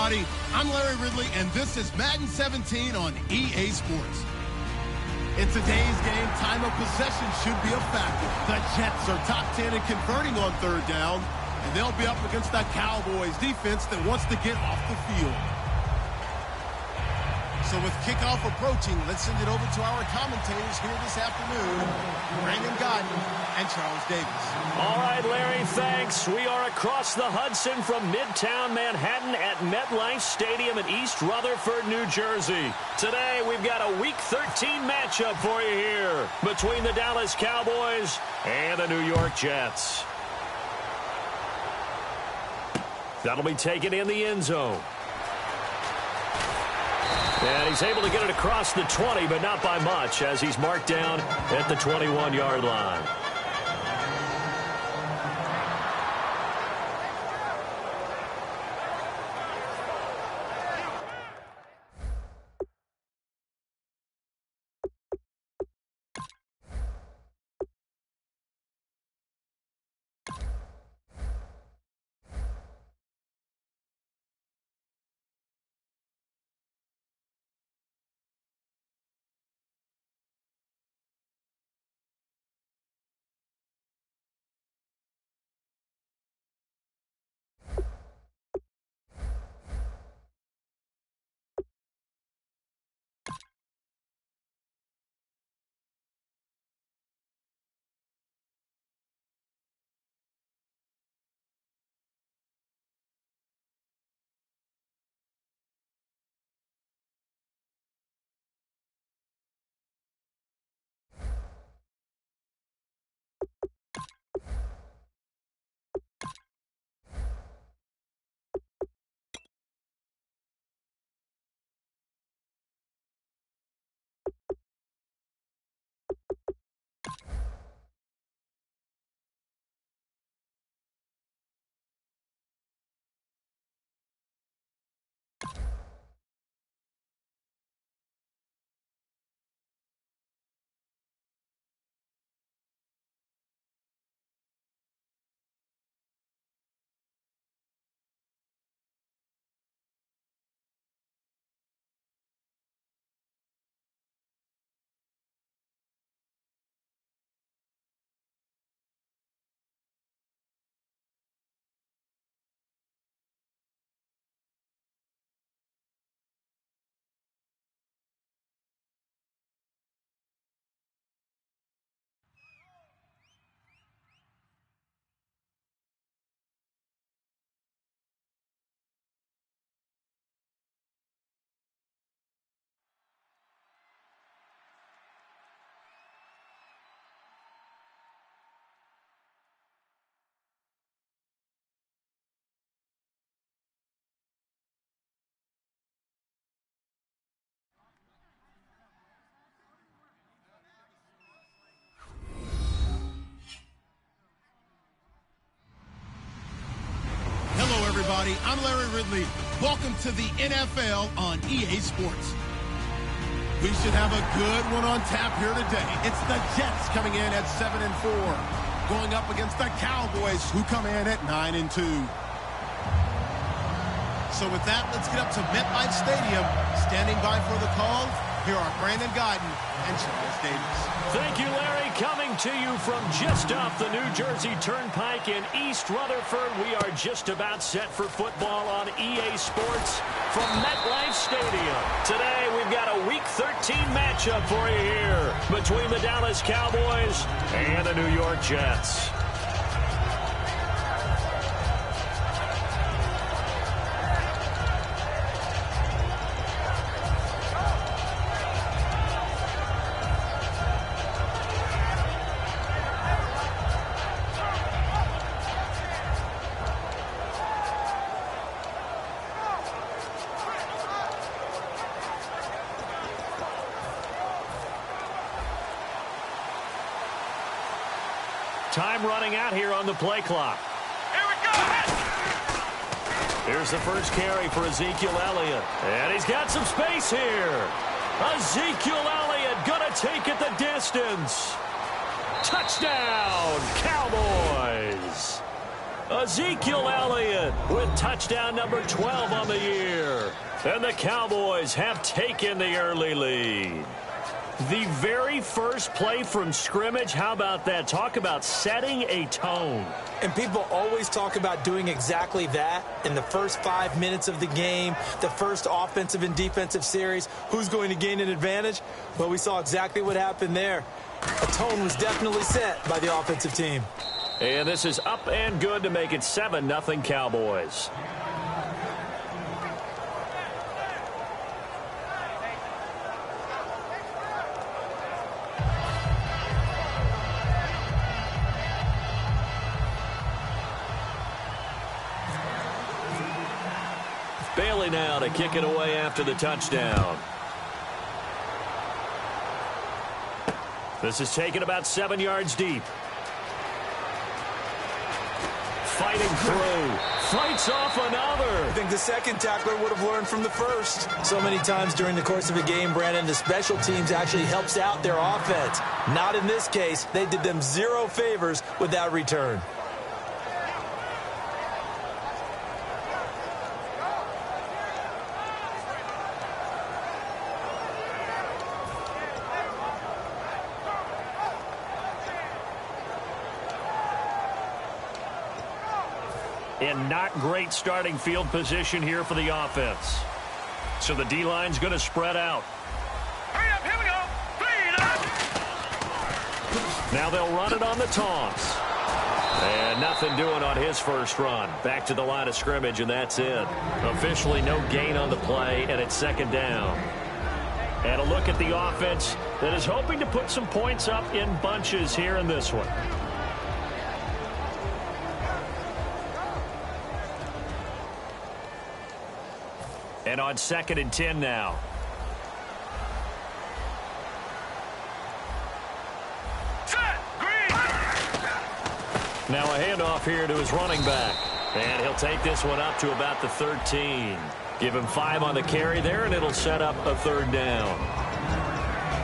everybody. I'm Larry Ridley, and this is Madden 17 on EA Sports. In today's game, time of possession should be a factor. The Jets are top 10 in converting on third down, and they'll be up against the Cowboys defense that wants to get off the field. So with kickoff approaching, let's send it over to our commentators here this afternoon, Brandon Godden and Charles Davis. All right, Larry, thanks. We are across the Hudson from Midtown Manhattan at MetLife Stadium in East Rutherford, New Jersey. Today, we've got a Week 13 matchup for you here between the Dallas Cowboys and the New York Jets. That'll be taken in the end zone. And he's able to get it across the 20, but not by much, as he's marked down at the 21-yard line. Everybody, I'm Larry Ridley. Welcome to the NFL on EA Sports. We should have a good one on tap here today. It's the Jets coming in at 7-4, going up against the Cowboys, who come in at 9-2. So with that, let's get up to MetLife Stadium. Standing by for the call, here are Brandon Godden and Charles Davis. Thank you, Larry. Coming to you from just off the New Jersey Turnpike in East Rutherford, we are just about set for football on EA Sports from MetLife Stadium. Today, we've got a Week 13 matchup for you here between the Dallas Cowboys and the New York Jets. Time running out here on the play clock. Here we go. Here's the first carry for Ezekiel Elliott. And he's got some space here. Ezekiel Elliott gonna take it the distance. Touchdown, Cowboys. Ezekiel Elliott with touchdown number 12 on the year. And the Cowboys have taken the early lead. The very first play from scrimmage, how about that? Talk about setting a tone. And people always talk about doing exactly that in the first 5 minutes of the game, the first offensive and defensive series. Who's going to gain an advantage? Well, we saw exactly what happened there. A tone was definitely set by the offensive team. And this is up and good to make it 7-0 Cowboys. Bailey now to kick it away after the touchdown. This is taken about 7 yards deep. Fighting through. Fights off another. I think the second tackler would have learned from the first. So many times during the course of a game, Brandon, the special teams actually helps out their offense. Not in this case. They did them zero favors with that return. And not great starting field position here for the offense. So the D-line's going to spread out. Hurry up, here we go. 3 and out. Now they'll run it on the toss. And nothing doing on his first run. Back to the line of scrimmage, and that's it. Officially no gain on the play, and it's second down. And a look at the offense that is hoping to put some points up in bunches here in this one. And on 2nd and 10 now. Set. Green. Now a handoff here to his running back. And he'll take this one up to about the 13. Give him 5 on the carry there, and it'll set up a 3rd down.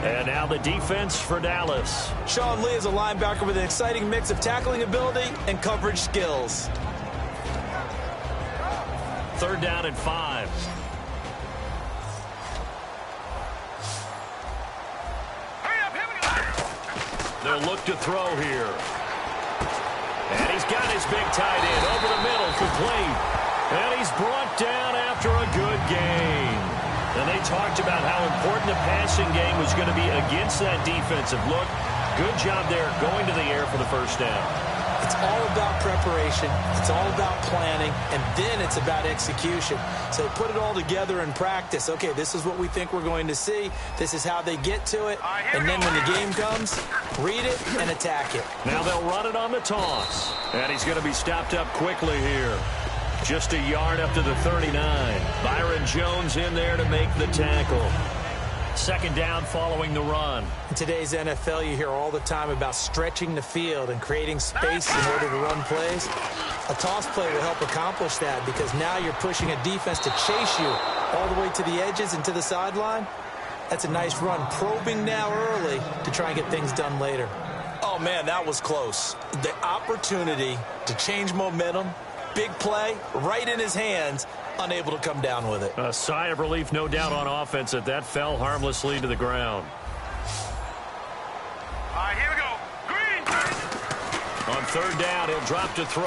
And now the defense for Dallas. Sean Lee is a linebacker with an exciting mix of tackling ability and coverage skills. 3rd down and 5. They'll look to throw here. And he's got his big tight end over the middle, complete. And he's brought down after a good game. And they talked about how important the passing game was going to be against that defensive look. Good job there going to the air for the first down. It's all about preparation. It's all about planning. And then it's about execution. So they put it all together in practice. Okay, this is what we think we're going to see. This is how they get to it. And then when the game comes, read it and attack it. Now they'll run it on the toss. And he's going to be stopped up quickly here. Just a yard up to the 39. Byron Jones in there to make the tackle. 2nd down following the run. In today's NFL, you hear all the time about stretching the field and creating space in order to run plays. A toss play will help accomplish that because now you're pushing a defense to chase you all the way to the edges and to the sideline. That's a nice run, probing now early to try and get things done later. Oh, man, that was close. The opportunity to change momentum, big play, right in his hands, unable to come down with it. A sigh of relief, no doubt, on offense that fell harmlessly to the ground. All right, here we go. Green. On 3rd down, he'll drop to throw.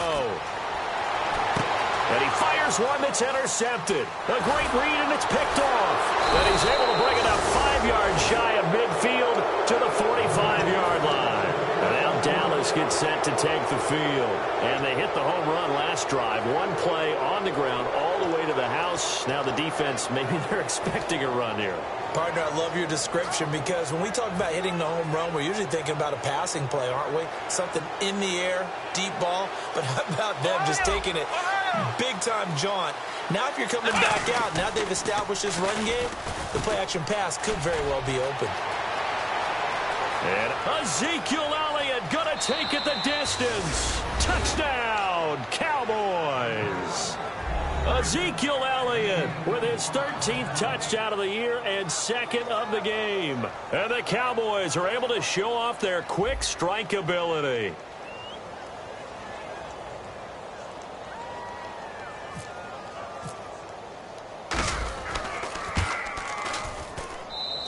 And he fires one that's intercepted. A great read, and it's picked off. And he's able to bring it up 5 yards shy of midfield to the 45-yard line. And now Dallas gets set to take the field. And they hit the home run last drive. One play on the ground all the way to the house. Now the defense, maybe they're expecting a run here. Partner, I love your description because when we talk about hitting the home run, we're usually thinking about a passing play, aren't we? Something in the air, deep ball. But how about them just taking it big-time jaunt? Now if you're coming back out, now they've established this run game, the play-action pass could very well be open. And Ezekiel Elliott going to take it the distance. Touchdown, Cowboys. Ezekiel Elliott with his 13th touchdown of the year and 2nd of the game. And the Cowboys are able to show off their quick strike ability.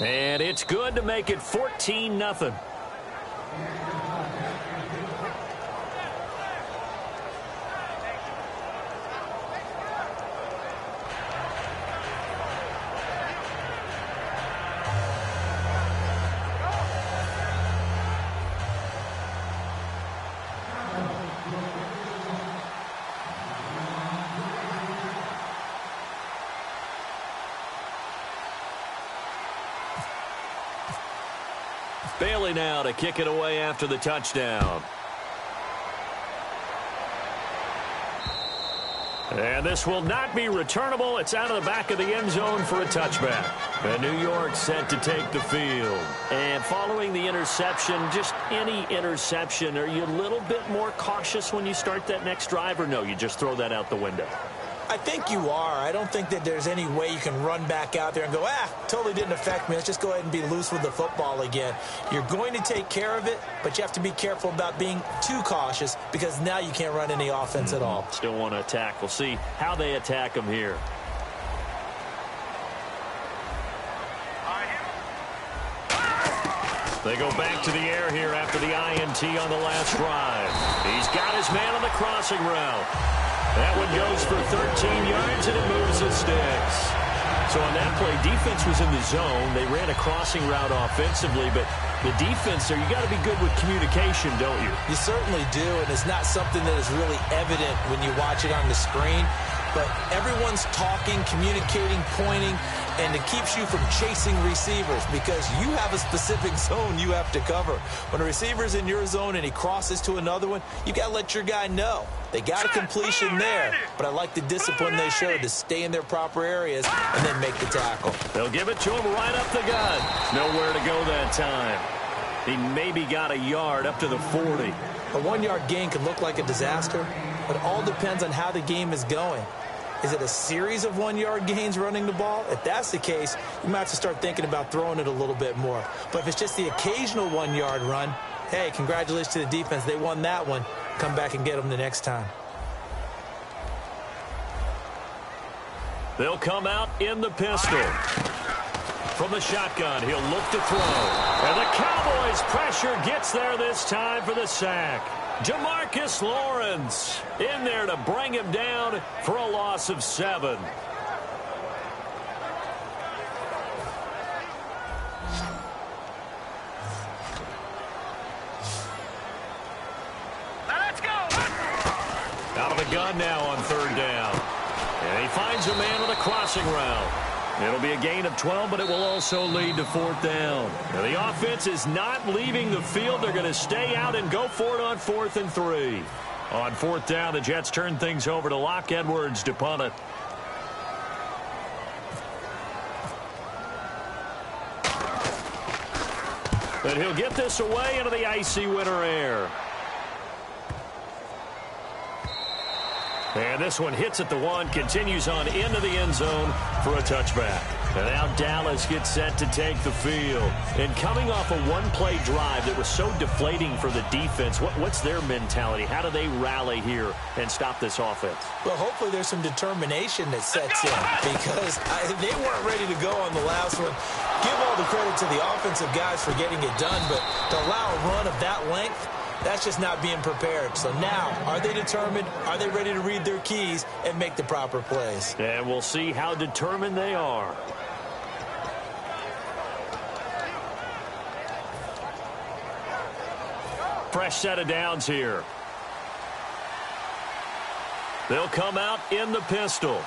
And it's good to make it 14-0. Bailey now to kick it away after the touchdown. And this will not be returnable. It's out of the back of the end zone for a touchback. And New York set to take the field. And following the interception, just any interception, are you a little bit more cautious when you start that next drive, or no, you just throw that out the window? I think you are. I don't think that there's any way you can run back out there and go, totally didn't affect me. Let's just go ahead and be loose with the football again. You're going to take care of it, but you have to be careful about being too cautious because now you can't run any offense at all. Still want to attack. We'll see how they attack them here. They go back to the air here after the INT on the last drive. He's got his man on the crossing route. That one goes for 13 yards, and it moves the sticks. So on that play, defense was in the zone. They ran a crossing route offensively, but the defense there, you got to be good with communication, don't you? You certainly do, and it's not something that is really evident when you watch it on the screen. But everyone's talking, communicating, pointing, and it keeps you from chasing receivers because you have a specific zone you have to cover. When a receiver's in your zone and he crosses to another one, you got to let your guy know. They got a completion there, but I like the discipline they showed to stay in their proper areas and then make the tackle. They'll give it to him right up the gut. Nowhere to go that time. He maybe got a yard up to the 40. A 1-yard gain can look like a disaster, but it all depends on how the game is going. Is it a series of 1-yard gains running the ball? If that's the case, you might have to start thinking about throwing it a little bit more. But if it's just the occasional 1-yard run, hey, congratulations to the defense. They won that one. Come back and get them the next time. They'll come out in the pistol. From the shotgun, he'll look to throw. And the Cowboys pressure gets there this time for the sack. Jamarcus Lawrence in there to bring him down for a loss of 7. Let's go. Out of the gun now on 3rd down. And he finds a man on the crossing route. It'll be a gain of 12, but it will also lead to 4th down. Now the offense is not leaving the field. They're going to stay out and go for it on 4th and 3. On 4th down, the Jets turn things over to Locke Edwards to punt it. And he'll get this away into the icy winter air. And this one hits at the 1, continues on into the end zone for a touchback. And now Dallas gets set to take the field. And coming off a one-play drive that was so deflating for the defense, what's their mentality? How do they rally here and stop this offense? Well, hopefully there's some determination that sets in because they weren't ready to go on the last one. Give all the credit to the offensive guys for getting it done, but to allow a run of that length, that's just not being prepared. So now, are they determined? Are they ready to read their keys and make the proper plays? And we'll see how determined they are. Fresh set of downs here. They'll come out in the pistol.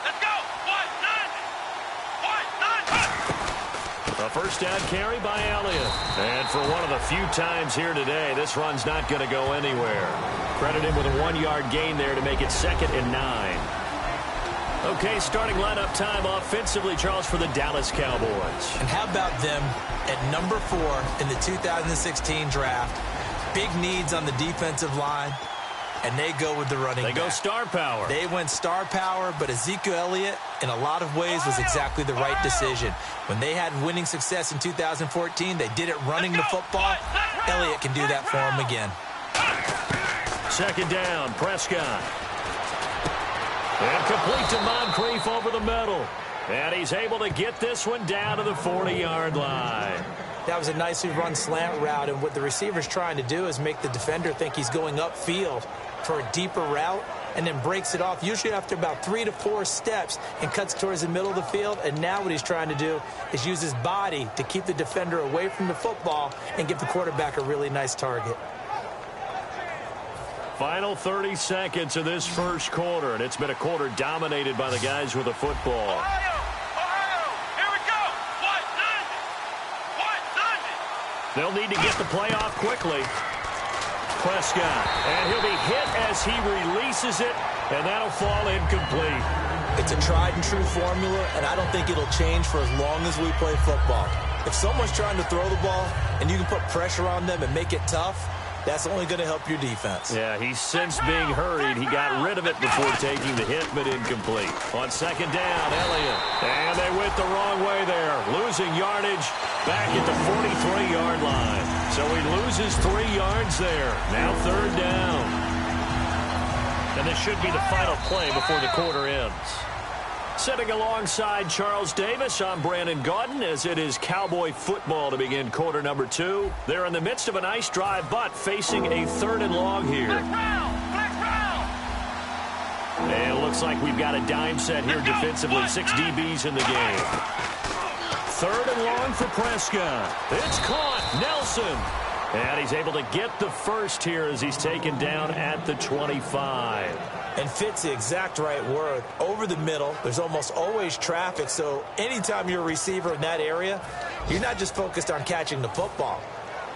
Let's go. 1-9. A first down carry by Elliott. And for one of the few times here today, this run's not going to go anywhere. Credit him with a 1-yard gain there to make it 2nd and 9. Okay, starting lineup time offensively, Charles, for the Dallas Cowboys. And how about them at number 4 in the 2016 draft? Big needs on the defensive line. And they go with the running back. They go star power. They went star power, but Ezekiel Elliott, in a lot of ways, was exactly the right decision. When they had winning success in 2014, they did it running the football. Elliott can do that for them again. 2nd down, Prescott. And complete to Moncrief over the middle. And he's able to get this one down to the 40-yard line. That was a nicely run slant route, and what the receiver's trying to do is make the defender think he's going upfield for a deeper route, and then breaks it off, usually after about 3 to 4 steps, and cuts towards the middle of the field. And now what he's trying to do is use his body to keep the defender away from the football and give the quarterback a really nice target. Final 30 seconds of this first quarter, and it's been a quarter dominated by the guys with the football. They'll need to get the play off quickly. Prescott, and he'll be hit as he releases it, and that'll fall incomplete. It's a tried-and-true formula, and I don't think it'll change for as long as we play football. If someone's trying to throw the ball and you can put pressure on them and make it tough, that's only going to help your defense. Yeah, he's since being hurried. He got rid of it before taking the hit, but incomplete. On second down, Elliott. And they went the wrong way there. Losing yardage back at the 43-yard line. So he loses 3 yards there. Now third down. And this should be the final play before the quarter ends. Sitting alongside Charles Davis, I'm Brandon Gaudin, as it is Cowboy football to begin quarter number 2. They're in the midst of a nice drive, but facing a 3rd and long here. And it looks like we've got a dime set here defensively. 6 DBs in the game. 3rd and long for Prescott. It's caught. Nelson. And he's able to get the first here as he's taken down at the 25. And fits the exact right word. Over the middle, there's almost always traffic, so anytime you're a receiver in that area, you're not just focused on catching the football.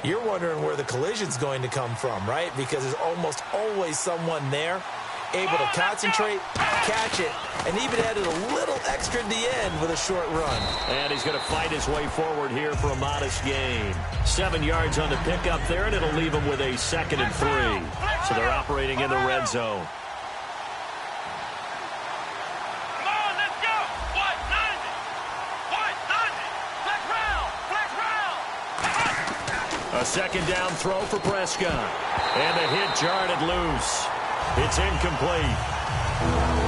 You're wondering where the collision's going to come from, right? Because there's almost always someone there able to concentrate, catch it, and even added a little extra at the end with a short run. And he's going to fight his way forward here for a modest gain. 7 yards on the pickup there, and it'll leave him with a 2nd and 3. So they're operating in the red zone. A 2nd down throw for Prescott. And the hit jarred it loose. It's incomplete.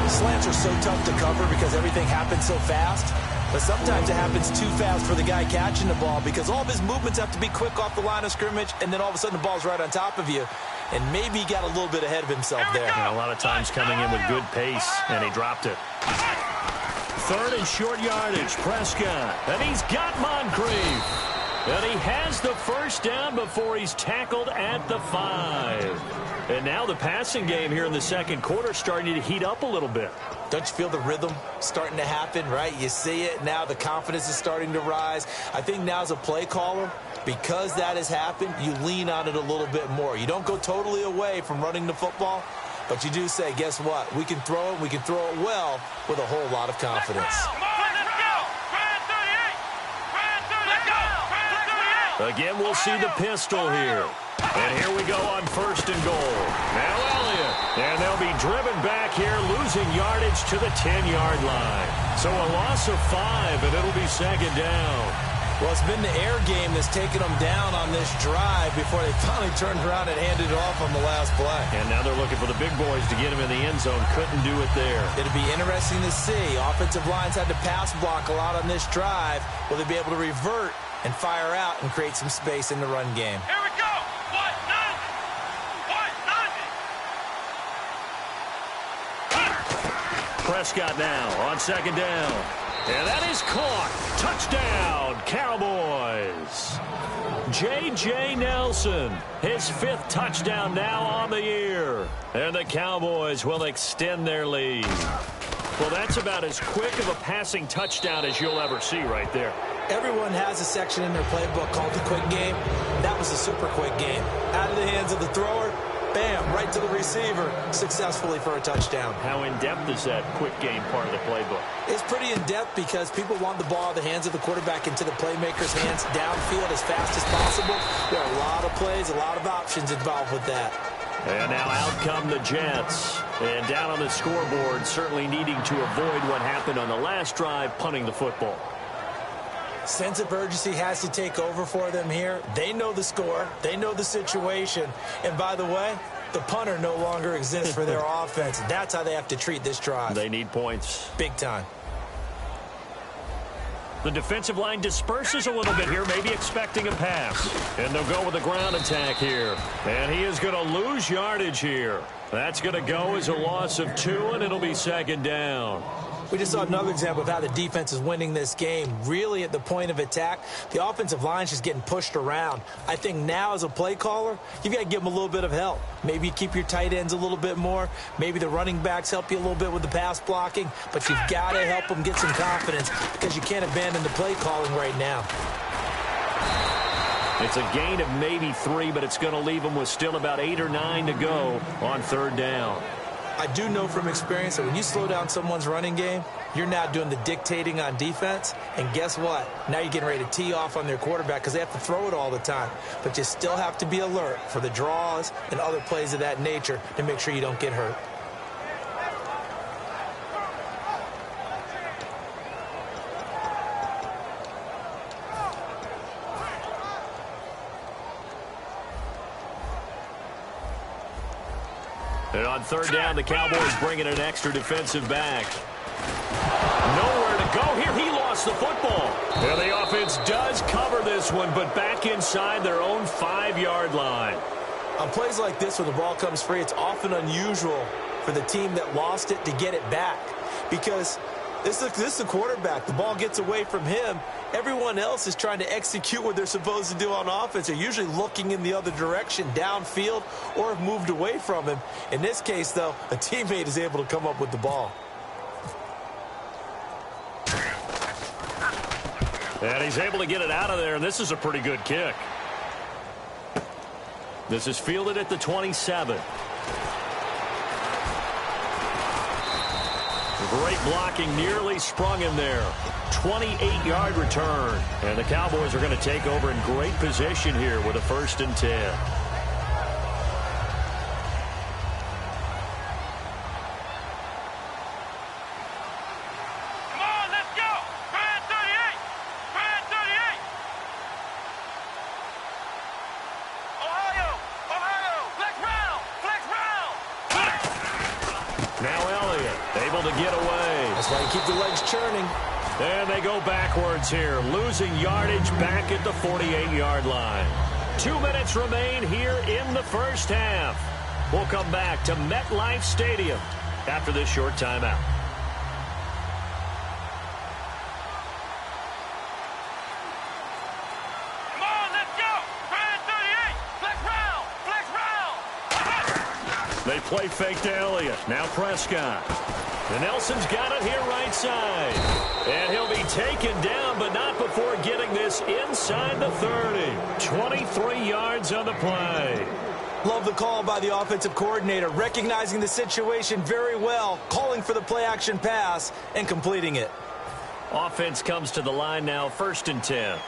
Slants are so tough to cover because everything happens so fast. But sometimes it happens too fast for the guy catching the ball because all of his movements have to be quick off the line of scrimmage, and then all of a sudden the ball's right on top of you. And maybe he got a little bit ahead of himself there. A lot of times coming in with good pace, and he dropped it. 3rd and short yardage, Prescott. And he's got Moncrief. And he has the first down before he's tackled at the 5. And now the passing game here in the second quarter starting to heat up a little bit. Don't you feel the rhythm starting to happen, right? You see it now. The confidence is starting to rise. I think now as a play caller, because that has happened, you lean on it a little bit more. You don't go totally away from running the football, but you do say, guess what? We can throw it. We can throw it well with a whole lot of confidence. Again, we'll see the pistol here. And here we go on 1st and goal. Now Elliott. And they'll be driven back here, losing yardage to the 10-yard line. So a loss of 5, and it'll be 2nd down. Well, it's been the air game that's taken them down on this drive before they finally turned around and handed it off on the last play. And now they're looking for the big boys to get him in the end zone. Couldn't do it there. It'll be interesting to see. Offensive lines had to pass block a lot on this drive. Will they be able to revert and fire out and create some space in the run game? Here we go. Prescott now on 2nd down. And that is caught. Touchdown, Cowboys. J.J. Nelson, his 5th touchdown now on the year. And the Cowboys will extend their lead. Well, that's about as quick of a passing touchdown as you'll ever see right there. Everyone has a section in their playbook called the quick game. That was a super quick game. Out of the hands of the thrower, bam, right to the receiver, successfully for a touchdown. How in-depth is that quick game part of the playbook? It's pretty in-depth because people want the ball in the hands of the quarterback into the playmaker's hands downfield as fast as possible. There are a lot of plays, a lot of options involved with that. And now out come the Jets. And down on the scoreboard, certainly needing to avoid what happened on the last drive, punting the football. Sense of urgency has to take over for them here. They know the score. They know the situation. And by the way, the punter no longer exists for their offense. That's how they have to treat this drive. They need points. Big time. The defensive line disperses a little bit here, maybe expecting a pass. And they'll go with a ground attack here. And he is going to lose yardage here. That's going to go as a loss of 2, and it'll be second down. We just saw another example of how the defense is winning this game. Really at the point of attack, the offensive line's just getting pushed around. I think now as a play caller, you've got to give them a little bit of help. Maybe you keep your tight ends a little bit more. Maybe the running backs help you a little bit with the pass blocking. But you've got to help them get some confidence because you can't abandon the play calling right now. It's a gain of maybe 3, but it's going to leave them with still about 8 or 9 to go on third down. I do know from experience that when you slow down someone's running game, you're now doing the dictating on defense. And guess what? Now you're getting ready to tee off on their quarterback because they have to throw it all the time. But you still have to be alert for the draws and other plays of that nature to make sure you don't get hurt. And on third down, the Cowboys bring in an extra defensive back. Nowhere to go here. He lost the football. And the offense does cover this one, but back inside their own 5-yard line. On plays like this, when the ball comes free, it's often unusual for the team that lost it to get it back. Because this is the quarterback. The ball gets away from him. Everyone else is trying to execute what they're supposed to do on offense. They're usually looking in the other direction, downfield, or have moved away from him. In this case, though, a teammate is able to come up with the ball. And he's able to get it out of there, and this is a pretty good kick. This is fielded at the 27. Great blocking, nearly sprung him there. 28-yard return. And the Cowboys are going to take over in great position here with a 1st and 10. Come on, let's go. Brand 38. Brand 38. Ohio. Ohio. Flex round. Flex round. Now Elliott able to get away. That's why you keep the legs churning. And they go backwards here, losing yardage back at the 48-yard line. 2 minutes remain here in the first half. We'll come back to MetLife Stadium after this short timeout. Come on, let's go. Brand 38. Flex round. Flex round. They play fake to Elliott. Now Prescott. And Nelson's got it here right side. And he'll be taken down, but not before getting this inside the 30. 23 yards on the play. Love the call by the offensive coordinator, recognizing the situation very well, calling for the play-action pass, and completing it. Offense comes to the line now, 1st and 10.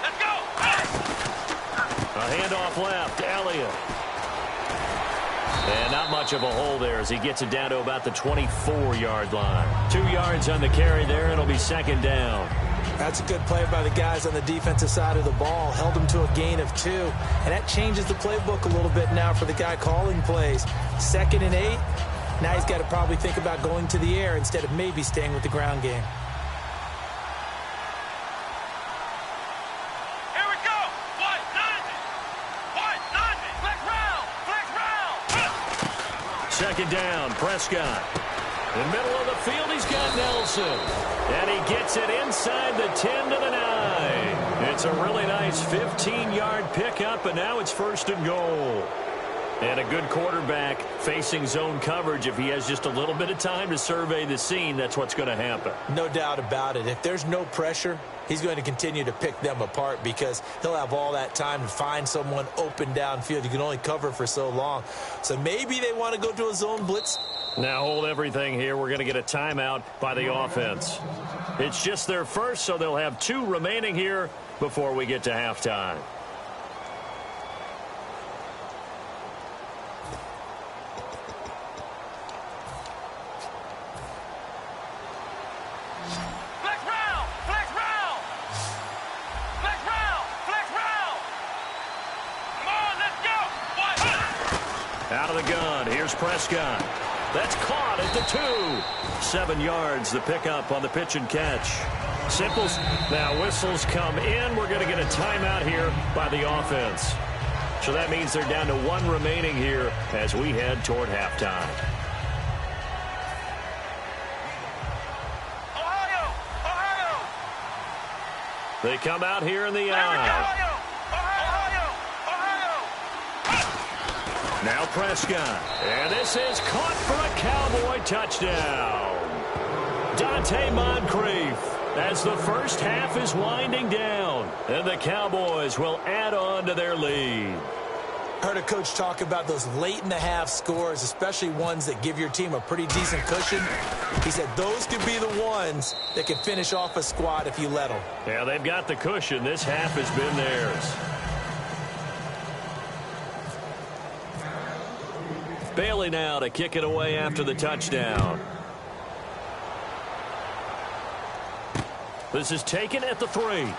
Let's go. A handoff left, Elliott. And not much of a hole there as he gets it down to about the 24-yard line. 2 yards on the carry there, and it'll be second down. That's a good play by the guys on the defensive side of the ball. Held him to a gain of 2. And that changes the playbook a little bit now for the guy calling plays. 2nd and 8. Now he's got to probably think about going to the air instead of maybe staying with the ground game. Here we go. White 90. White 90. Flex round. Flex round. Second down, Prescott. In the middle of the field, he's got Nelson. And he gets it inside the 10 to the 9. It's a really nice 15-yard pickup, and now it's 1st and goal. And a good quarterback facing zone coverage. If he has just a little bit of time to survey the scene, that's what's going to happen. No doubt about it. If there's no pressure, he's going to continue to pick them apart because he'll have all that time to find someone open downfield. You can only cover for so long. So maybe they want to go to a zone blitz. Now hold everything here. We're going to get a timeout by the offense. It's just their first, so they'll have 2 remaining here before we get to halftime. Flex round. Flex round. Flex round. Flex round. Come on, let's go. White. Out of the gun. Here's Prescott. That's caught at the 2. 7 yards, the pickup on the pitch and catch. Simples. Now whistles come in. We're going to get a timeout here by the offense. So that means they're down to 1 remaining here as we head toward halftime. Ohio! They come out here in the eye. Now Prescott. And this is caught for a Cowboy touchdown. Dante Moncrief as the first half is winding down. And the Cowboys will add on to their lead. Heard a coach talk about those late-in-the-half scores, especially ones that give your team a pretty decent cushion. He said those could be the ones that can finish off a squad if you let them. Yeah, they've got the cushion. This half has been theirs. Bailey now to kick it away after the touchdown. This is taken at the 3.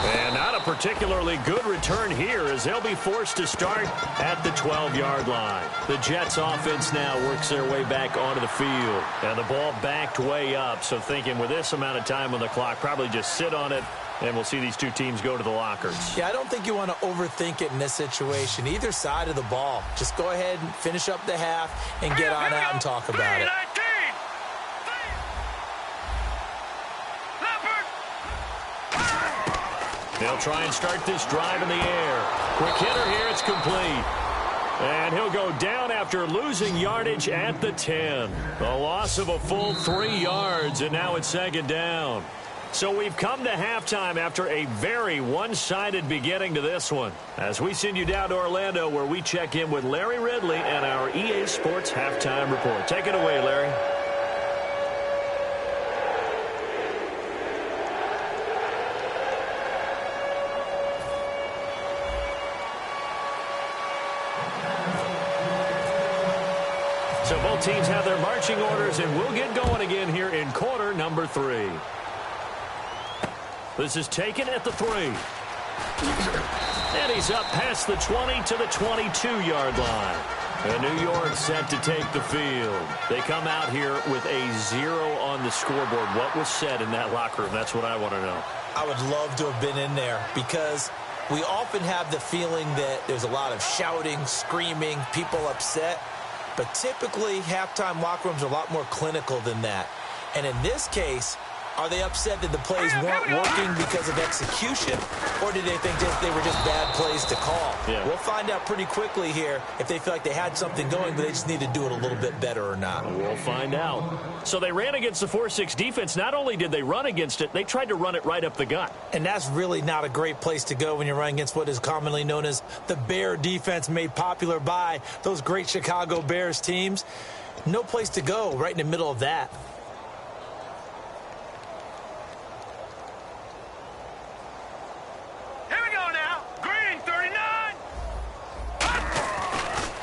And not a particularly good return here as they'll be forced to start at the 12-yard line. The Jets offense now works their way back onto the field. And the ball backed way up, so thinking with this amount of time on the clock, probably just sit on it, and we'll see these two teams go to the lockers. Yeah, I don't think you want to overthink it in this situation. Either side of the ball. Just go ahead and finish up the half and get on out and talk about it. They'll try and start this drive in the air. Quick hitter here, it's complete. And he'll go down after losing yardage at the 10. A loss of a full 3 yards, and now it's 2nd down. So we've come to halftime after a very one-sided beginning to this one. As we send you down to Orlando, where we check in with Larry Ridley and our EA Sports Halftime Report. Take it away, Larry. So both teams have their marching orders, and we'll get going again here in quarter number 3. This is taken at the 3. And he's up past the 20 to the 22-yard line. And New York set to take the field. They come out here with a 0 on the scoreboard. What was said in that locker room? That's what I want to know. I would love to have been in there because we often have the feeling that there's a lot of shouting, screaming, people upset. But typically, halftime locker rooms are a lot more clinical than that. And in this case, are they upset that the plays weren't working because of execution, or did they think that they were just bad plays to call? Yeah. We'll find out pretty quickly here if they feel like they had something going, but they just need to do it a little bit better or not. We'll find out. So they ran against the 4-6 defense. Not only did they run against it, they tried to run it right up the gut. And that's really not a great place to go when you're running against what is commonly known as the Bear defense, made popular by those great Chicago Bears teams. No place to go right in the middle of that.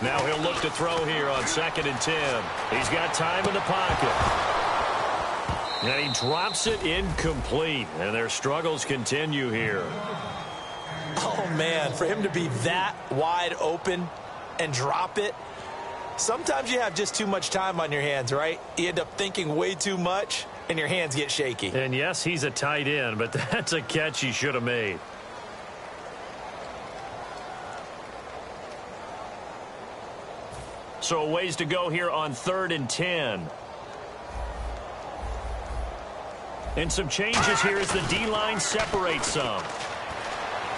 Now he'll look to throw here on 2nd and 10. He's got time in the pocket. And he drops it incomplete. And their struggles continue here. Oh, man, for him to be that wide open and drop it. Sometimes you have just too much time on your hands, right? You end up thinking way too much, and your hands get shaky. And, yes, he's a tight end, but that's a catch he should have made. So a ways to go here on 3rd and 10. And some changes here as the D-line separates some.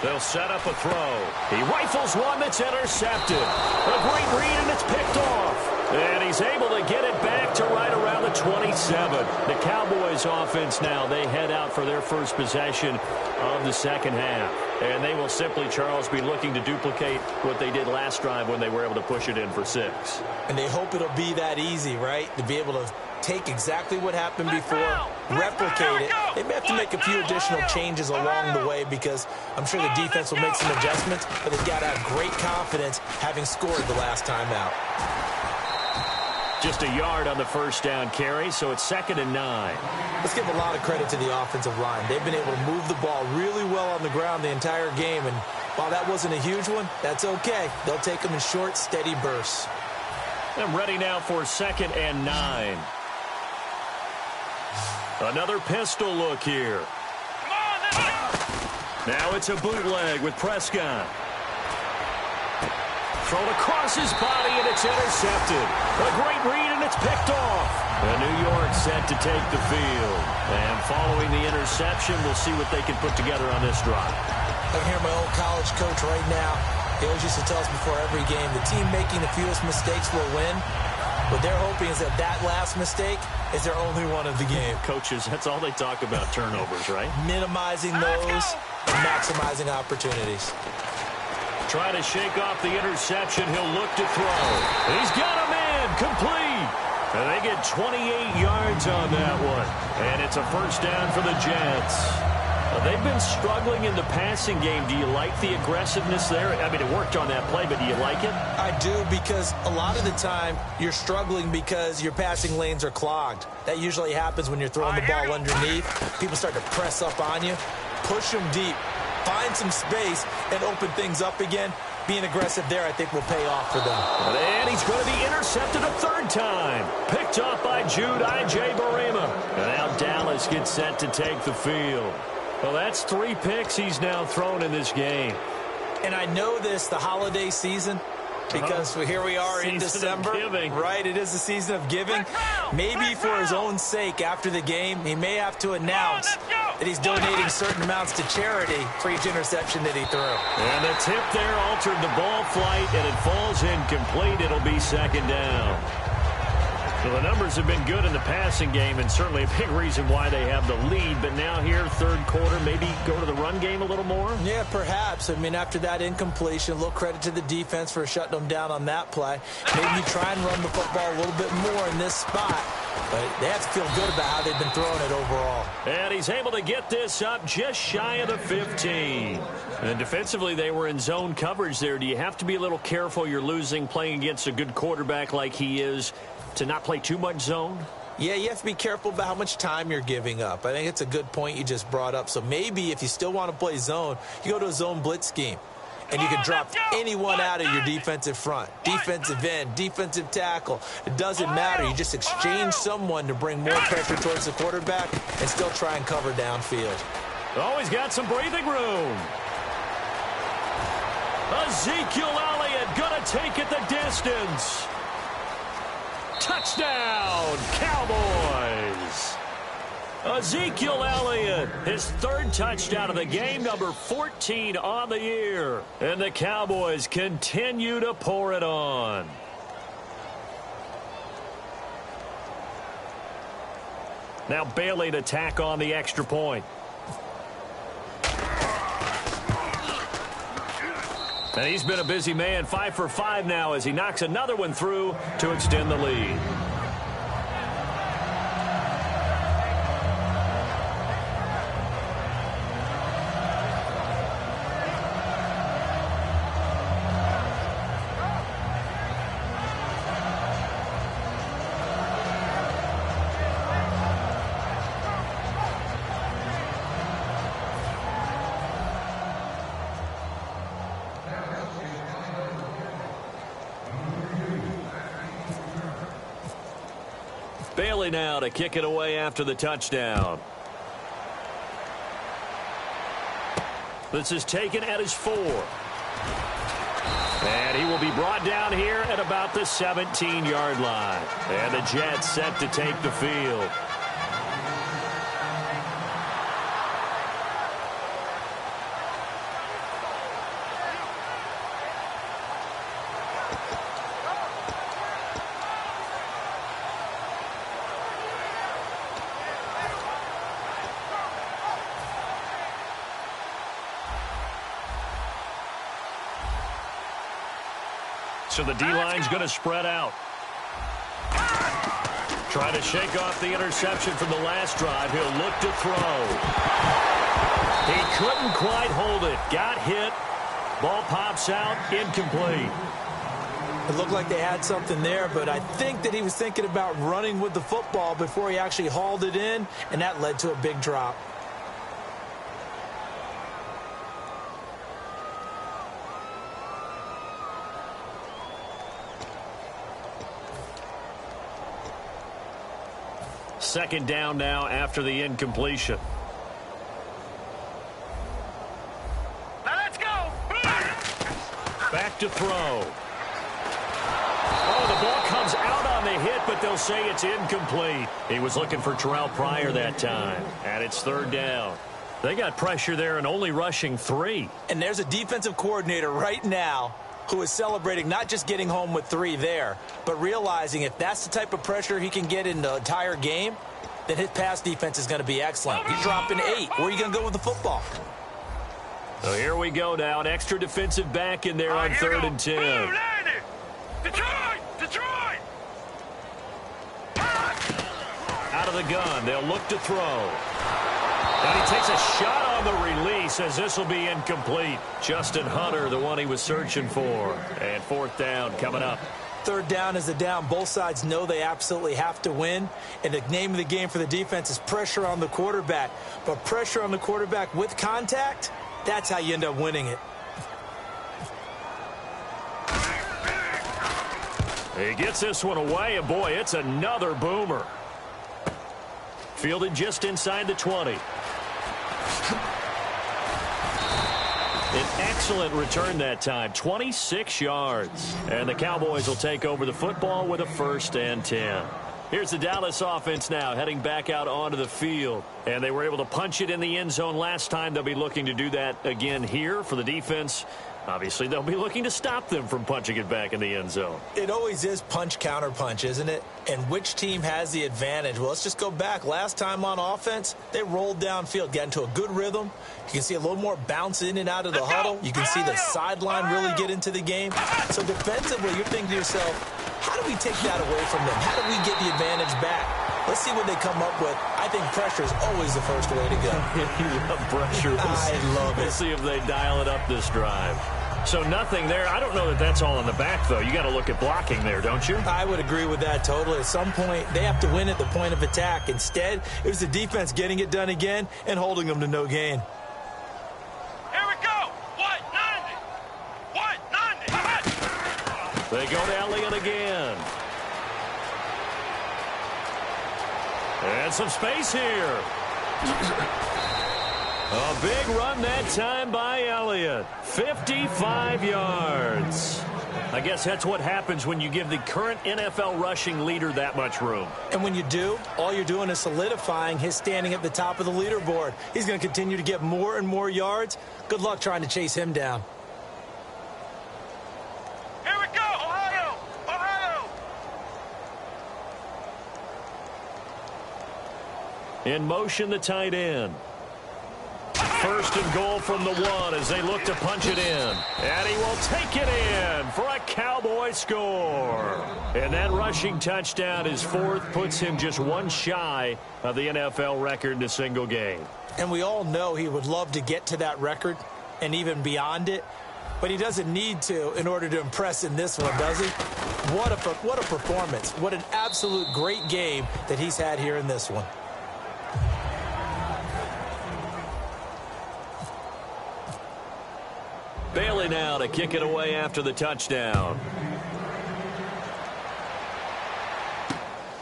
They'll set up a throw. He rifles one that's intercepted. A great read, and it's picked off. And he's able to get it back to right around the 27. The Cowboys offense now, they head out for their first possession of the 2nd half. And they will simply, Charles, be looking to duplicate what they did last drive when they were able to push it in for 6. And they hope it'll be that easy, right? To be able to take exactly what happened before, replicate it. They may have to make a few additional changes along the way because I'm sure the defense will make some adjustments, but they've got to have great confidence having scored the last time out. Just a yard on the first down carry, so it's 2nd and 9. Let's give a lot of credit to the offensive line. They've been able to move the ball really well on the ground the entire game, and While that wasn't a huge one, that's okay. They'll take them in short, steady bursts. And ready now for 2nd and 9. Another pistol look here. Come on, let's go. Now it's a bootleg with Prescott. Thrown across his body, and it's intercepted. A great read, and it's picked off. And New York set to take the field. And following the interception, we'll see what they can put together on this drive. I can hear my old college coach right now. He always used to tell us before every game, the team making the fewest mistakes will win. What they're hoping is that that last mistake is their only one of the game. Coaches, that's all they talk about, turnovers, right? Minimizing those and maximizing opportunities. Trying to shake off the interception. He'll look to throw. He's got him in. Complete. And they get 28 yards on that one. And it's a first down for the Jets. They've been struggling in the passing game. Do you like the aggressiveness there? I mean, it worked on that play, but do you like it? I do, because a lot of the time you're struggling because your passing lanes are clogged. That usually happens when you're throwing the ball underneath. People start to press up on you. Push them deep. Find some space and open things up again. Being aggressive there, I think, will pay off for them. And he's going to be intercepted a 3rd time. Picked off by Jude I.J. Barima. And now Dallas gets set to take the field. Well, that's 3 picks he's now thrown in this game. And I know this, the holiday season, because here we are in December. Right, it is the season of giving. Maybe for his own sake, after the game, he may have to announce that he's donating certain amounts to charity for each interception that he threw. And the tip there altered the ball flight, and it falls incomplete. It'll be 2nd down. So the numbers have been good in the passing game, and certainly a big reason why they have the lead. But now here, 3rd quarter, maybe go to the run game a little more? Yeah, perhaps. I mean, after that incompletion, a little credit to the defense for shutting them down on that play. Maybe you try and run the football a little bit more in this spot. But they have to feel good about how they've been throwing it overall. And he's able to get this up just shy of the 15. And defensively, they were in zone coverage there. Do you have to be a little careful? You're losing playing against a good quarterback like he is, to not play too much zone? Yeah, you have to be careful about how much time you're giving up. I think it's a good point you just brought up. So maybe if you still want to play zone, you go to a zone blitz scheme. And you can drop anyone out of your defensive front. Defensive end, defensive tackle. It doesn't matter. You just exchange someone to bring more pressure towards the quarterback and still try and cover downfield. Always got some breathing room. Ezekiel Elliott going to take it the distance. Touchdown, Cowboys. Ezekiel Elliott, his 3rd touchdown of the game, number 14 on the year. And the Cowboys continue to pour it on. Now Bailey to tack on the extra point. And he's been a busy man, 5 for 5 now as he knocks another one through to extend the lead. Bailey now to kick it away after the touchdown. This is taken at his 4. And he will be brought down here at about the 17-yard line. And the Jets set to take the field. So the D-line's going to spread out. Try to shake off the interception from the last drive. He'll look to throw. He couldn't quite hold it. Got hit. Ball pops out. Incomplete. It looked like they had something there, but I think that he was thinking about running with the football before he actually hauled it in, and that led to a big drop. Second down now after the incompletion. Now let's go. Back to throw. Oh, the ball comes out on the hit, but they'll say it's incomplete. He was looking for Terrell Pryor that time, and it's third down. They got pressure there and only rushing 3. And there's a defensive coordinator right now who is celebrating not just getting home with 3 there, but realizing if that's the type of pressure he can get in the entire game, then his pass defense is going to be excellent. He's dropping 8. Where are you going to go with the football? So here we go now. An extra defensive back in there on 3rd and 10. Detroit! Out of the gun. They'll look to throw. And he takes a shot on the release as this will be incomplete. Justin Hunter, the one he was searching for. And 4th down coming up. 3rd down is the down. Both sides know they absolutely have to win. And the name of the game for the defense is pressure on the quarterback. But pressure on the quarterback with contact, that's how you end up winning it. He gets this one away, and boy, it's another boomer. Fielded just inside the 20. An excellent return that time, 26 yards. And the Cowboys will take over the football with a 1st and 10. Here's the Dallas offense now heading back out onto the field. And they were able to punch it in the end zone last time. They'll be looking to do that again here for the defense. Obviously, they'll be looking to stop them from punching it back in the end zone. It always is punch, counter punch, isn't it? And which team has the advantage? Well, let's just go back. Last time on offense, they rolled downfield, got into a good rhythm. You can see a little more bounce in and out of the huddle. You can see the sideline really get into the game. So defensively, you're thinking to yourself, how do we take that away from them? How do we get the advantage back? Let's see what they come up with. I think pressure is always the first way to go. You love pressure. I love it. We'll see if they dial it up this drive. So nothing there. I don't know that that's all in the back, though. You got to look at blocking there, don't you? I would agree with that totally. At some point, they have to win at the point of attack. Instead, it was the defense getting it done again and holding them to no gain. Here we go. What? 90. They go to Elliott again. And some space here. A big run that time by Elliott. 55 yards. I guess that's what happens when you give the current NFL rushing leader that much room. And when you do, all you're doing is solidifying his standing at the top of the leaderboard. He's going to continue to get more and more yards. Good luck trying to chase him down. Here we go. Ohio. In motion, the tight end. 1st and goal from the 1 as they look to punch it in. And he will take it in for a Cowboy score. And that rushing touchdown is 4th, puts him just 1 shy of the NFL record in a single game. And we all know he would love to get to that record and even beyond it. But he doesn't need to in order to impress in this one, does he? What a performance. What an absolute great game that he's had here in this one. Bailey now to kick it away after the touchdown.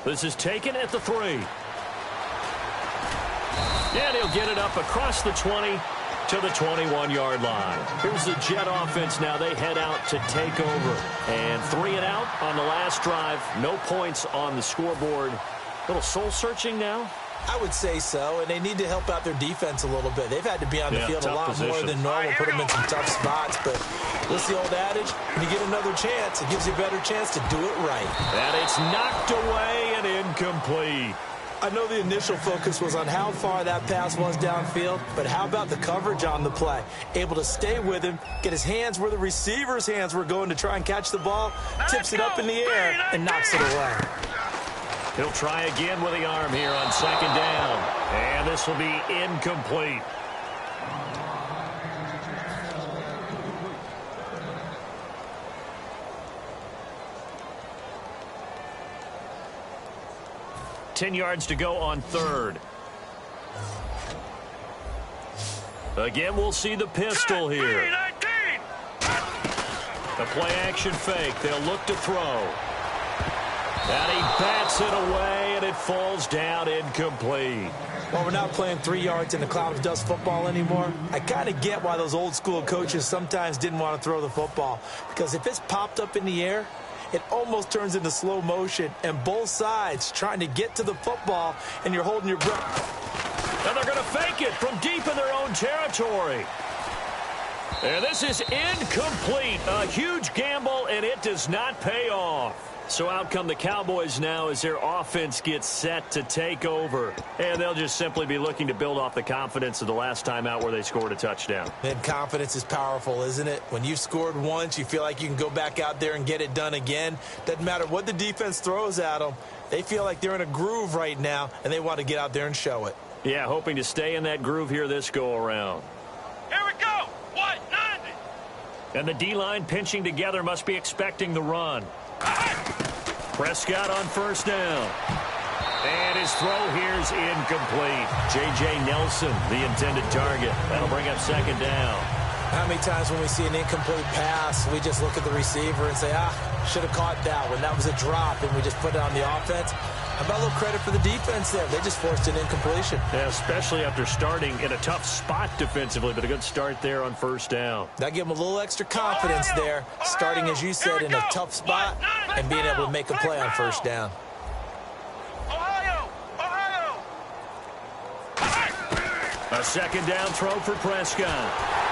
This is taken at the 3. And he'll get it up across the 20 to the 21-yard line. Here's the Jet offense now. They head out to take over. And 3 and out on the last drive. No points on the scoreboard. A little soul-searching now. I would say so, and they need to help out their defense a little bit. They've had to be on the field a lot more than normal, put them in some tough spots. But what's the old adage? When you get another chance, it gives you a better chance to do it right. And it's knocked away and incomplete. I know the initial focus was on how far that pass was downfield, but how about the coverage on the play? Able to stay with him, get his hands where the receiver's hands were going to try and catch the ball, tips it up in the air, and knocks it away. He'll try again with the arm here on 2nd down. And this will be incomplete. Ten yards to go on 3rd. Again, we'll see the pistol here. The play action fake. They'll look to throw. And he bats it away, and it falls down incomplete. Well, we're not playing 3 yards in a cloud of dust football anymore. I kind of get why those old school coaches sometimes didn't want to throw the football, because if it's popped up in the air, it almost turns into slow motion, and both sides trying to get to the football, and you're holding your breath. And they're going to fake it from deep in their own territory. And this is incomplete. A huge gamble, and it does not pay off. So out come the Cowboys now as their offense gets set to take over. And they'll just simply be looking to build off the confidence of the last time out where they scored a touchdown. And confidence is powerful, isn't it? When you've scored once, you feel like you can go back out there and get it done again. Doesn't matter what the defense throws at them. They feel like they're in a groove right now, and they want to get out there and show it. Yeah, hoping to stay in that groove here this go-around. Here we go. 190. And the D-line pinching together must be expecting the run. Prescott on first down. And his throw here's incomplete. J.J. Nelson, the intended target. That'll bring up second down. How many times when we see an incomplete pass, we just look at the receiver and say, should have caught that one. That was a drop, and we just put it on the offense. How about a little credit for the defense there? They just forced an incompletion. Yeah, especially after starting in a tough spot defensively, but a good start there on first down. That gave them a little extra confidence there, starting, as you said, in a tough spot and being able to make a play on first down. A second down throw for Prescott.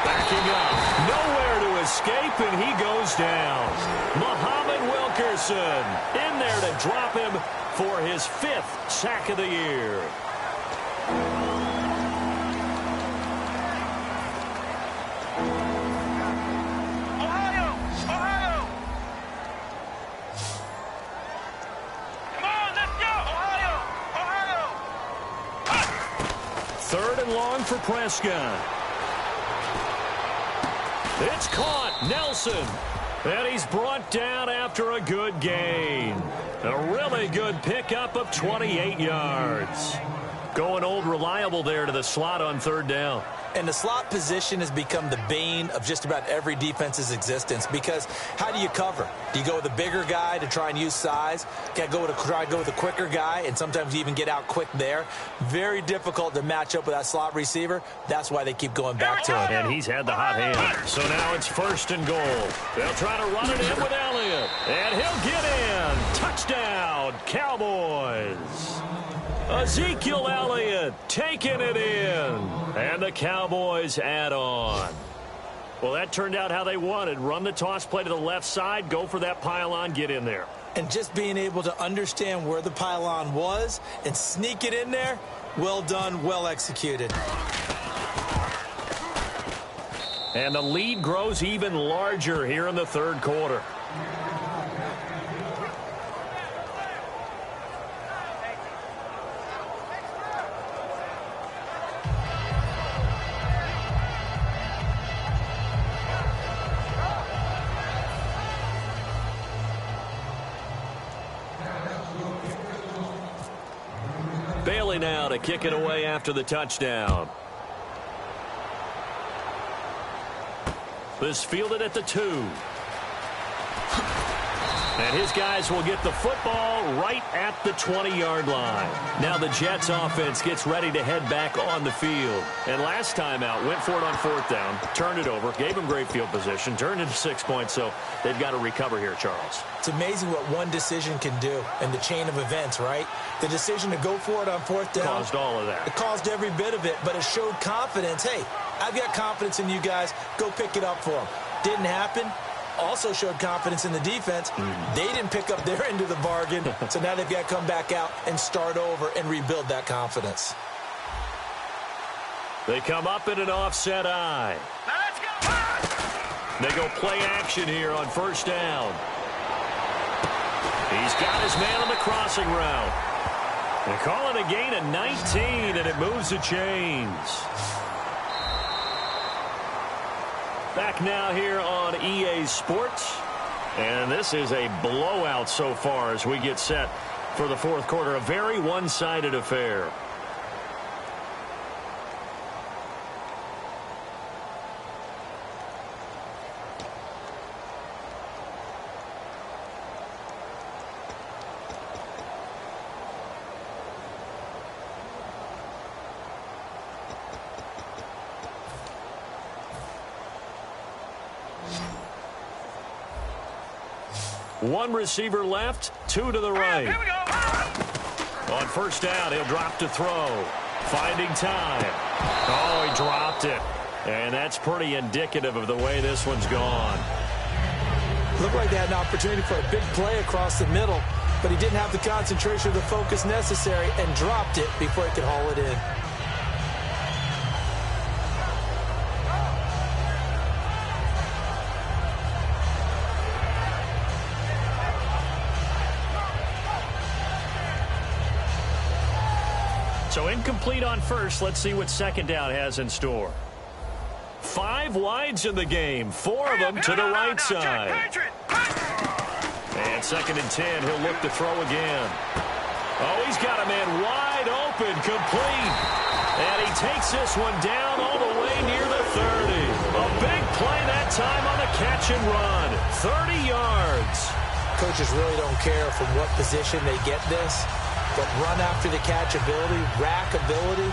Backing up. Nowhere to escape, and he goes down. Muhammad Wilkerson in there to drop him for his 5th sack of the year. Ohio! Come on, let's go! Ohio! Third and long for Prescott. It's caught. Nelson. And he's brought down after a good gain. A really good pickup of 28 yards. Going old reliable there to the slot on third down. And the slot position has become the bane of just about every defense's existence, because how do you cover? Do you go with a bigger guy to try and use size? Try to go with a quicker guy, and sometimes you even get out quick there. Very difficult to match up with that slot receiver. That's why they keep going back to him. And he's had the hot hand. So now it's first and goal. They'll try to run it in with Elliott. And he'll get in. Touchdown, Cowboys. Ezekiel Elliott taking it in. And the Cowboys add on. Well, that turned out how they wanted. Run the toss play to the left side, go for that pylon, get in there. And just being able to understand where the pylon was and sneak it in there, well done, well executed. And the lead grows even larger here in the third quarter. Bailey now to kick it away after the touchdown. This fielded at the 2. And his guys will get the football right at the 20-yard line. Now the Jets offense gets ready to head back on the field. And last time out, went for it on fourth down, turned it over, gave him great field position, turned into 6 points, so they've got to recover here, Charles. It's amazing what one decision can do in the chain of events, right? The decision to go for it on fourth down caused all of that. It caused every bit of it, but it showed confidence. Hey, I've got confidence in you guys. Go pick it up for them. Didn't happen. Also showed confidence in the defense. They didn't pick up their end of the bargain, so now they've got to come back out and start over and rebuild that confidence. They come up in an offset eye. Let's go! They go play action here on first down. He's got his man on the crossing route. They call it a gain of 19, and it moves the chains. Back now here on EA Sports. And this is a blowout so far as we get set for the fourth quarter. A very one-sided affair. One receiver left, two to the right. Here we go. On first down, he'll drop to throw. Finding time. Oh, he dropped it. And that's pretty indicative of the way this one's gone. Looked like they had an opportunity for a big play across the middle, but he didn't have the concentration or the focus necessary and dropped it before he could haul it in. So incomplete on first. Let's see what second down has in store. 5 wides in the game, 4 of them to the right side. And 2nd and 10, he'll look to throw again. Oh, he's got a man wide open, complete. And he takes this one down all the way near the 30. A big play that time on the catch and run. 30 yards. Coaches really don't care from what position they get this, but run after the catch ability, rack ability,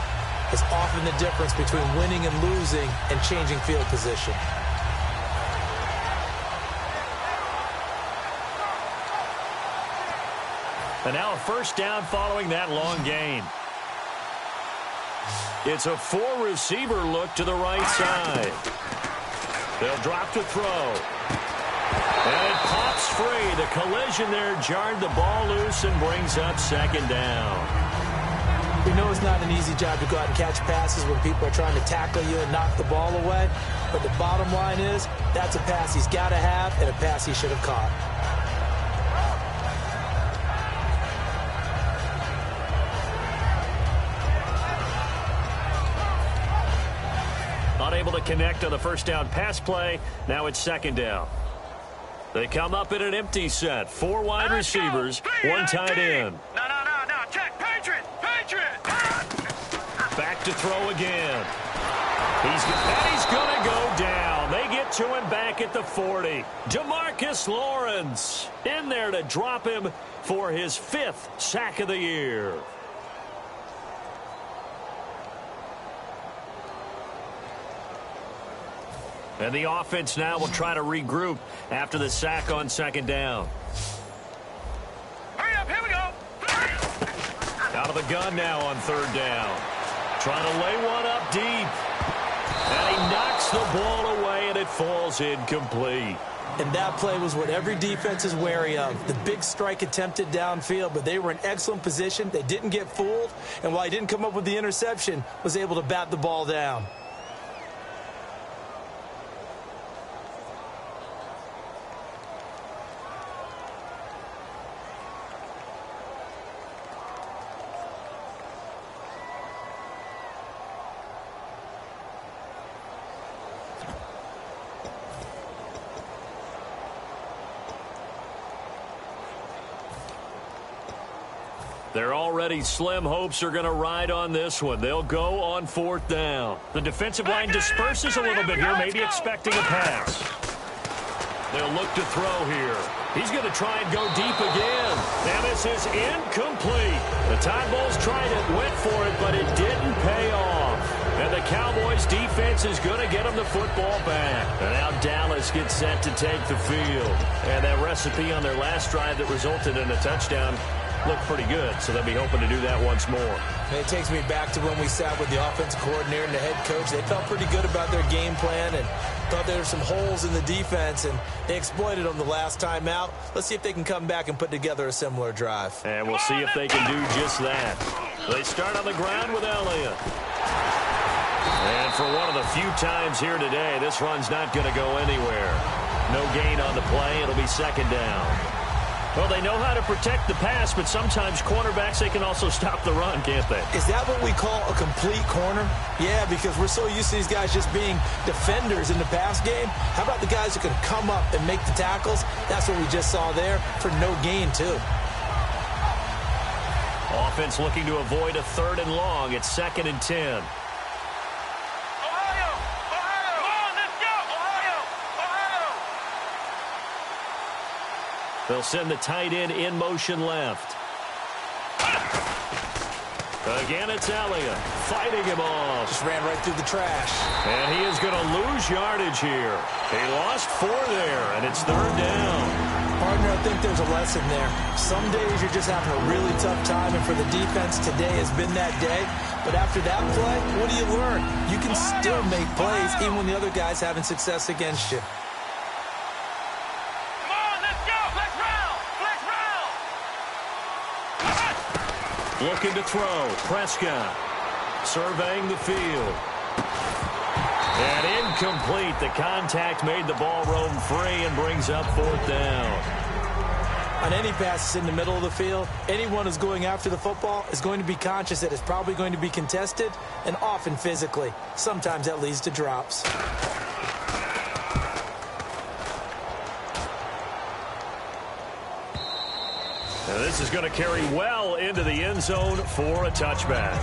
is often the difference between winning and losing and changing field position. And now a first down following that long gain. It's a 4-receiver look to the right side. They'll drop to throw. And it pops free. The collision there jarred the ball loose and brings up 2nd down. We know it's not an easy job to go out and catch passes when people are trying to tackle you and knock the ball away. But the bottom line is, that's a pass he's got to have and a pass he should have caught. Unable to connect on the first down pass play. Now it's 2nd down. They come up in an empty set. 4 wide receivers, 1 tight end. No. Check. Patriot. Back to throw again. He's going to go down. They get to him back at the 40. DeMarcus Lawrence in there to drop him for his 5th sack of the year. And the offense now will try to regroup after the sack on 2nd down. Hurry up, here we go. Out of the gun now on 3rd down. Trying to lay one up deep. And he knocks the ball away, and it falls incomplete. And that play was what every defense is wary of. The big strike attempted downfield, but they were in excellent position. They didn't get fooled. And while he didn't come up with the interception, was able to bat the ball down. Their already slim hopes are going to ride on this one. They'll go on 4th down. The defensive line disperses a little bit here, maybe expecting a pass. They'll look to throw here. He's going to try and go deep again. And this is incomplete. The Tide Bulls tried it, went for it, but it didn't pay off. And the Cowboys defense is going to get them the football back. And now Dallas gets set to take the field. And that recipe on their last drive that resulted in a touchdown looked pretty good, so they'll be hoping to do that once more. And it takes me back to when we sat with the offensive coordinator and the head coach. They felt pretty good about their game plan and thought there were some holes in the defense, and they exploited them the last time out. Let's see if they can come back and put together a similar drive. And we'll see if they can do just that. They start on the ground with Elliott. And for one of the few times here today, this run's not going to go anywhere. No gain on the play. It'll be 2nd down. Well, they know how to protect the pass, but sometimes cornerbacks, they can also stop the run, can't they? Is that what we call a complete corner? Yeah, because we're so used to these guys just being defenders in the pass game. How about the guys who can come up and make the tackles? That's what we just saw there for no gain, too. Offense looking to avoid a 3rd and long. It's 2nd and 10. They'll send the tight end in motion left. Again, it's Elliott fighting him off. Just ran right through the trash. And he is going to lose yardage here. He lost 4 there, and it's 3rd down. Partner, I think there's a lesson there. Some days you're just having a really tough time, and for the defense, today has been that day. But after that play, what do you learn? You can still make plays even when the other guy's having success against you. Come on, let's go. Flex round. Flex round. Looking to throw. Prescott surveying the field. And incomplete. The contact made the ball roam free and brings up 4th down. On any passes in the middle of the field, anyone who's going after the football is going to be conscious that it's probably going to be contested, and often physically. Sometimes that leads to drops. Now this is going to carry well into the end zone for a touchback.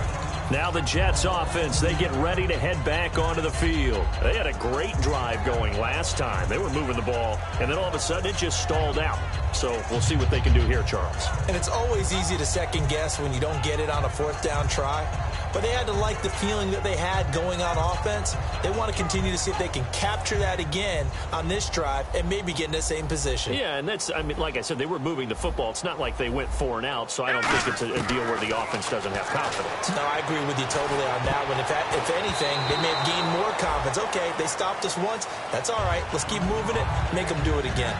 Now the Jets offense, they get ready to head back onto the field. They had a great drive going last time. They were moving the ball, and then all of a sudden it just stalled out. So we'll see what they can do here, Charles. And it's always easy to second guess when you don't get it on a 4th down try. But they had to like the feeling that they had going on offense. They want to continue to see if they can capture that again on this drive and maybe get in the same position. Yeah, and that's, I mean, like I said, they were moving the football. It's not like they went 4 and out, so I don't think it's a deal where the offense doesn't have confidence. No, I agree with you totally on that one. If anything, they may have gained more confidence. Okay, they stopped us once. That's all right. Let's keep moving it. Make them do it again.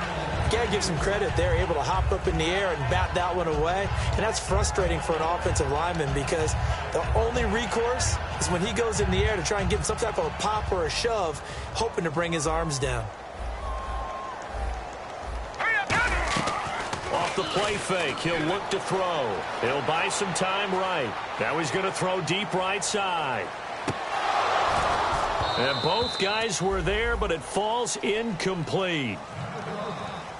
Got to give some credit. They're able to hop up in the air and bat that one away. And that's frustrating for an offensive lineman because the only recourse is when he goes in the air to try and give him some type of a pop or a shove, hoping to bring his arms down. Off the play fake, he'll look to throw. He'll buy some time right. Now he's going to throw deep right side. And both guys were there, but it falls incomplete.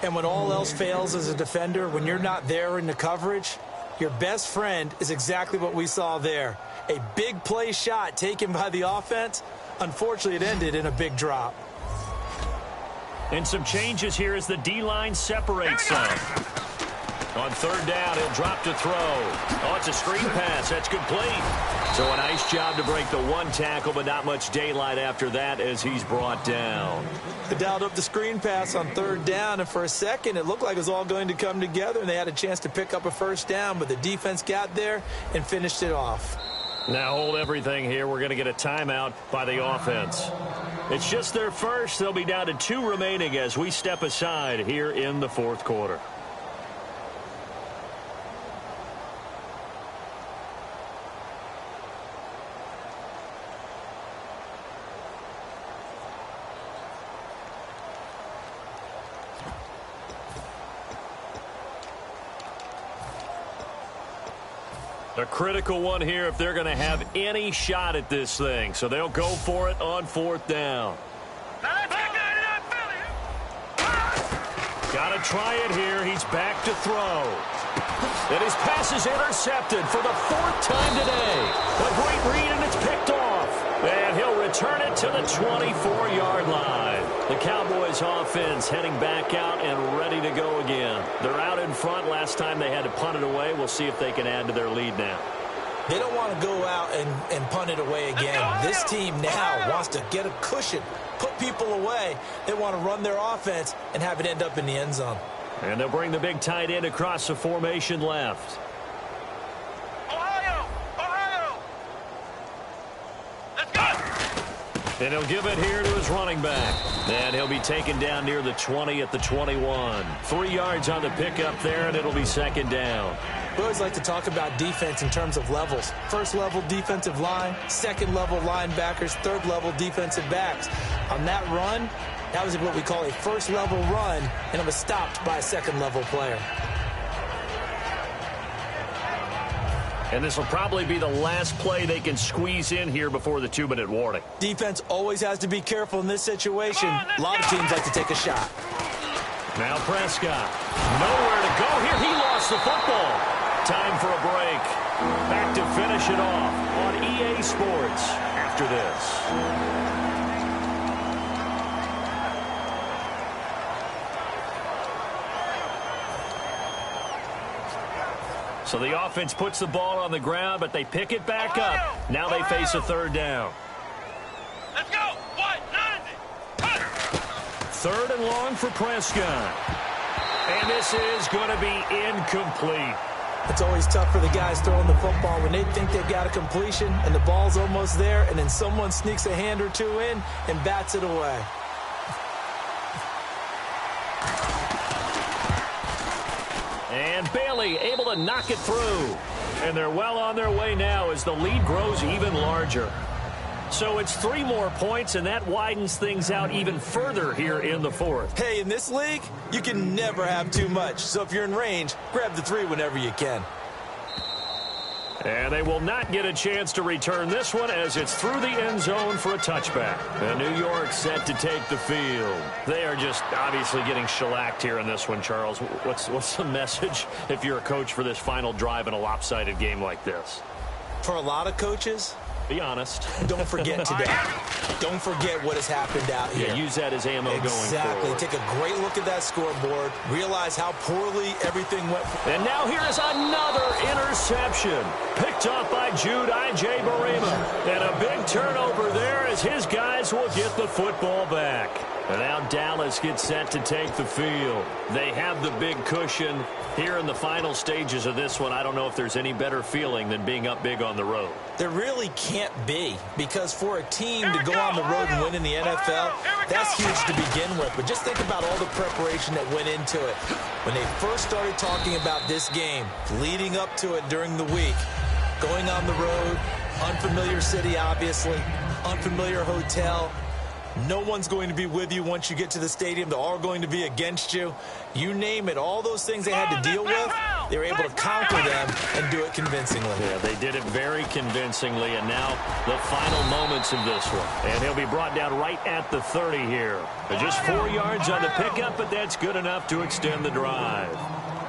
And when all else fails as a defender, when you're not there in the coverage, your best friend is exactly what we saw there. A big play shot taken by the offense. Unfortunately, it ended in a big drop. And some changes here as the D-line separates some. On 3rd down, he'll drop to throw. Oh, it's a screen pass. That's complete. So a nice job to break the 1 tackle, but not much daylight after that as he's brought down. They dialed up the screen pass on 3rd down, and for a second, it looked like it was all going to come together, and they had a chance to pick up a 1st down, but the defense got there and finished it off. Now hold everything here. We're going to get a timeout by the offense. It's just their first. They'll be down to 2 remaining as we step aside here in the 4th quarter. A critical one here if they're going to have any shot at this thing. So they'll go for it on 4th down. Got to try it here. He's back to throw. And his pass is intercepted for the 4th time today. A great read, and it's picked off. And he'll return it to the 24-yard line. The Cowboys offense heading back out and ready to go again. They're out in front. Last time they had to punt it away. We'll see if they can add to their lead now. They don't want to go out and punt it away again. This team now wants to get a cushion, put people away. They want to run their offense and have it end up in the end zone. And they'll bring the big tight end across the formation left. And he'll give it here to his running back. And he'll be taken down near the 20 at the 21. 3 yards on the pickup there, and it'll be 2nd down. We always like to talk about defense in terms of levels. 1st level defensive line, 2nd level linebackers, 3rd level defensive backs. On that run, that was what we call a 1st level run, and it was stopped by a 2nd level player. And this will probably be the last play they can squeeze in here before the 2-minute warning. Defense always has to be careful in this situation. A lot of teams like to take a shot. Now Prescott. Nowhere to go here. He lost the football. Time for a break. Back to finish it off on EA Sports after this. So the offense puts the ball on the ground, but they pick it back up. Now they face a 3rd down. Let's go. 1-9. 3rd and long for Prescott. And this is going to be incomplete. It's always tough for the guys throwing the football when they think they've got a completion and the ball's almost there, and then someone sneaks a hand or two in and bats it away. And Bailey able to knock it through. And they're well on their way now as the lead grows even larger. So it's 3 more points, and that widens things out even further here in the fourth. Hey, in this league, you can never have too much. So if you're in range, grab the 3 whenever you can. And they will not get a chance to return this one as it's through the end zone for a touchback. And New York set to take the field. They are just obviously getting shellacked here in this one, Charles. What's the message if you're a coach for this final drive in a lopsided game like this? For a lot of coaches, be honest. Don't forget today. Don't forget what has happened out here. Yeah, use that as ammo going forward. Exactly. Take a great look at that scoreboard. Realize how poorly everything went. And now here is another interception. Picked off by Jude I.J. Barima. And a big turnover there as his guys will get the football back. And now Dallas gets set to take the field. They have the big cushion. Here in the final stages of this one, I don't know if there's any better feeling than being up big on the road. There really can't be, because for a team to go on the road and win in the NFL, that's huge to begin with. But just think about all the preparation that went into it. When they first started talking about this game, leading up to it during the week, going on the road, unfamiliar city, obviously, unfamiliar hotel. No one's going to be with you once you get to the stadium. They're all going to be against you. You name it, all those things they had to deal with, they were able to conquer them and do it convincingly. Yeah, they did it very convincingly, and now the final moments of this one. And he'll be brought down right at the 30 here. Just 4 yards on the pickup, but that's good enough to extend the drive.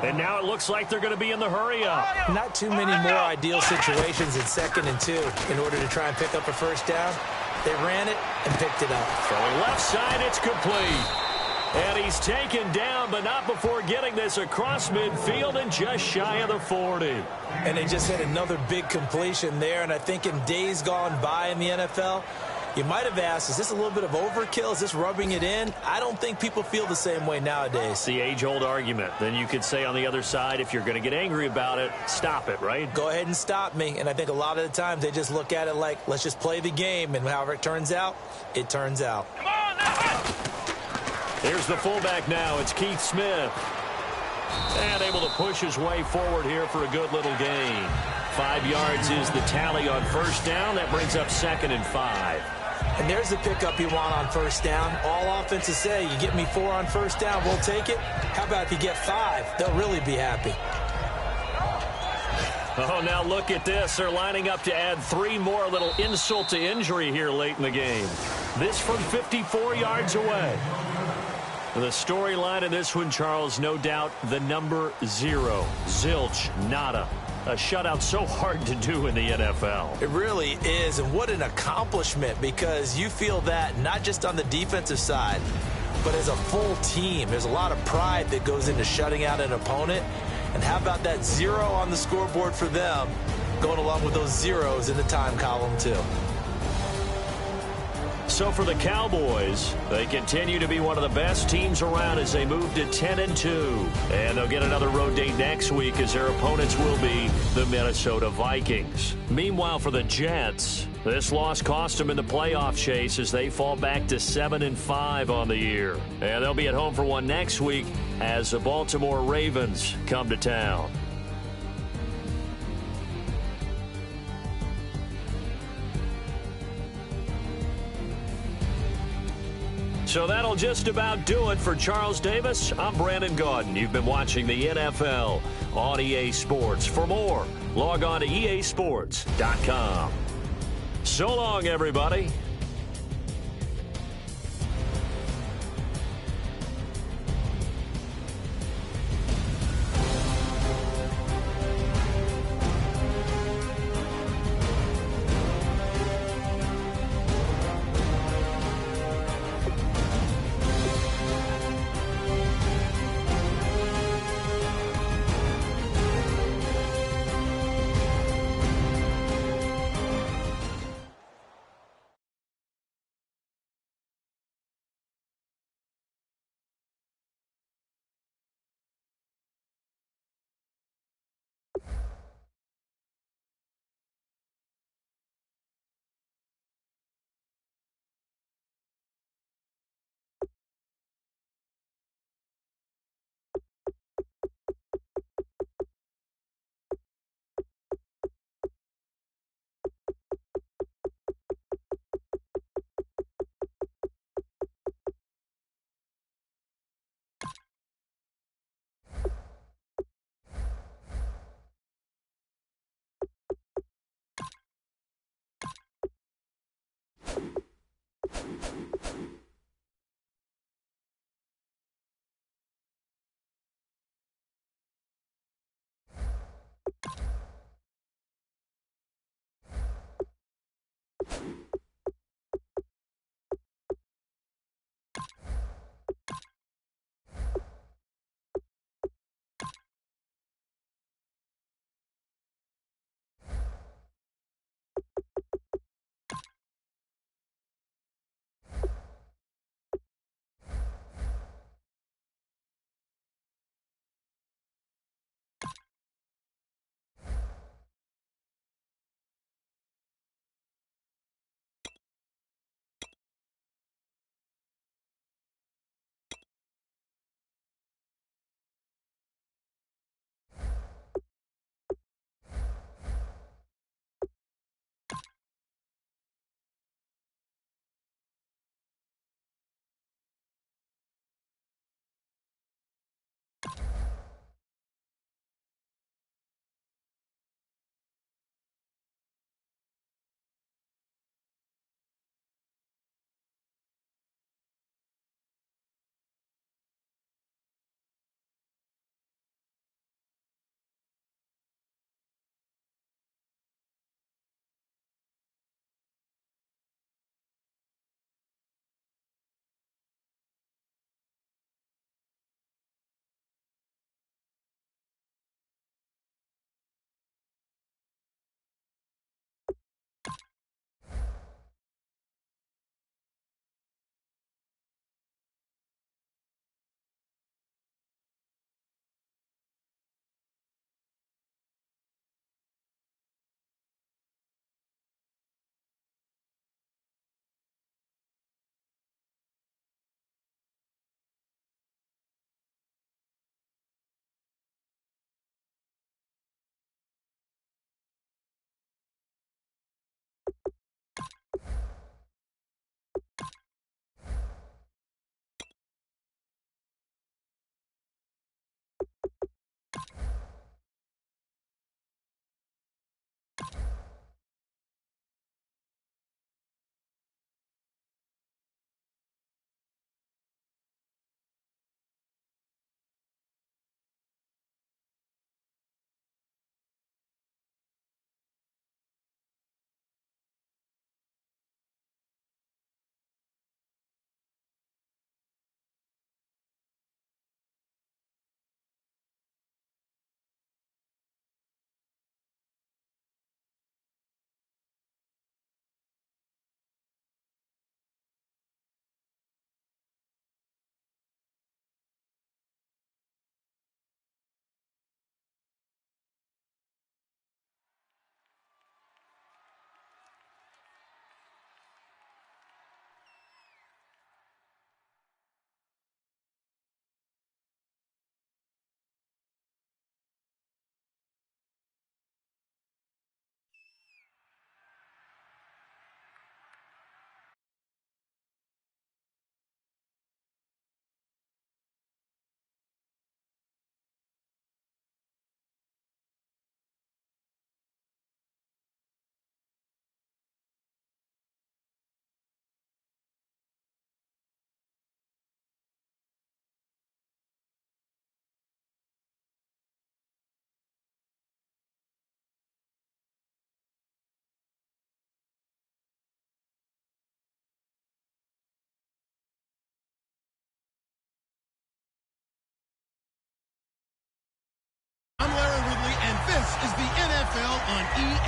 And now it looks like they're going to be in the hurry-up. Not too many more ideal situations in 2nd and 2 in order to try and pick up a first down. They ran it and picked it up. Throwing left side, it's complete. And he's taken down, but not before getting this across midfield and just shy of the 40. And they just had another big completion there. And I think in days gone by in the NFL, you might have asked, is this a little bit of overkill? Is this rubbing it in? I don't think people feel the same way nowadays. It's the age-old argument. Then you could say on the other side, if you're going to get angry about it, stop it, right? Go ahead and stop me. And I think a lot of the times they just look at it like, let's just play the game. And however it turns out, it turns out. Come on, now. Here's the fullback now. It's Keith Smith. And able to push his way forward here for a good little gain. 5 yards is the tally on first down. That brings up 2nd and 5. And there's the pickup you want on first down. All offenses say, you get me 4 on first down, we'll take it. How about if you get 5? They'll really be happy. Oh, now look at this. They're lining up to add 3 more, a little insult to injury here late in the game. This from 54 yards away. The storyline in this one, Charles, no doubt the number 0. Zilch, nada. A shutout so hard to do in the NFL. It really is, and what an accomplishment, because you feel that not just on the defensive side, but as a full team. There's a lot of pride that goes into shutting out an opponent. And how about that 0 on the scoreboard for them, going along with those zeros in the time column too. So for the Cowboys, they continue to be one of the best teams around as they move to 10-2. And they'll get another road date next week as their opponents will be the Minnesota Vikings. Meanwhile, for the Jets, this loss cost them in the playoff chase as they fall back to 7-5 on the year. And they'll be at home for one next week as the Baltimore Ravens come to town. So that'll just about do it for Charles Davis. I'm Brandon Gaudin. You've been watching the NFL on EA Sports. For more, log on to easports.com. So long, everybody.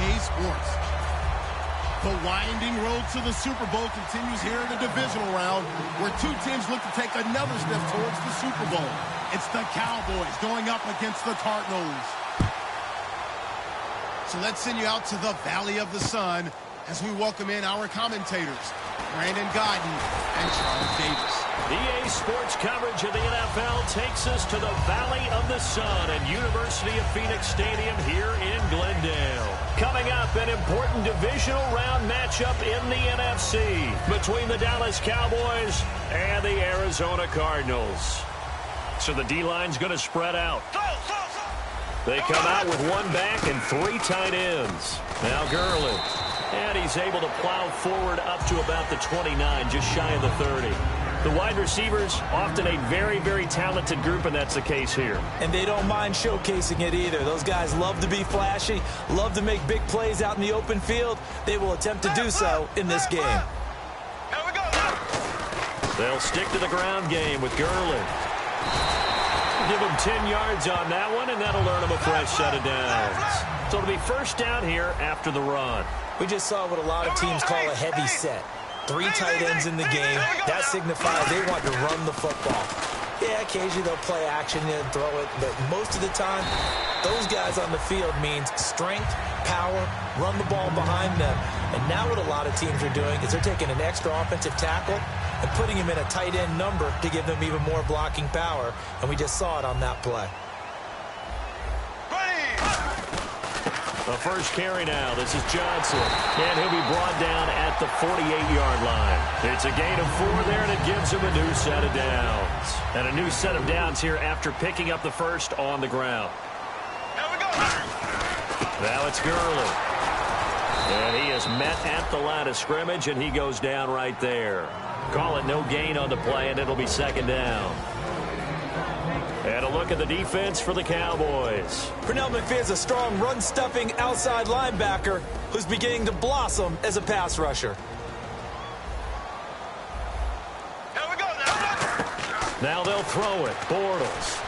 EA Sports. The winding road to the Super Bowl continues here in the divisional round, where two teams look to take another step towards the Super Bowl. It's the Cowboys going up against the Cardinals. So let's send you out to the Valley of the Sun as we welcome in our commentators, Brandon Godden and Charles Davis. EA Sports coverage of the NFL takes us to the Valley of the Sun at University of Phoenix Stadium here in Glendale. Coming up, an important divisional round matchup in the NFC between the Dallas Cowboys and the Arizona Cardinals. So the D-line's going to spread out. They come out with one back and three tight ends. Now Gurley. And he's able to plow forward up to about the 29, just shy of the 30. The wide receivers, often a very, very talented group, and that's the case here. And they don't mind showcasing it either. Those guys love to be flashy, love to make big plays out in the open field. They will attempt to do so in this game. Here we go. They'll stick to the ground game with Gurley. Give him 10 yards on that one, and that'll earn him a fresh set of downs. So it'll be first down here after the run. We just saw what a lot of teams call a heavy set. 3 tight ends in the game. That signifies they want to run the football. Yeah, occasionally they'll play action and throw it, but most of the time, those guys on the field means strength, power, run the ball behind them. And now what a lot of teams are doing is they're taking an extra offensive tackle and putting him in a tight end number to give them even more blocking power, and we just saw it on that play. The first carry now. This is Johnson. And he'll be brought down at the 48-yard line. It's a gain of 4 there, and it gives him a new set of downs. And a new set of downs here after picking up the first on the ground. Here we go. Now it's Gurley. And he is met at the line of scrimmage, and he goes down right there. Call it no gain on the play, and it'll be second down. And a look at the defense for the Cowboys. Pernell McPhee is a strong run-stuffing outside linebacker who's beginning to blossom as a pass rusher. Here we go. Now they'll throw it. Bortles.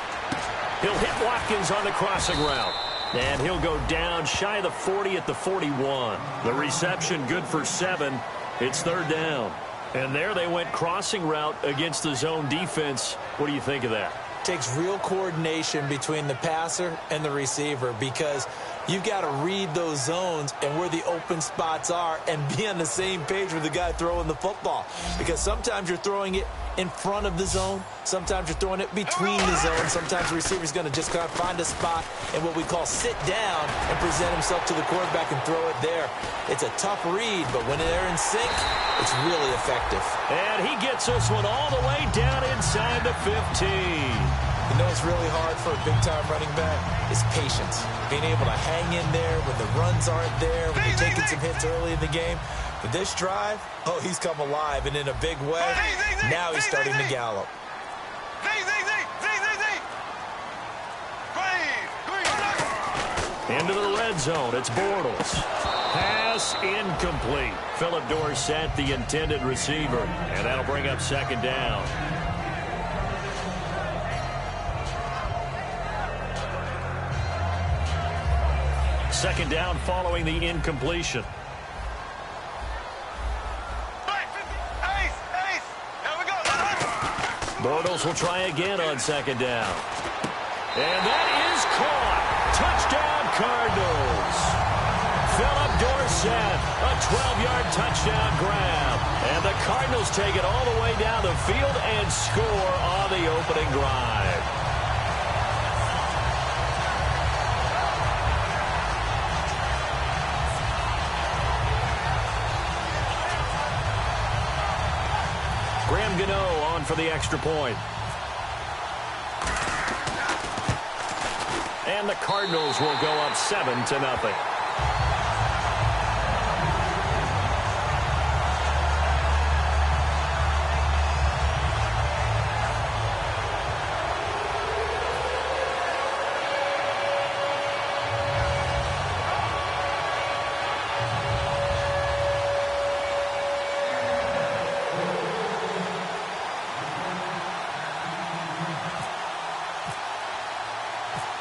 He'll hit Watkins on the crossing route. And he'll go down shy of the 40 at the 41. The reception good for 7. It's third down. And there they went crossing route against the zone defense. What do you think of that? Takes real coordination between the passer and the receiver because you've got to read those zones and where the open spots are and be on the same page with the guy throwing the football. Because sometimes you're throwing it in front of the zone. Sometimes you're throwing it between the zones. Sometimes the receiver's going to just kind of find a spot and what we call sit down and present himself to the quarterback and throw it there. It's a tough read, but when they're in sync, it's really effective. And he gets this one all the way down inside the 15. You know what's really hard for a big-time running back is patience. Being able to hang in there when the runs aren't there, when you're taking some hits early in the game. But this drive, oh, he's come alive, and in a big way, now he's starting to gallop. Into the red zone, it's Bortles. Pass incomplete. Philip Dorsett, the intended receiver, and that'll bring up second down. Second down following the incompletion. Bortles will try again on second down. And that is caught. Touchdown, Cardinals. Philip Dorsett, a 12-yard touchdown grab. And the Cardinals take it all the way down the field and score on the opening drive. Graham Gano on for the extra point. And the Cardinals will go up 7-0.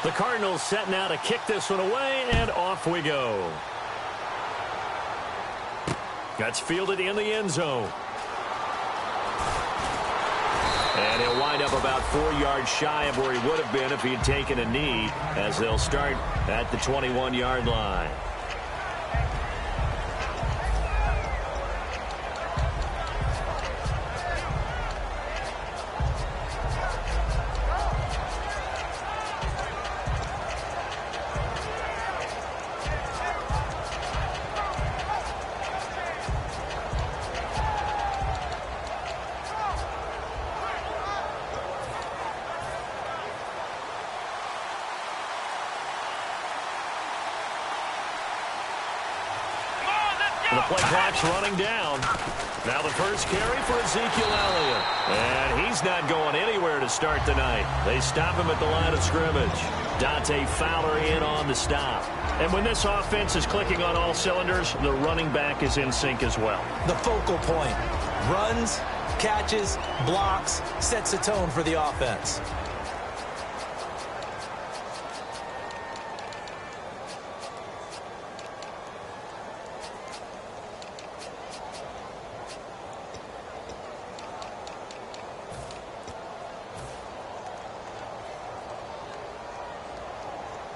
The Cardinals set now to kick this one away, and off we go. That's fielded in the end zone. And he'll wind up about 4 yards shy of where he would have been if he had taken a knee, as they'll start at the 21-yard line. The play clock's running down. Now the first carry for Ezekiel Elliott. And he's not going anywhere to start the night. They stop him at the line of scrimmage. Dante Fowler in on the stop. And when this offense is clicking on all cylinders, the running back is in sync as well. The focal point. Runs, catches, blocks, sets the tone for the offense.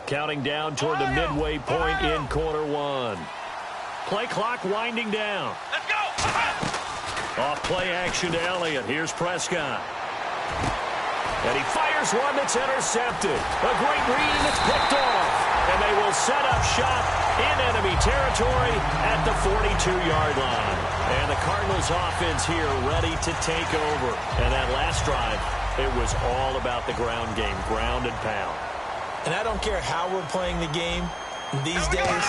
Counting down toward the midway point in quarter one. Play clock winding down. Let's go! Off play action to Elliott. Here's Prescott. And he fires one that's intercepted. A great read, and it's picked off. And they will set up shop in enemy territory at the 42-yard line. And the Cardinals offense here ready to take over. And that last drive, it was all about the ground game, ground and pound. And I don't care how we're playing the game these days,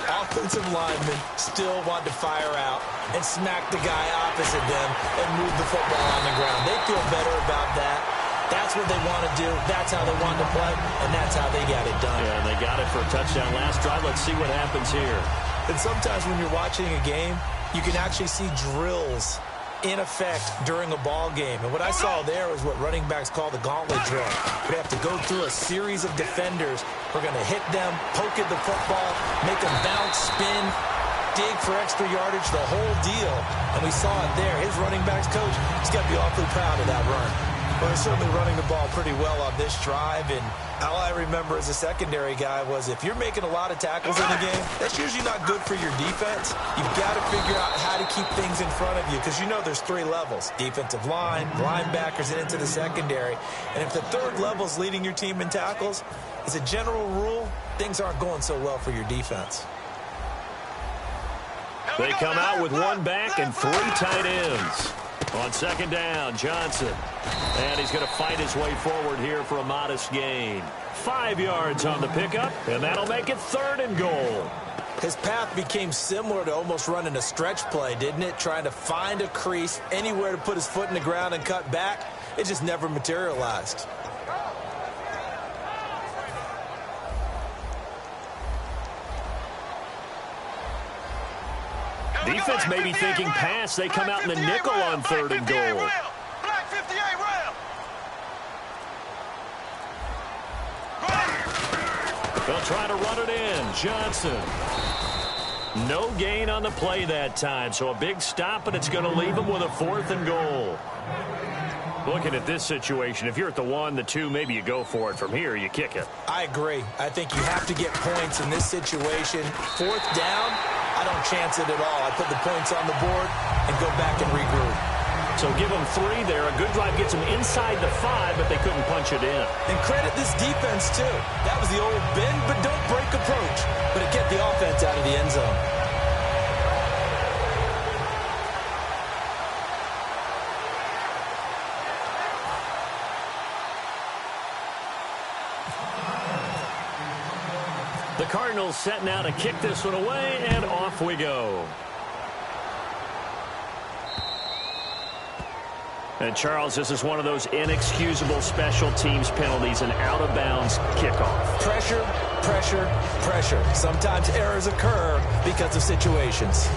offensive linemen still want to fire out and smack the guy opposite them and move the football on the ground. They feel better about that. That's what they want to do. That's how they want to play, and that's how they got it done. Yeah, and they got it for a touchdown last drive. Let's see what happens here. And sometimes when you're watching a game, you can actually see drills in effect during a ball game. And what I saw there was what running backs call the gauntlet drill. We have to go through a series of defenders. We're going to hit them, poke at the football, make them bounce, spin, dig for extra yardage, the whole deal. And we saw it there. His running backs coach, he's got to be awfully proud of that run. Well, they're certainly running the ball pretty well on this drive, and all I remember as a secondary guy was if you're making a lot of tackles in the game, that's usually not good for your defense. You've got to figure out how to keep things in front of you because you know there's 3 levels, defensive line, linebackers, and into the secondary. And if the 3rd level is leading your team in tackles, as a general rule, things aren't going so well for your defense. They come out with 1 back and 3 tight ends. On second down, Johnson. And he's going to fight his way forward here for a modest gain. 5 yards on the pickup, and that'll make it 3rd and goal. His path became similar to almost running a stretch play, didn't it? Trying to find a crease, anywhere to put his foot in the ground and cut back. It just never materialized. Defense may be thinking pass. They come out in the nickel on 3rd and goal. Black 58 round. They'll try to run it in. Johnson. No gain on the play that time, so a big stop, and it's going to leave him with a 4th and goal. Looking at this situation, if you're at the 1, the 2, maybe you go for it. From here, you kick it. I agree. I think you have to get points in this situation. 4th down, I don't chance it at all. I put the points on the board and go back and regroup. So give them 3 there. A good drive gets them inside the 5, but they couldn't punch it in. And credit this defense, too. That was the old bend but don't break approach. But it kept the offense out of the end zone. The Cardinals set now to kick this one away, and off we go. And, Charles, this is one of those inexcusable special teams penalties, an out-of-bounds kickoff. Pressure, pressure, pressure. Sometimes errors occur because of situations.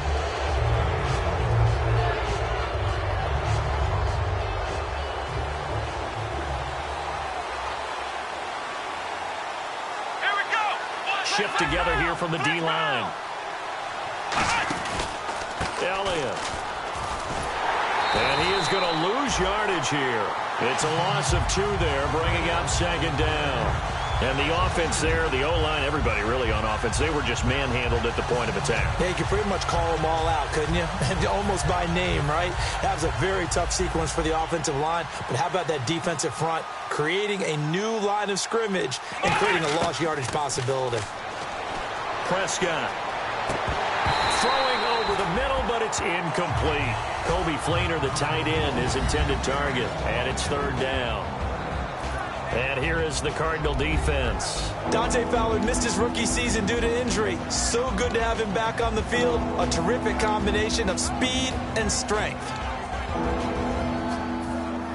Shift together here from the D-line. They'll And he is going to lose yardage here. It's a loss of 2 there, bringing up second down. And the offense there, the O-line, everybody really on offense, they were just manhandled at the point of attack. Yeah, you could pretty much call them all out, couldn't you? Almost by name, right? That was a very tough sequence for the offensive line. But how about that defensive front creating a new line of scrimmage and creating a lost yardage possibility? Prescott throwing over the middle, but it's incomplete. Kobe Fleener, the tight end, his intended target, and it's third down. And here is the Cardinal defense. Dante Fowler missed his rookie season due to injury. So good to have him back on the field. A terrific combination of speed and strength.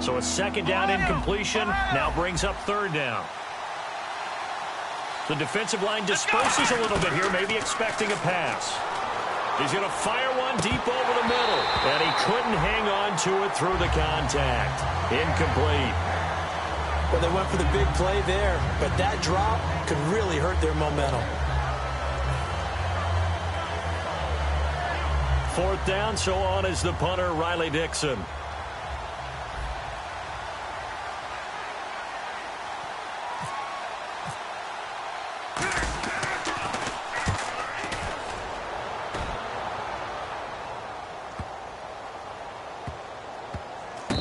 So a second down incompletion now brings up third down. The defensive line disperses a little bit here, maybe expecting a pass. He's going to fire one deep over the middle. And he couldn't hang on to it through the contact. Incomplete. Well, they went for the big play there, but that drop could really hurt their momentum. Fourth down, so on is the punter, Riley Dixon.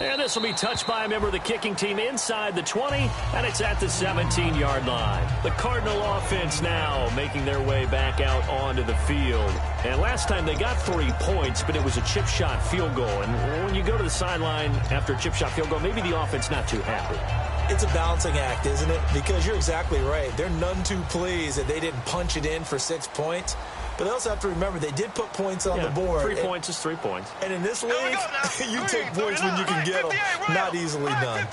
And this will be touched by a member of the kicking team inside the 20, and it's at the 17-yard line. The Cardinal offense now making their way back out onto the field. And last time they got 3 points, but it was a chip shot field goal. And when you go to the sideline after a chip shot field goal, maybe the offense not too happy. It's a balancing act, isn't it? Because you're exactly right. They're none too pleased that they didn't punch it in for 6 points. But they also have to remember they did put points on the board. 3 points is 3 points. And in this league, you take points when you can get them. Not easily done.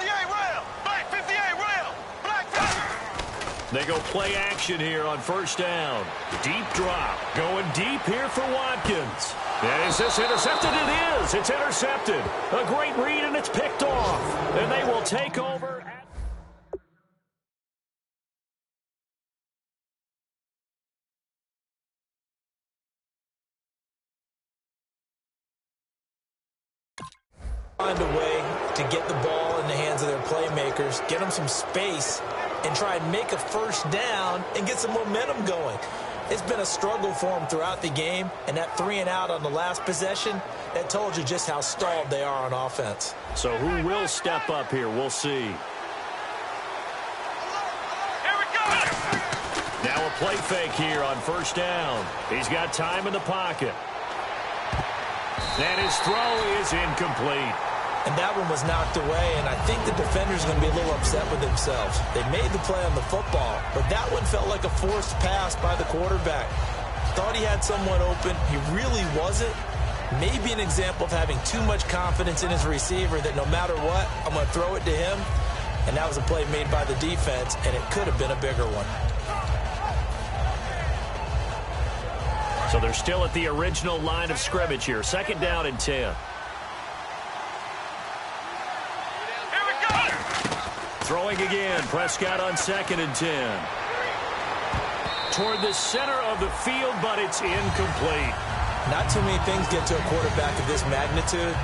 They go play action here on first down. Deep drop. Going deep here for Watkins. And is this intercepted? It is. It's intercepted. A great read, and it's picked off. And they will take over. Find a way to get the ball in the hands of their playmakers, get them some space, and try and make a first down and get some momentum going. It's been a struggle for them throughout the game, and that 3 and out on the last possession, that told you just how stalled they are on offense. So who will step up here? We'll see. Here we go. Now a play fake here on first down. He's got time in the pocket. And his throw is incomplete. And that one was knocked away, and I think the defender's going to be a little upset with themselves. They made the play on the football, but that one felt like a forced pass by the quarterback. Thought he had someone open. He really wasn't. Maybe an example of having too much confidence in his receiver that no matter what, I'm going to throw it to him. And that was a play made by the defense, and it could have been a bigger one. So they're still at the original line of scrimmage here. Second down and 10. Here we go. Throwing again. Prescott on second and 10. Toward the center of the field, but it's incomplete. Not too many things get to a quarterback of this magnitude,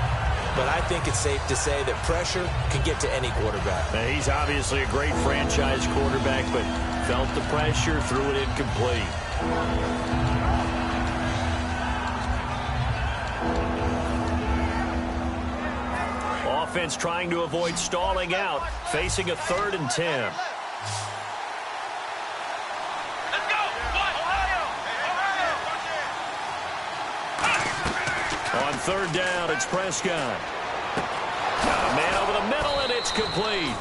but I think it's safe to say that pressure can get to any quarterback. Now, he's obviously a great franchise quarterback, but felt the pressure, threw it incomplete. Offense trying to avoid stalling out, facing a 3rd and 10. Let's go. Ohio. On third down, it's Prescott. Got a man over the middle, and it's complete.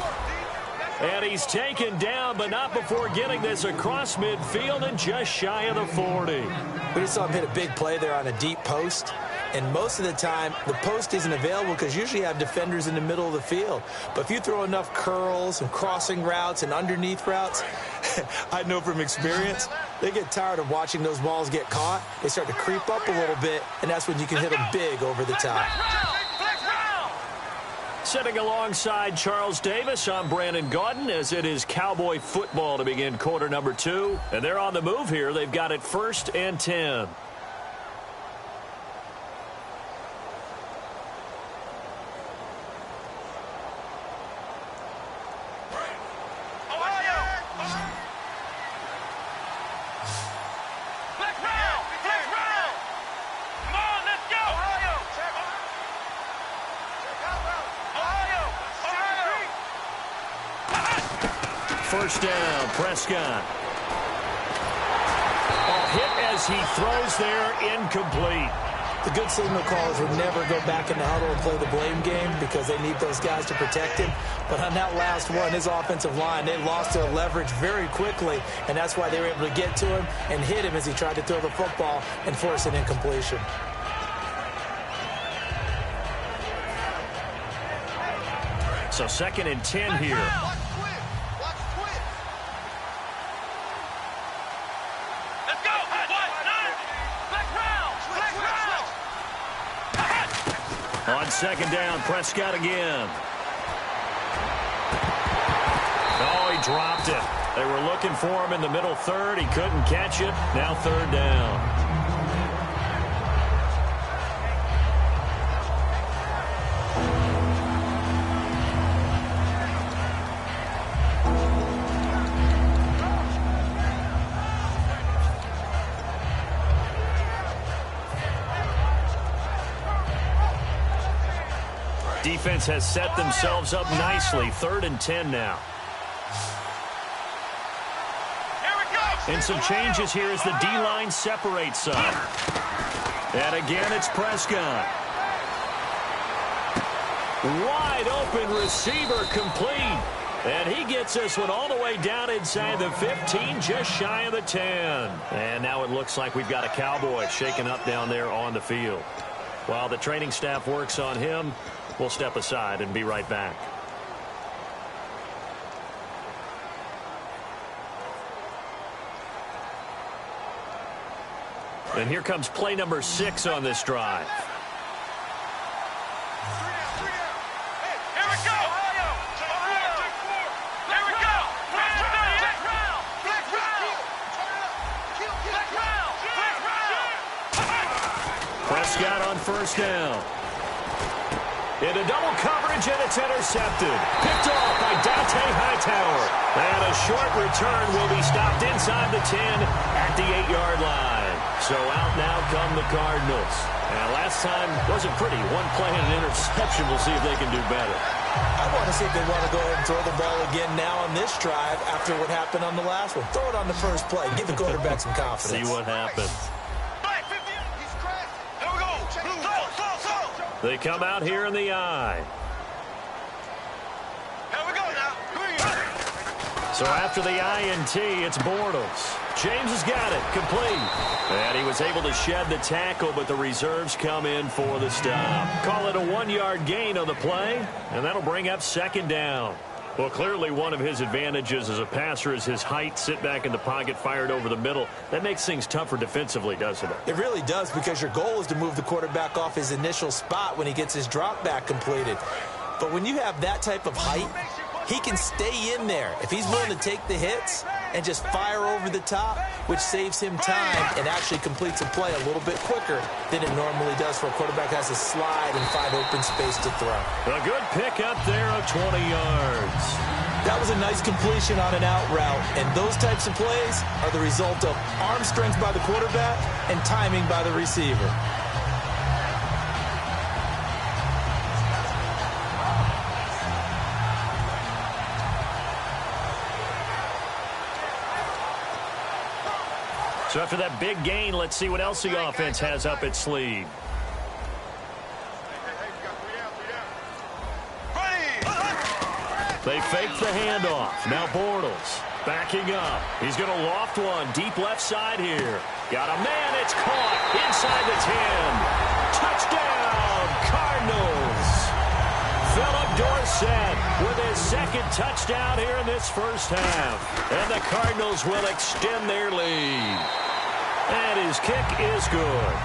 And he's taken down, but not before getting this across midfield and just shy of the 40. We just saw him hit a big play there on a deep post. And most of the time, the post isn't available because usually you have defenders in the middle of the field. But if you throw enough curls and crossing routes and underneath routes, I know from experience, they get tired of watching those balls get caught. They start to creep up a little bit, and that's when you can hit them big over the top. Sitting alongside Charles Davis, I'm Brandon Gaudin, as it is Cowboy football to begin quarter number 2. And they're on the move here. They've got it 1st and 10. first down. Prescott. Hit as he throws there, incomplete. The good signal callers would never go back in the huddle and play the blame game because they need those guys to protect him. But on that last one, his offensive line, they lost their leverage very quickly, and that's why they were able to get to him and hit him as he tried to throw the football and force an incompletion. So 2nd and 10 here. On 2nd down, Prescott again. Oh, he dropped it. They were looking for him in the middle third. He couldn't catch it. Now 3rd down. Defense has set themselves up nicely. 3rd and 10 now. And some changes here as the D-line separates some. And again, it's Prescott. Wide open receiver complete. And he gets this one all the way down inside the 15, just shy of the 10. And now it looks like we've got a Cowboy shaken up down there on the field. While the training staff works on him, we'll step aside and be right back. And here comes play number 6 on this drive. Prescott on 1st down. Into double coverage, and it's intercepted. Picked off by Dante Hightower. And a short return will be stopped inside the 10 at the 8-yard line. So out now come the Cardinals. And last time wasn't pretty. One play and an interception. We'll see if they can do better. I want to see if they want to go ahead and throw the ball again now on this drive after what happened on the last one. Throw it on the first play. Give the quarterback some confidence. See what happens. They come out here in the eye. Here we go now. So after the INT, it's Bortles. James has got it. Complete. And he was able to shed the tackle, but the reserves come in for the stop. Call it a 1-yard gain on the play, and that'll bring up 2nd down. Well, clearly one of his advantages as a passer is his height. Sit back in the pocket, fired over the middle. That makes things tougher defensively, doesn't it? It really does, because your goal is to move the quarterback off his initial spot when he gets his drop back completed. But when you have that type of height, he can stay in there if he's willing to take the hits and just fire over the top, which saves him time and actually completes a play a little bit quicker than it normally does for a quarterback has to slide and find open space to throw. A good pick up there of 20 yards. That was a nice completion on an out route, and those types of plays are the result of arm strength by the quarterback and timing by the receiver. So after that big gain, let's see what else the offense has up its sleeve. They fake the handoff. Now Bortles backing up. He's going to loft one deep left side here. Got a man. It's caught inside the 10. Touchdown, Cardinals. Philip Dorsett with his 2nd touchdown here in this first half. And the Cardinals will extend their lead. And his kick is good.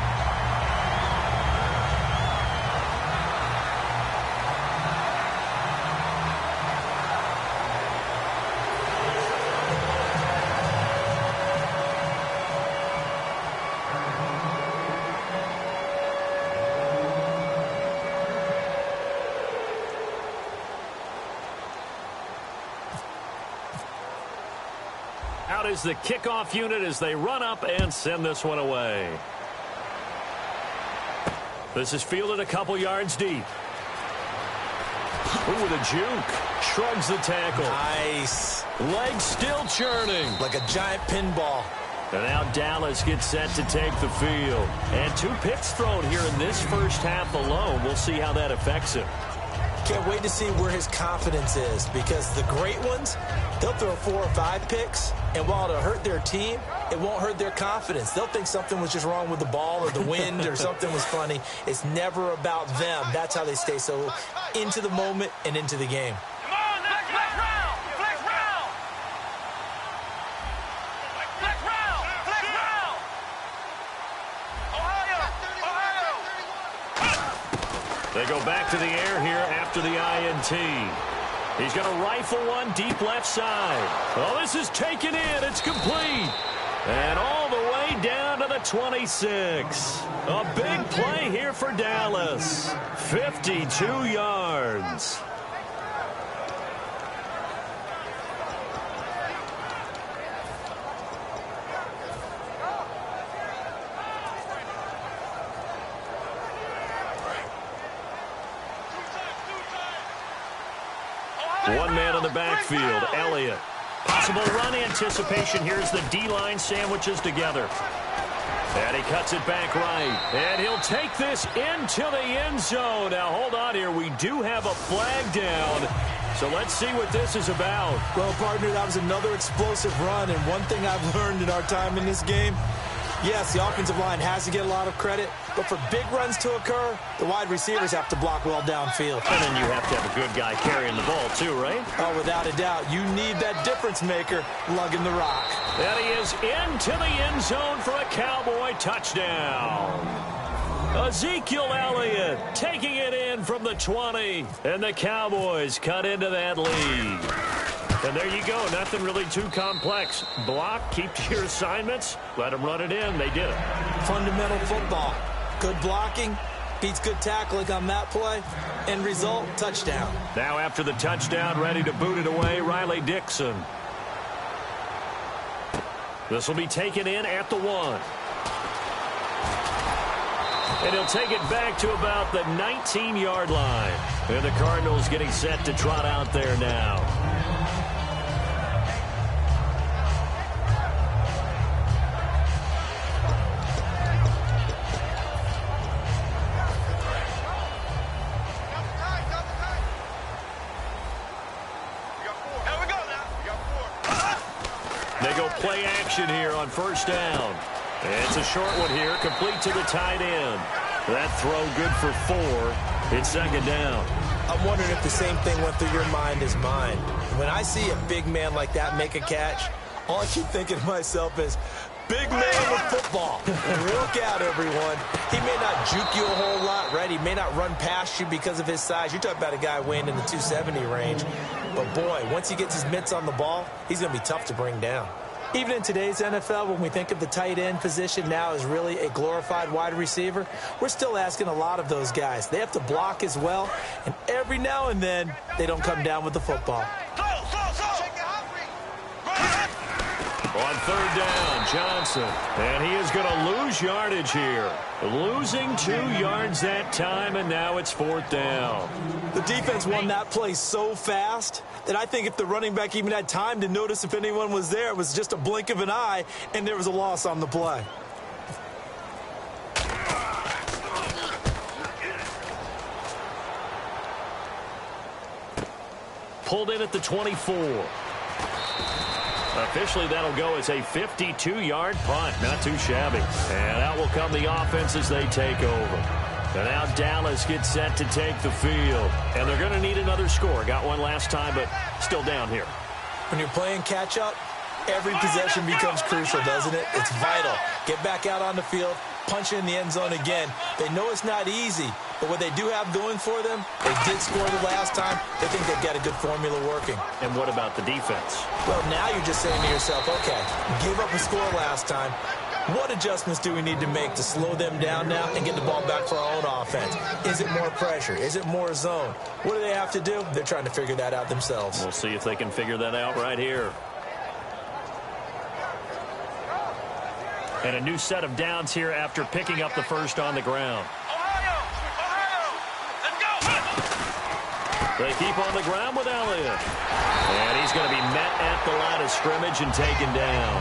Out is the kickoff unit as they run up and send this one away. This is fielded a couple yards deep. Ooh, with a juke. Shrugs the tackle. Nice. Legs still churning. Like a giant pinball. And now Dallas gets set to take the field. And 2 picks thrown here in this first half alone. We'll see how that affects him. Can't wait to see where his confidence is, because the great ones, they'll throw 4 or 5 picks, and while it'll hurt their team, it won't hurt their confidence. They'll think something was just wrong with the ball or the wind or something was funny. It's never about them. That's how they stay so into the moment and into the game. Come on, flex round, flex round. Flex round, flex round. Ohio, Ohio. They go back to the air here after the INT. He's going to rifle one deep left side. Oh, this is taken in. It's complete. And all the way down to the 26. A big play here for Dallas. 52 yards. One man on the backfield, Elliott. Possible run anticipation. Here's the D-line sandwiches together. And he cuts it back right. And he'll take this into the end zone. Now, hold on here. We do have a flag down. So let's see what this is about. Well, partner, that was another explosive run. And one thing I've learned in our time in this game, yes, the offensive line has to get a lot of credit, but for big runs to occur, the wide receivers have to block well downfield. And then you have to have a good guy carrying the ball too, right? Oh, without a doubt. You need that difference maker lugging the rock. And he is into the end zone for a Cowboy touchdown. Ezekiel Elliott taking it in from the 20. And the Cowboys cut into that lead. And there you go. Nothing really too complex. Block, keep to your assignments, let them run it in. They did it. Fundamental football. Good blocking beats good tackling on that play. End result, touchdown. Now after the touchdown, ready to boot it away, Riley Dixon. This will be taken in at the 1. And he'll take it back to about the 19-yard line. And the Cardinals getting set to trot out there now. They go play action here on first down. It's a short one here, complete to the tight end. That throw good for 4. It's second down. I'm wondering if the same thing went through your mind as mine. When I see a big man like that make a catch, all I keep thinking to myself is, big man with football. Look out, everyone. He may not juke you a whole lot, right? He may not run past you because of his size. You're talking about a guy weighing in the 270 range. But, boy, once he gets his mitts on the ball, he's going to be tough to bring down. Even in today's NFL, when we think of the tight end position now as really a glorified wide receiver, we're still asking a lot of those guys. They have to block as well, and every now and then, they don't come down with the football. On third down, Johnson. And he is going to lose yardage here. Losing 2 yards that time, and now it's 4th down. The defense won that play so fast that I think if the running back even had time to notice if anyone was there, it was just a blink of an eye, and there was a loss on the play. Pulled in at the 24. Officially, that'll go as a 52-yard punt. Not too shabby. And out will come the offense as they take over. And now Dallas gets set to take the field. And they're going to need another score. Got one last time, but still down here. When you're playing catch-up, every possession becomes crucial, doesn't it? It's vital. Get back out on the field, punch in the end zone again. They know it's not easy, but what they do have going for them, they did score the last time. They think they've got a good formula working. And what about the defense? Well, now you're just saying to yourself, okay, gave up a score last time. What adjustments do we need to make to slow them down now and get the ball back for our own offense? Is it more pressure? Is it more zone? What do they have to do? They're trying to figure that out themselves. We'll see if they can figure that out right here. And a new set of downs here after picking up the first on the ground. Ohio, let's go. They keep on the ground with Elliott. And he's going to be met at the line of scrimmage and taken down.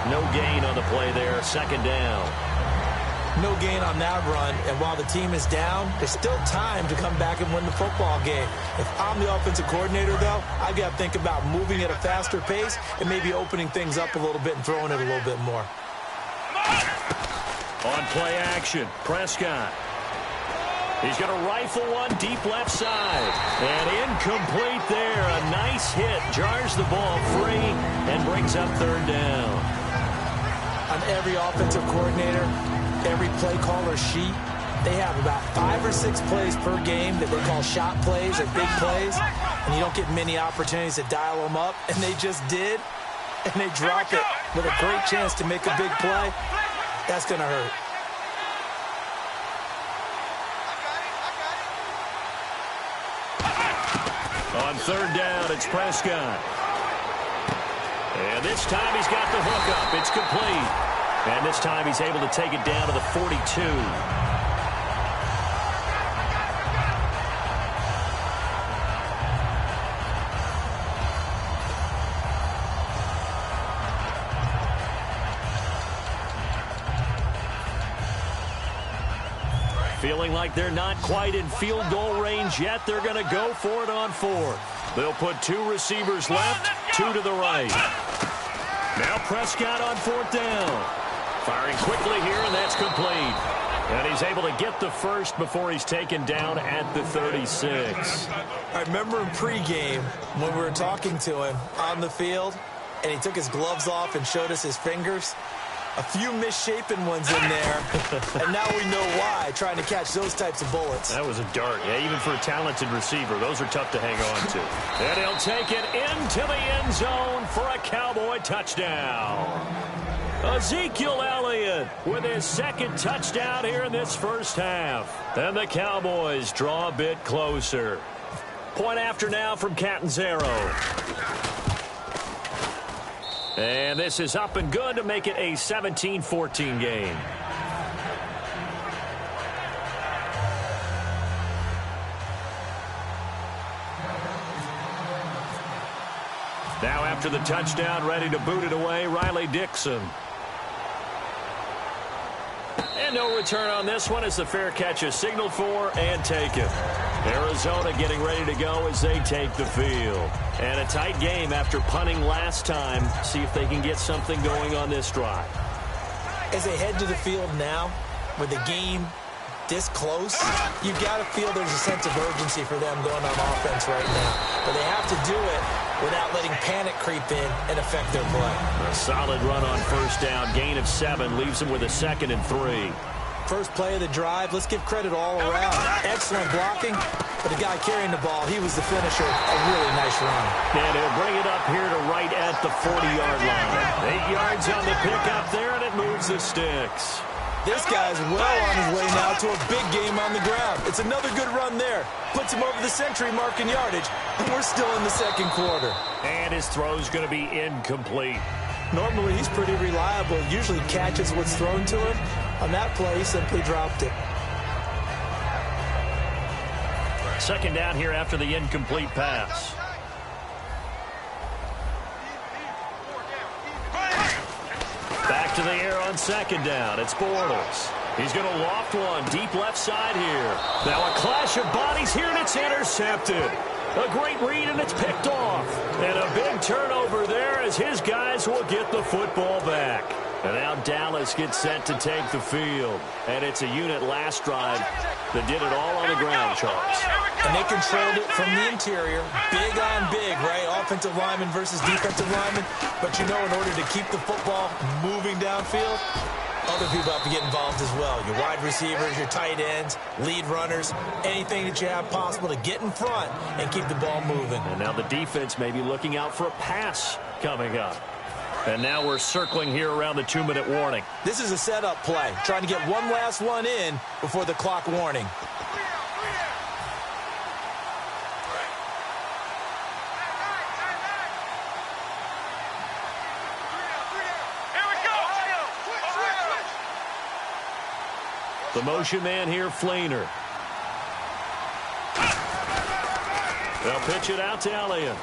No gain on the play there, second down. No gain on that run, and while the team is down, there's still time to come back and win the football game. If I'm the offensive coordinator, though, I've got to think about moving at a faster pace and maybe opening things up a little bit and throwing it a little bit more. On play action, Prescott. He's going to rifle one deep left side. And incomplete there. A nice hit. Jars the ball free and brings up third down. On every offensive coordinator, every play caller sheet, they have about 5 or 6 plays per game that they call shot plays or big plays. And you don't get many opportunities to dial them up. And they just did. And they drop it with a great chance to make a big play. That's going to hurt. On third down, it's Prescott. And this time he's got the hook up. It's complete. And this time he's able to take it down to the 42. Feeling like they're not quite in field goal range yet. They're going to go for it on fourth. They'll put 2 receivers left, 2 to the right. Now Prescott on fourth down. Firing quickly here, and that's complete. And he's able to get the first before he's taken down at the 36. I remember in pregame when we were talking to him on the field, and he took his gloves off and showed us his fingers. A few misshapen ones in there, and now we know why, trying to catch those types of bullets. That was a dart. Yeah, even for a talented receiver, those are tough to hang on to. And he'll take it into the end zone for a Cowboy touchdown. Ezekiel Elliott with his second touchdown here in this first half. And the Cowboys draw a bit closer. Point after now from Catanzaro. And this is up and good to make it a 17-14 game. Now after the touchdown, ready to boot it away, Riley Dixon. And no return on this one as the fair catch is signaled for and taken. Arizona getting ready to go as they take the field. And a tight game after punting last time. See if they can get something going on this drive. As they head to the field now, with the game this close, you've got to feel there's a sense of urgency for them going on offense right now. But they have to do it without letting panic creep in and affect their play. A solid run on first down. Gain of 7 leaves them with a 2nd and 3. First play of the drive, let's give credit all around. Excellent blocking, but the guy carrying the ball, he was the finisher. A really nice run. And he'll bring it up here to right at the 40-yard line. 8 yards on the pickup there, and it moves the sticks. This guy's well on his way now to a big game on the ground. It's another good run there. Puts him over the century mark in yardage, and we're still in the second quarter. And his throw's going to be incomplete. Normally, he's pretty reliable. Usually catches what's thrown to him. On that play, he simply dropped it. Second down here after the incomplete pass. Back to the air on second down. It's Bortles. He's going to loft one deep left side here. Now a clash of bodies here, and it's intercepted. A great read, and it's picked off. And a big turnover there as his guys will get the football back. And now Dallas gets set to take the field. And it's a unit last drive that did it all on the ground, Charles. And they controlled it from the interior. Big on big, right? Offensive lineman versus defensive lineman. But you know, in order to keep the football moving downfield, other people have to get involved as well. Your wide receivers, your tight ends, lead runners, anything that you have possible to get in front and keep the ball moving. And now the defense may be looking out for a pass coming up. And now we're circling here around the 2-minute warning. This is a setup play, trying to get one last one in before the clock warning. The motion man here, Flainer. They'll pitch it out to Elliott.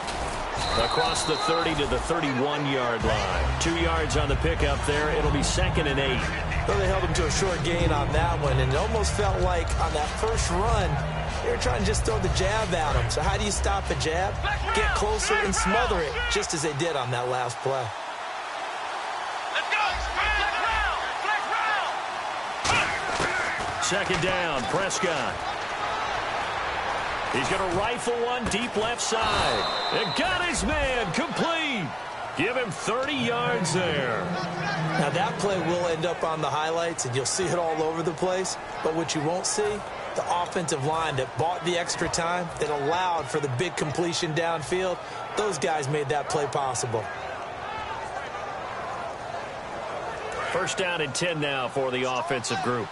Across the 30 to the 31-yard line. 2 yards on the pickup there. It'll be 2nd and 8. Well, they held him to a short gain on that one, and it almost felt like on that first run, they were trying to just throw the jab at him. So how do you stop a jab? Get closer and smother it, just as they did on that last play. Let's go. Flex round. 2nd down, Prescott. He's going to rifle one deep left side. And got his man complete. Give him 30 yards there. Now, that play will end up on the highlights, and you'll see it all over the place. But what you won't see, the offensive line that bought the extra time, that allowed for the big completion downfield, those guys made that play possible. 1st down and 10 now for the offensive group.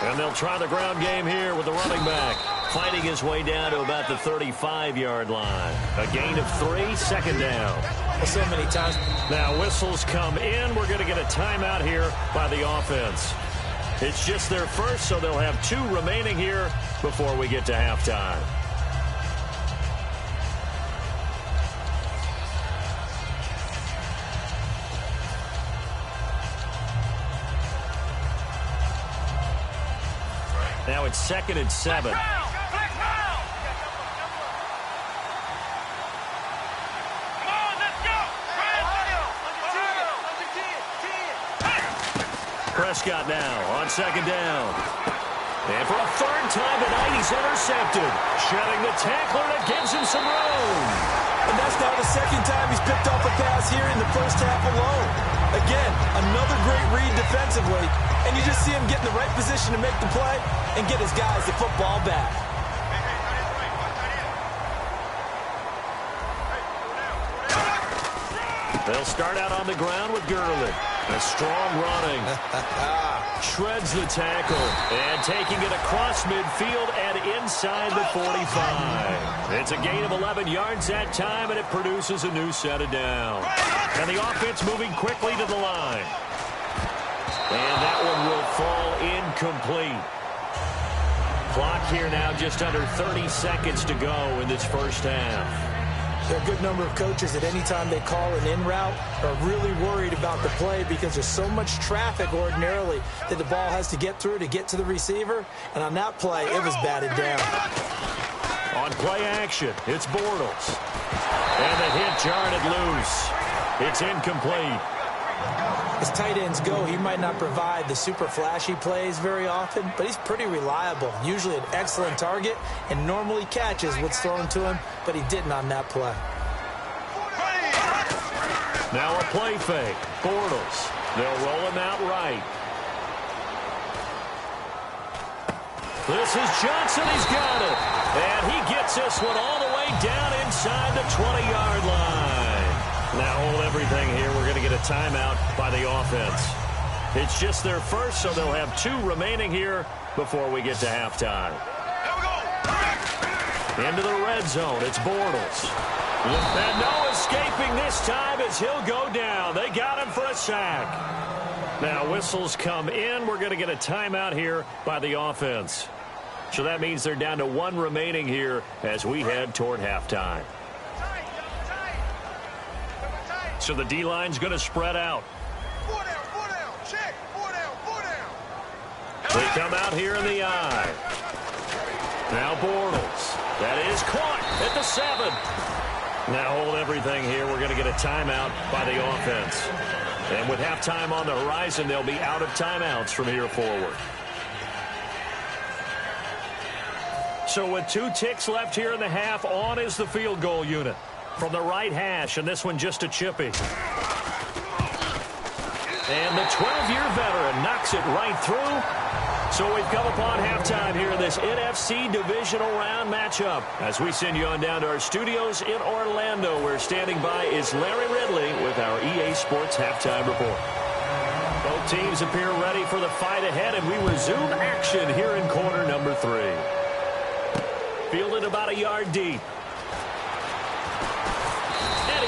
And they'll try the ground game here with the running back. Fighting his way down to about the 35-yard line. A gain of 3, 2nd down. Well, so many times. Now whistles come in. We're going to get a timeout here by the offense. It's just their first, so they'll have 2 remaining here before we get to halftime. Now it's 2nd and 7. Prescott now on 2nd down. And for a 3rd time tonight, he's intercepted. Shedding the tackler that gives him some room. And that's now the 2nd time he's picked off a pass here in the first half alone. Again, another great read defensively. And you just see him get in the right position to make the play and get his guys the football back. They'll start out on the ground with Gurley. A strong running. Shreds the tackle. And taking it across midfield and inside the 45. It's a gain of 11 yards that time, and it produces a new set of downs. And the offense moving quickly to the line. And that one will fall incomplete. Clock here now just under 30 seconds to go in this first half. There are a good number of coaches that any time they call an in route are really worried about the play because there's so much traffic ordinarily that the ball has to get through to get to the receiver. And on that play, it was batted down. On play action, it's Bortles. And the hit jarred it loose. It's incomplete. As tight ends go, he might not provide the super flashy plays very often, but he's pretty reliable. Usually an excellent target and normally catches what's thrown to him, but he didn't on that play. Now a play fake. Bortles. They'll roll him out right. This is Johnson. He's got it. And he gets this one all the way down inside the 20-yard line. Now hold everything here. We're going to get a timeout by the offense. It's just their first, so they'll have 2 remaining here before we get to halftime. Into the red zone. It's Bortles. And no escaping this time as he'll go down. They got him for a sack. Now whistles come in. We're going to get a timeout here by the offense. So that means they're down to 1 remaining here as we head toward halftime. So the D-line's going to spread out. 4 down, check, 4 down. They come out here in the eye. Now Bortles. That is caught at the 7. Now hold everything here. We're going to get a timeout by the offense. And with halftime on the horizon, they'll be out of timeouts from here forward. So with 2 ticks left here in the half, on is the field goal unit. From the right hash, and this one just a chippy. And the 12-year veteran knocks it right through. So we've come upon halftime here in this NFC Divisional Round matchup. As we send you on down to our studios in Orlando, where standing by is Larry Ridley with our EA Sports Halftime Report. Both teams appear ready for the fight ahead, and we resume action here in quarter number 3. Fielded about a yard deep.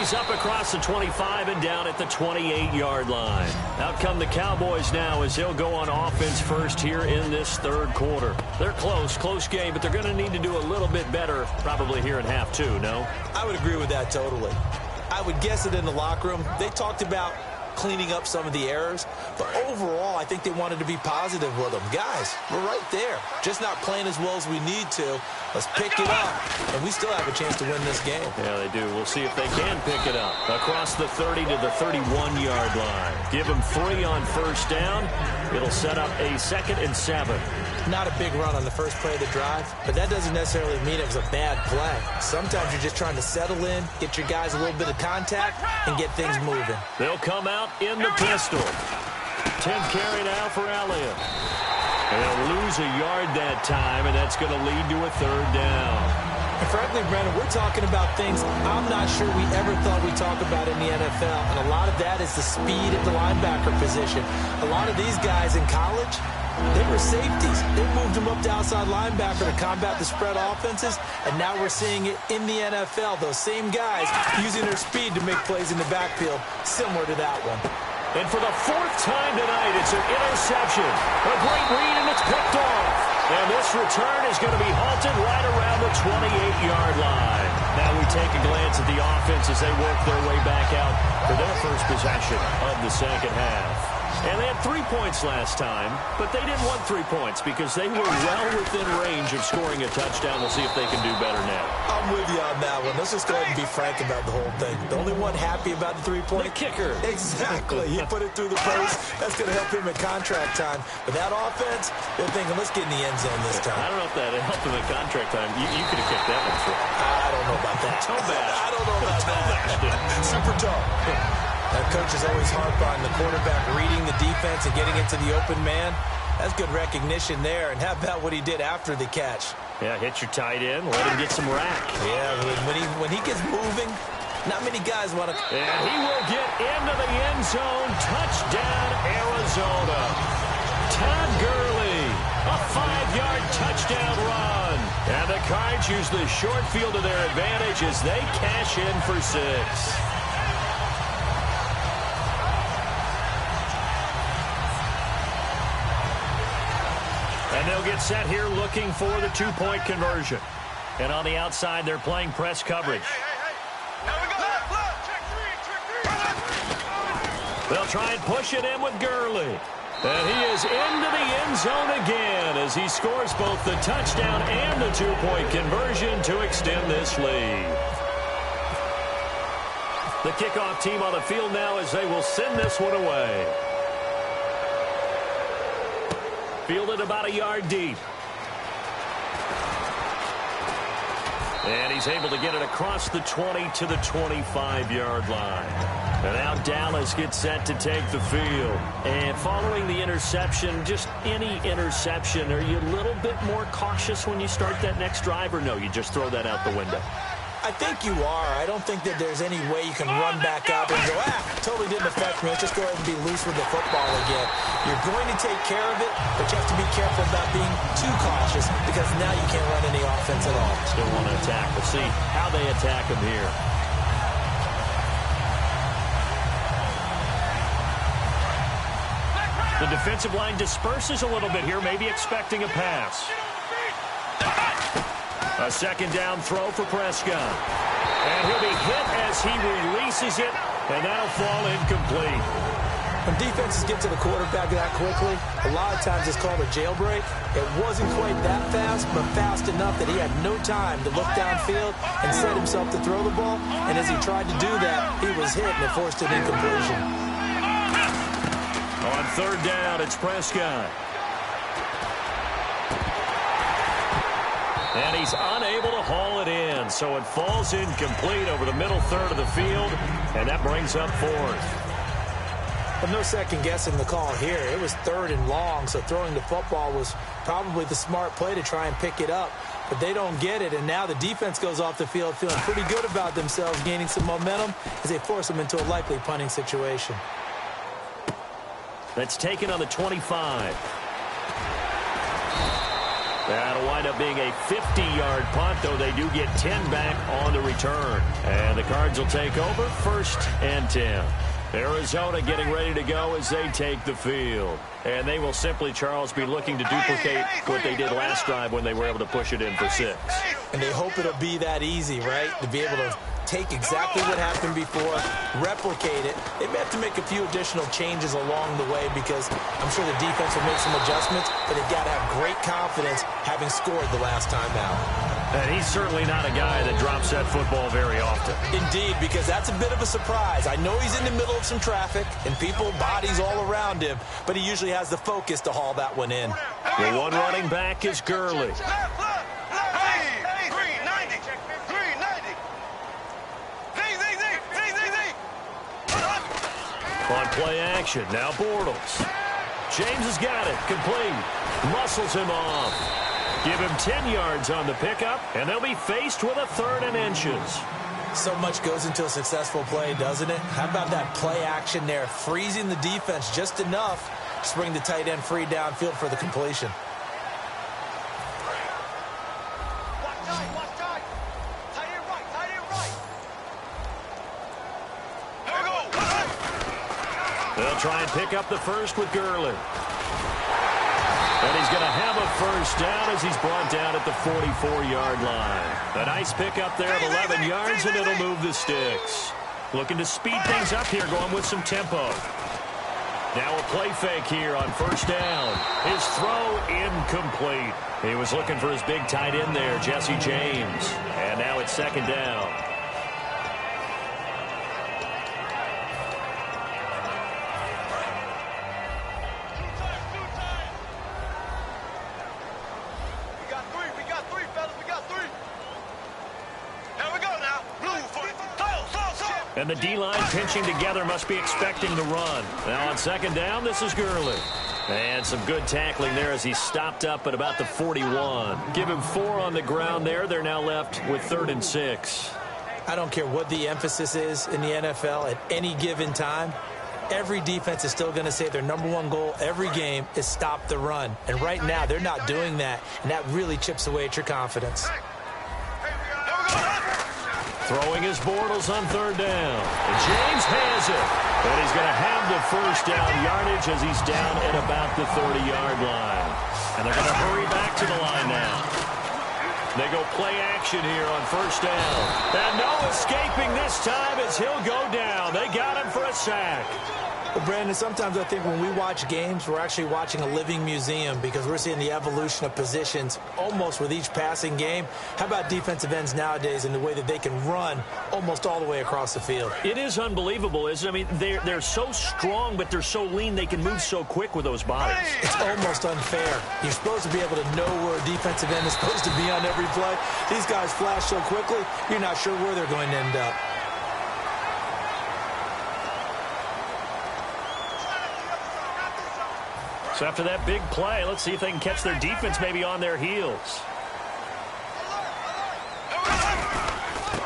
He's up across the 25 and down at the 28-yard line. Out come the Cowboys now as they'll go on offense first here in this third quarter. They're close game, but they're going to need to do a little bit better probably here in half two, no? I would agree with that totally. I would guess that in the locker room, they talked about cleaning up some of the errors, but overall, I think they wanted to be positive with them. Guys, we're right there. Just not playing as well as we need to. Let's pick it up, and we still have a chance to win this game. Yeah, they do. We'll see if they can pick it up. Across the 30 to the 31-yard line. Give them 3 on first down. It'll set up a 2nd and 7. Not a big run on the first play of the drive, but that doesn't necessarily mean it was a bad play. Sometimes you're just trying to settle in, get your guys a little bit of contact, and get things moving. They'll come out in the pistol. 10 carry now for Elliott. And they'll lose a yard that time, and that's going to lead to a 3rd down. And frankly, Brandon, we're talking about things I'm not sure we ever thought we'd talk about in the NFL, and a lot of that is the speed at the linebacker position. A lot of these guys in college, they were safeties. They moved them up to outside linebacker to combat the spread offenses, and now we're seeing it in the NFL. Those same guys using their speed to make plays in the backfield, similar to that one. And for the 4th time tonight, it's an interception. A great read, and it's picked off. And this return is going to be halted right around the 28-yard line. Now we take a glance at the offense as they work their way back out for their first possession of the second half. And they had 3 points last time, but they didn't want 3 points because they were well within range of scoring a touchdown. We'll see if they can do better now. I'm with you on that one. Let's just go ahead and be frank about the whole thing. The only one happy about the 3-point? The kicker. Exactly. He put it through the post. That's going to help him at contract time. But that offense, they're thinking, let's get in the end zone this time. I don't know if that helped him at contract time. You could have kicked that one through. I don't know about that. Toe bash. I don't know about that. Super toe. That coach is always harp on the quarterback reading the defense and getting into the open man. That's good recognition there. And how about what he did after the catch? Yeah, hit your tight end, let him get some rack. Yeah, when he gets moving, not many guys want to. And he will get into the end zone. Touchdown, Arizona. Todd Gurley, a 5-yard touchdown run. And the Cards use the short field to their advantage as they cash in for 6. And they'll get set here looking for the 2-point conversion. And on the outside, they're playing press coverage. They'll try and push it in with Gurley. And he is into the end zone again as he scores both the touchdown and the 2-point conversion to extend this lead. The kickoff team on the field now as they will send this one away. Fielded about a yard deep. And he's able to get it across the 20 to the 25-yard line. And now Dallas gets set to take the field. And following the interception, just any interception, are you a little bit more cautious when you start that next drive, or no, you just throw that out the window? I think you are. I don't think that there's any way you can run back up and go, totally didn't affect me. Let's just go ahead and be loose with the football again. You're going to take care of it, but you have to be careful about being too cautious because now you can't run any offense at all. Still want to attack. We'll see how they attack him here. The defensive line disperses a little bit here, maybe expecting a pass. A 2nd down throw for Prescott. And he'll be hit as he releases it, and that'll fall incomplete. When defenses get to the quarterback that quickly, a lot of times it's called a jailbreak. It wasn't quite that fast, but fast enough that he had no time to look downfield and set himself to throw the ball. And as he tried to do that, he was hit, and it forced an incompletion. On 3rd down, it's Prescott. And he's unable to haul it in, so it falls incomplete over the middle third of the field, and that brings up 4th. But no second guessing the call here. It was 3rd and long, so throwing the football was probably the smart play to try and pick it up. But they don't get it, and now the defense goes off the field feeling pretty good about themselves, gaining some momentum as they force them into a likely punting situation. That's taken on the 25. That'll wind up being a 50-yard punt, though they do get 10 back on the return. And the Cards will take over 1st and 10. Arizona getting ready to go as they take the field. And they will simply, Charles, be looking to duplicate what they did last drive when they were able to push it in for 6. And they hope it'll be that easy, right? To be able to take exactly what happened before, replicate it. They may have to make a few additional changes along the way because I'm sure the defense will make some adjustments, but they've got to have great confidence having scored the last time out. And he's certainly not a guy that drops that football very often. Indeed, because that's a bit of a surprise. I know he's in the middle of some traffic and people, bodies all around him, but he usually has the focus to haul that one in. The one running back is Gurley. On play action, now Bortles. James has got it, complete. Muscles him off. Give him 10 yards on the pickup, and they'll be faced with a 3rd and inches. So much goes into a successful play, doesn't it? How about that play action there, freezing the defense just enough to bring the tight end free downfield for the completion. They'll try and pick up the first with Gurley. And he's going to have a first down as he's brought down at the 44-yard line. A nice pickup there of 11 yards, and it'll move the sticks. Looking to speed things up here, going with some tempo. Now a play fake here on 1st down. His throw incomplete. He was looking for his big tight end there, Jesse James. And now it's 2nd down. And the D-line pinching together, must be expecting the run. Now on 2nd down, this is Gurley. And some good tackling there as he stopped up at about the 41. Give him 4 on the ground there. They're now left with 3rd and 6. I don't care what the emphasis is in the NFL at any given time. Every defense is still going to say their #1 goal every game is stop the run. And right now, they're not doing that. And that really chips away at your confidence. Throwing his Bortles on 3rd down. And James has it. And he's going to have the first down yardage as he's down at about the 30-yard line. And they're going to hurry back to the line now. They go play action here on 1st down. And no escaping this time as he'll go down. They got him for a sack. Well, Brandon, sometimes I think when we watch games, we're actually watching a living museum because we're seeing the evolution of positions almost with each passing game. How about defensive ends nowadays and the way that they can run almost all the way across the field? It is unbelievable, isn't it? I mean, they're so strong, but they're so lean. They can move so quick with those bodies. It's almost unfair. You're supposed to be able to know where a defensive end is supposed to be on every play. These guys flash so quickly, you're not sure where they're going to end up. So after that big play, let's see if they can catch their defense maybe on their heels.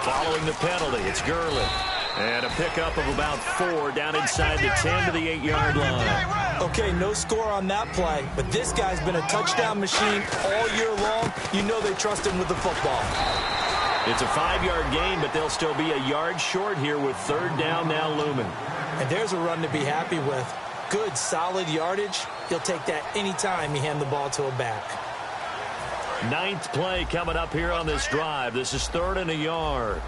Following the penalty, it's Gurley. And a pickup of about 4 down inside the 10 to the 8-yard line. Okay, no score on that play, but this guy's been a touchdown machine all year long. You know they trust him with the football. It's a 5-yard gain, but they'll still be a yard short here with 3rd down now looming. And there's a run to be happy with. Good, solid yardage. He'll take that anytime you hand the ball to a back. 9th play coming up here on this drive. This is 3rd and a yard.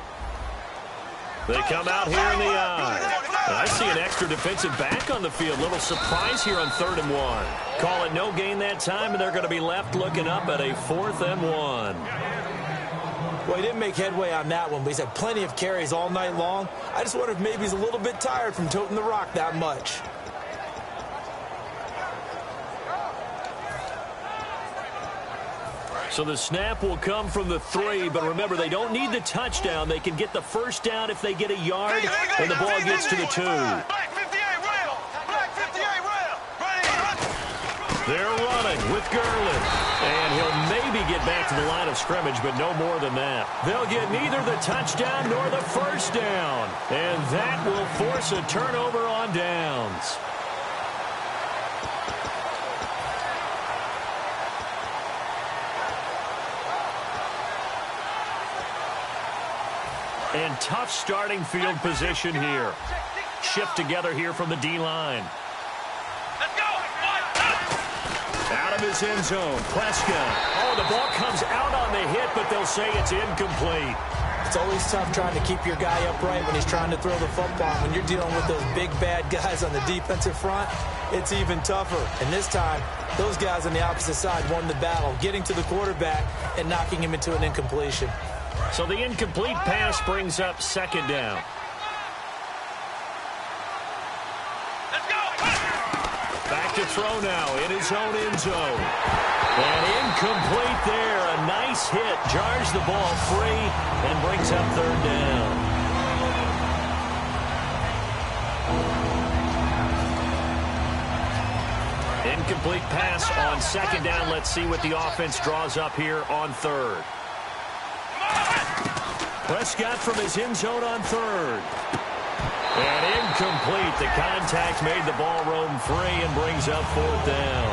They come out here in the eye. And I see an extra defensive back on the field. Little surprise here on 3rd and 1. Call it no gain that time, and they're going to be left looking up at a 4th and 1. Well, he didn't make headway on that one, but he's had plenty of carries all night long. I just wonder if maybe he's a little bit tired from toting the rock that much. So the snap will come from the 3, but remember, they don't need the touchdown. They can get the first down if they get a yard when the ball gets to the 2. They're running with Gurley. And he'll maybe get back to the line of scrimmage, but no more than that. They'll get neither the touchdown nor the first down. And that will force a turnover on downs. And tough starting field position here. Shift together here from the D-line. Let's go. Out of his end zone, Prescott. Oh, the ball comes out on the hit, but they'll say it's incomplete. It's always tough trying to keep your guy upright when he's trying to throw the football. When you're dealing with those big, bad guys on the defensive front, it's even tougher. And this time, those guys on the opposite side won the battle, getting to the quarterback and knocking him into an incompletion. So the incomplete pass brings up second down. Let's go. Back to throw now in his own end zone. And incomplete there. A nice hit. Jars the ball free and brings up third down. Incomplete pass on second down. Let's see what the offense draws up here on third. Prescott from his end zone on third. And incomplete. The contact made the ball roam free and brings up fourth down.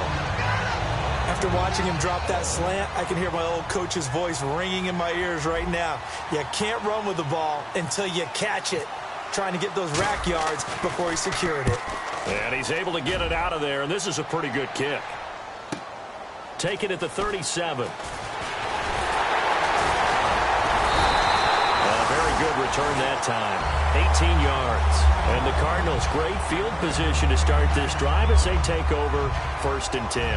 After watching him drop that slant, I can hear my old coach's voice ringing in my ears right now. You can't run with the ball until you catch it. Trying to get those rack yards before he secured it. And he's able to get it out of there, and this is a pretty good kick. Take it at the 37. Good return that time. 18 yards. And the Cardinals, great field position to start this drive as they take over 1st and 10.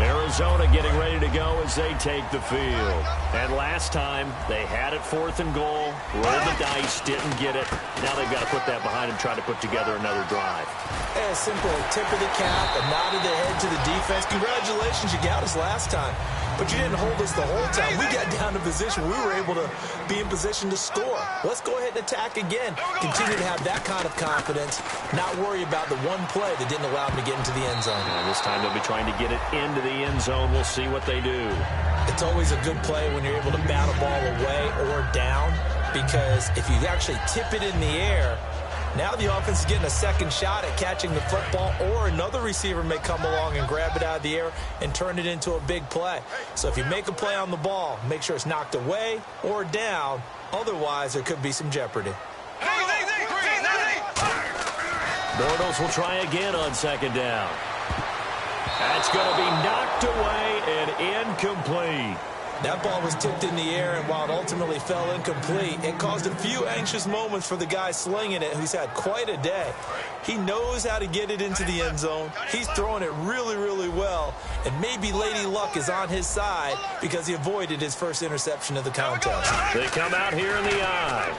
Arizona getting ready to go as they take the field. And last time, they had it 4th and goal, rolled the dice, didn't get it. Now they've got to put that behind them, try to put together another drive. A simple tip of the cap, a nod of the head to the defense. Congratulations, you got us last time. But you didn't hold us the whole time. We got down to position. We were able to be in position to score. Let's go ahead and attack again. Continue to have that kind of confidence. Not worry about the one play that didn't allow them to get into the end zone. And this time they'll be trying to get it into the end zone. We'll see what they do. It's always a good play when you're able to bat a ball away or down, because if you actually tip it in the air, now the offense is getting a second shot at catching the football, or another receiver may come along and grab it out of the air and turn it into a big play. So if you make a play on the ball, make sure it's knocked away or down. Otherwise, there could be some jeopardy. Bortles will try again on second down. That's going to be knocked away and incomplete. That ball was tipped in the air, and while it ultimately fell incomplete, it caused a few anxious moments for the guy slinging it, who's had quite a day. He knows how to get it into the end zone. He's throwing it really, really well, and maybe Lady Luck is on his side because he avoided his first interception of the contest. They come out here in the eye.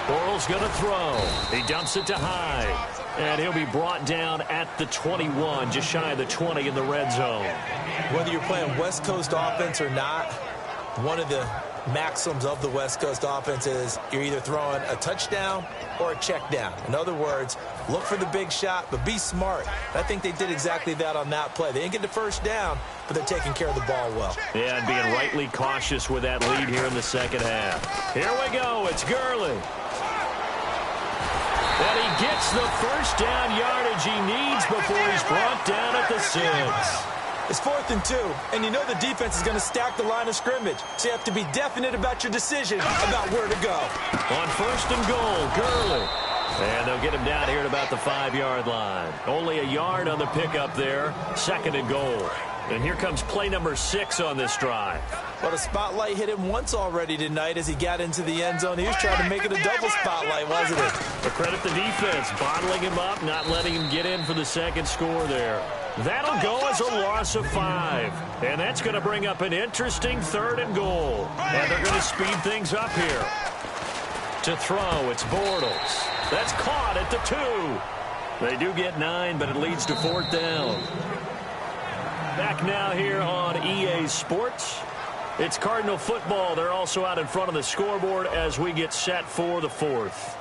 Bortles going to throw. He dumps it to Hyde. And he'll be brought down at the 21, just shy of the 20 in the red zone. Whether you're playing West Coast offense or not, one of the maxims of the West Coast offense is you're either throwing a touchdown or a check down. In other words, look for the big shot, but be smart. I think they did exactly that on that play. They didn't get the first down, but they're taking care of the ball well. Yeah, and being rightly cautious with that lead here in the second half. Here we go. It's Gurley. And he gets the first down yardage he needs before he's brought down at the 6. It's 4th and 2, and you know the defense is going to stack the line of scrimmage, so you have to be definite about your decision about where to go. On 1st and goal, Gurley. And they'll get him down here at about the 5-yard line. Only a yard on the pickup there. 2nd and goal. And here comes play number 6 on this drive. Well, the spotlight hit him once already tonight as he got into the end zone. He was trying to make it a double spotlight, wasn't it? But credit the defense, bottling him up, not letting him get in for the second score there. That'll go as a loss of 5. And that's going to bring up an interesting 3rd and goal. And they're going to speed things up here. To throw, it's Bortles. That's caught at the 2. They do get 9, but it leads to 4th down. Back now here on EA Sports. It's Cardinal football. They're also out in front of the scoreboard as we get set for the 4th.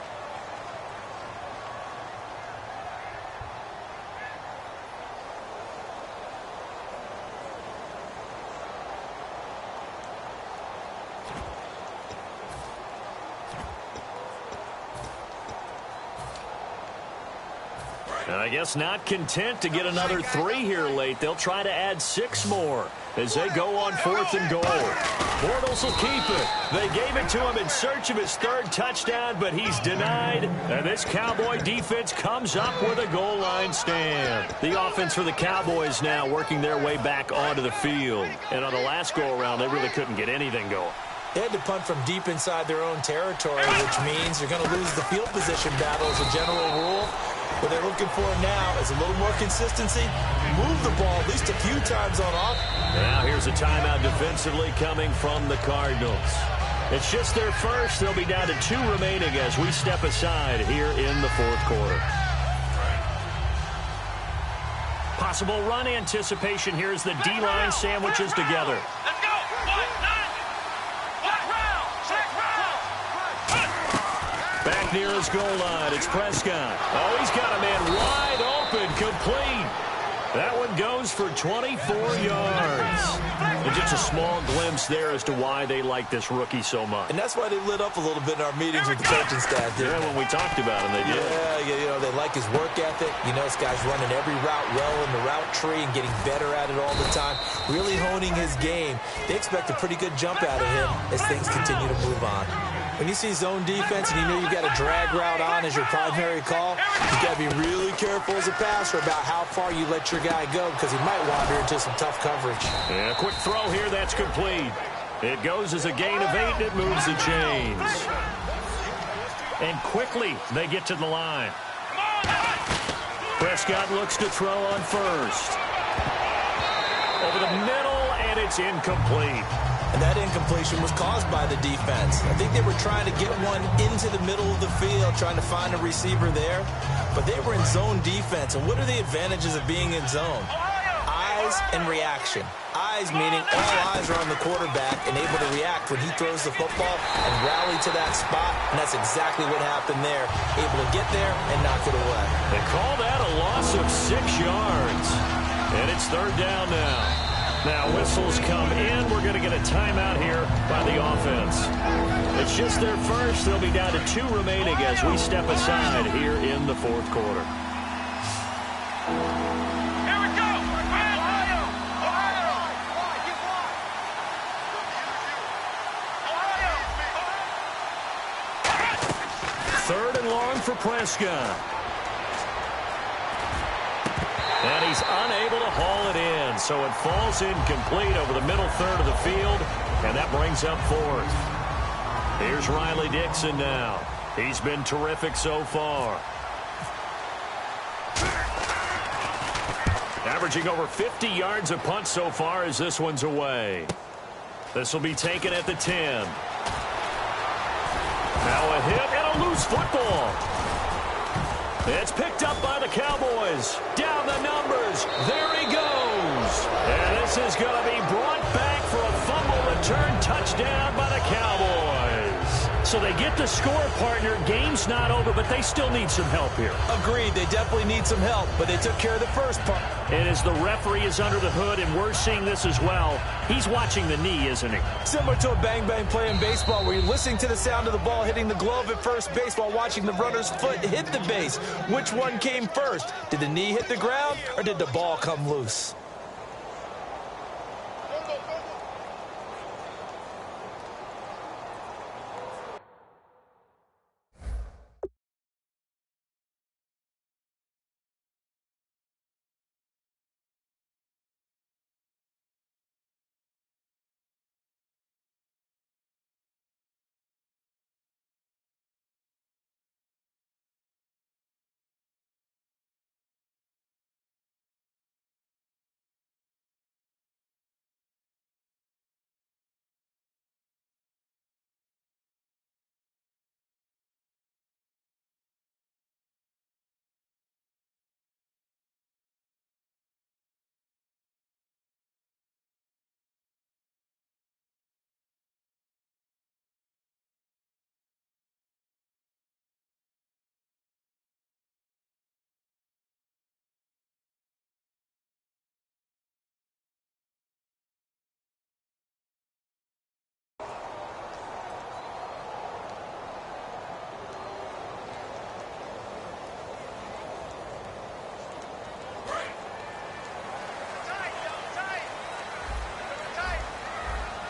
And I guess not content to get another 3 here late. They'll try to add 6 more as they go on 4th and goal. Bortles will keep it. They gave it to him in search of his 3rd touchdown, but he's denied. And this Cowboy defense comes up with a goal line stand. The offense for the Cowboys now working their way back onto the field. And on the last go-around, they really couldn't get anything going. They had to punt from deep inside their own territory, which means you're going to lose the field position battle as a general rule. What they're looking for now is a little more consistency. Move the ball at least a few times on off. Now here's a timeout defensively coming from the Cardinals. It's just their first. They'll be down to 2 remaining as we step aside here in the 4th quarter. Possible run anticipation here as the D-line sandwiches together. Let's go. 1-9. Back near his goal line, it's Prescott. Oh, he's got a man wide open, complete. That one goes for 24 yards. And just a small glimpse there as to why they like this rookie so much. And that's why they lit up a little bit in our meetings with the coaching staff. Yeah, when we talked about him, they did. Yeah, you know, they like his work ethic. You know, this guy's running every route well in the route tree and getting better at it all the time. Really honing his game. They expect a pretty good jump out of him as things continue to move on. When you see zone defense and you know you've got a drag route on as your primary call, you've got to be really careful as a passer about how far you let your guy go because he might wander into some tough coverage. Yeah, quick throw here, that's complete. It goes as a gain of 8, and it moves the chains. And quickly, they get to the line. Prescott looks to throw on first. Over the middle, and it's incomplete. And that incompletion was caused by the defense. I think they were trying to get one into the middle of the field, trying to find a receiver there. But they were in zone defense. And what are the advantages of being in zone? Eyes and reaction. Eyes meaning all eyes are on the quarterback and able to react when he throws the football and rally to that spot. And that's exactly what happened there. Able to get there and knock it away. They call that a loss of 6 yards. And it's 3rd down now. Now whistles come in. We're going to get a timeout here by the offense. It's just their first. They'll be down to 2 remaining as we step aside here in the 4th quarter. Here we go. Ohio. Third and long for Prescott. And he's unable to haul it in, so it falls incomplete over the middle third of the field, and that brings up 4th. Here's Riley Dixon now. He's been terrific so far. Averaging over 50 yards a punt so far as this one's away. This will be taken at the 10. Now a hit and a loose football. It's picked up by the Cowboys. Down the numbers. There he goes. And this is going to be brought back for a fumble return touchdown by the Cowboys. So they get the score, partner. Game's not over, but they still need some help here. Agreed. They definitely need some help, but they took care of the first part. And as the referee is under the hood, and we're seeing this as well, he's watching the knee, isn't he? Similar to a bang-bang play in baseball where you're listening to the sound of the ball hitting the glove at first base while watching the runner's foot hit the base. Which one came first? Did the knee hit the ground, or did the ball come loose?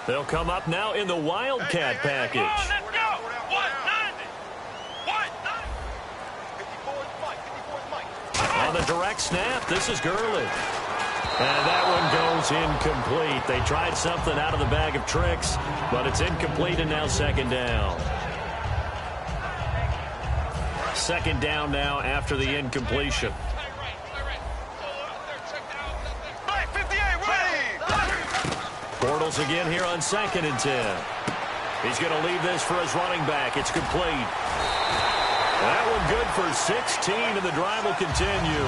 They'll come up now in the Wildcat package. Let's go. 190. 190. On the direct snap, this is Gurley. And that one goes incomplete. They tried something out of the bag of tricks, but it's incomplete, and now second down. Second down now after the incompletion. Bortles again here on 2nd and 10. He's going to leave this for his running back. It's complete. That one good for 16, and the drive will continue.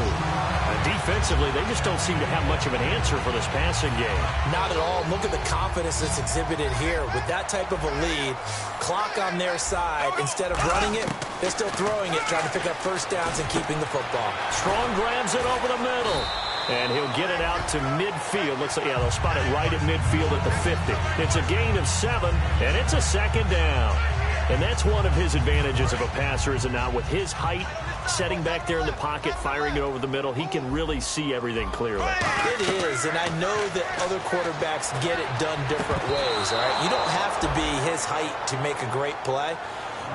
Defensively, they just don't seem to have much of an answer for this passing game. Not at all. Look at the confidence that's exhibited here. With that type of a lead, clock on their side, instead of running it, they're still throwing it, trying to pick up first downs and keeping the football. Strong grabs it over the middle. And he'll get it out to midfield. Looks like, yeah, they'll spot it right at midfield at the 50. It's a gain of 7, and it's a second down. And that's one of his advantages of a passer, is it not? With his height, setting back there in the pocket, firing it over the middle, he can really see everything clearly. It is, and I know that other quarterbacks get it done different ways, all right? You don't have to be his height to make a great play.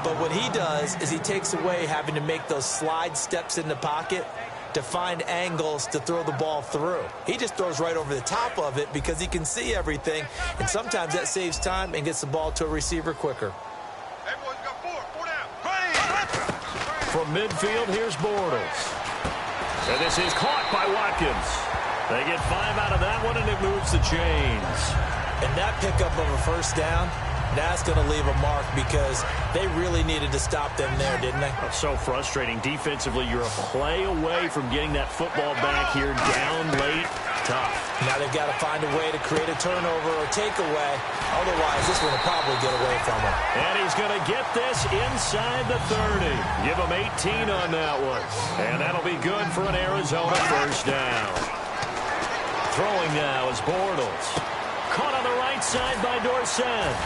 But what he does is he takes away having to make those slide steps in the pocket to find angles to throw the ball through. He just throws right over the top of it because he can see everything, and sometimes that saves time and gets the ball to a receiver quicker. Everyone's got 4 down. From midfield, here's Bortles. And this is caught by Watkins. They get 5 out of that one, and it moves the chains. And that pickup of a first down, that's going to leave a mark because they really needed to stop them there, didn't they? That's so frustrating. Defensively, you're a play away from getting that football back here down late. Tough. Now they've got to find a way to create a turnover or takeaway. Otherwise, this one will probably get away from him. And he's going to get this inside the 30. Give him 18 on that one. And that'll be good for an Arizona first down. Throwing now is Bortles. Caught on the right side by Dorsett.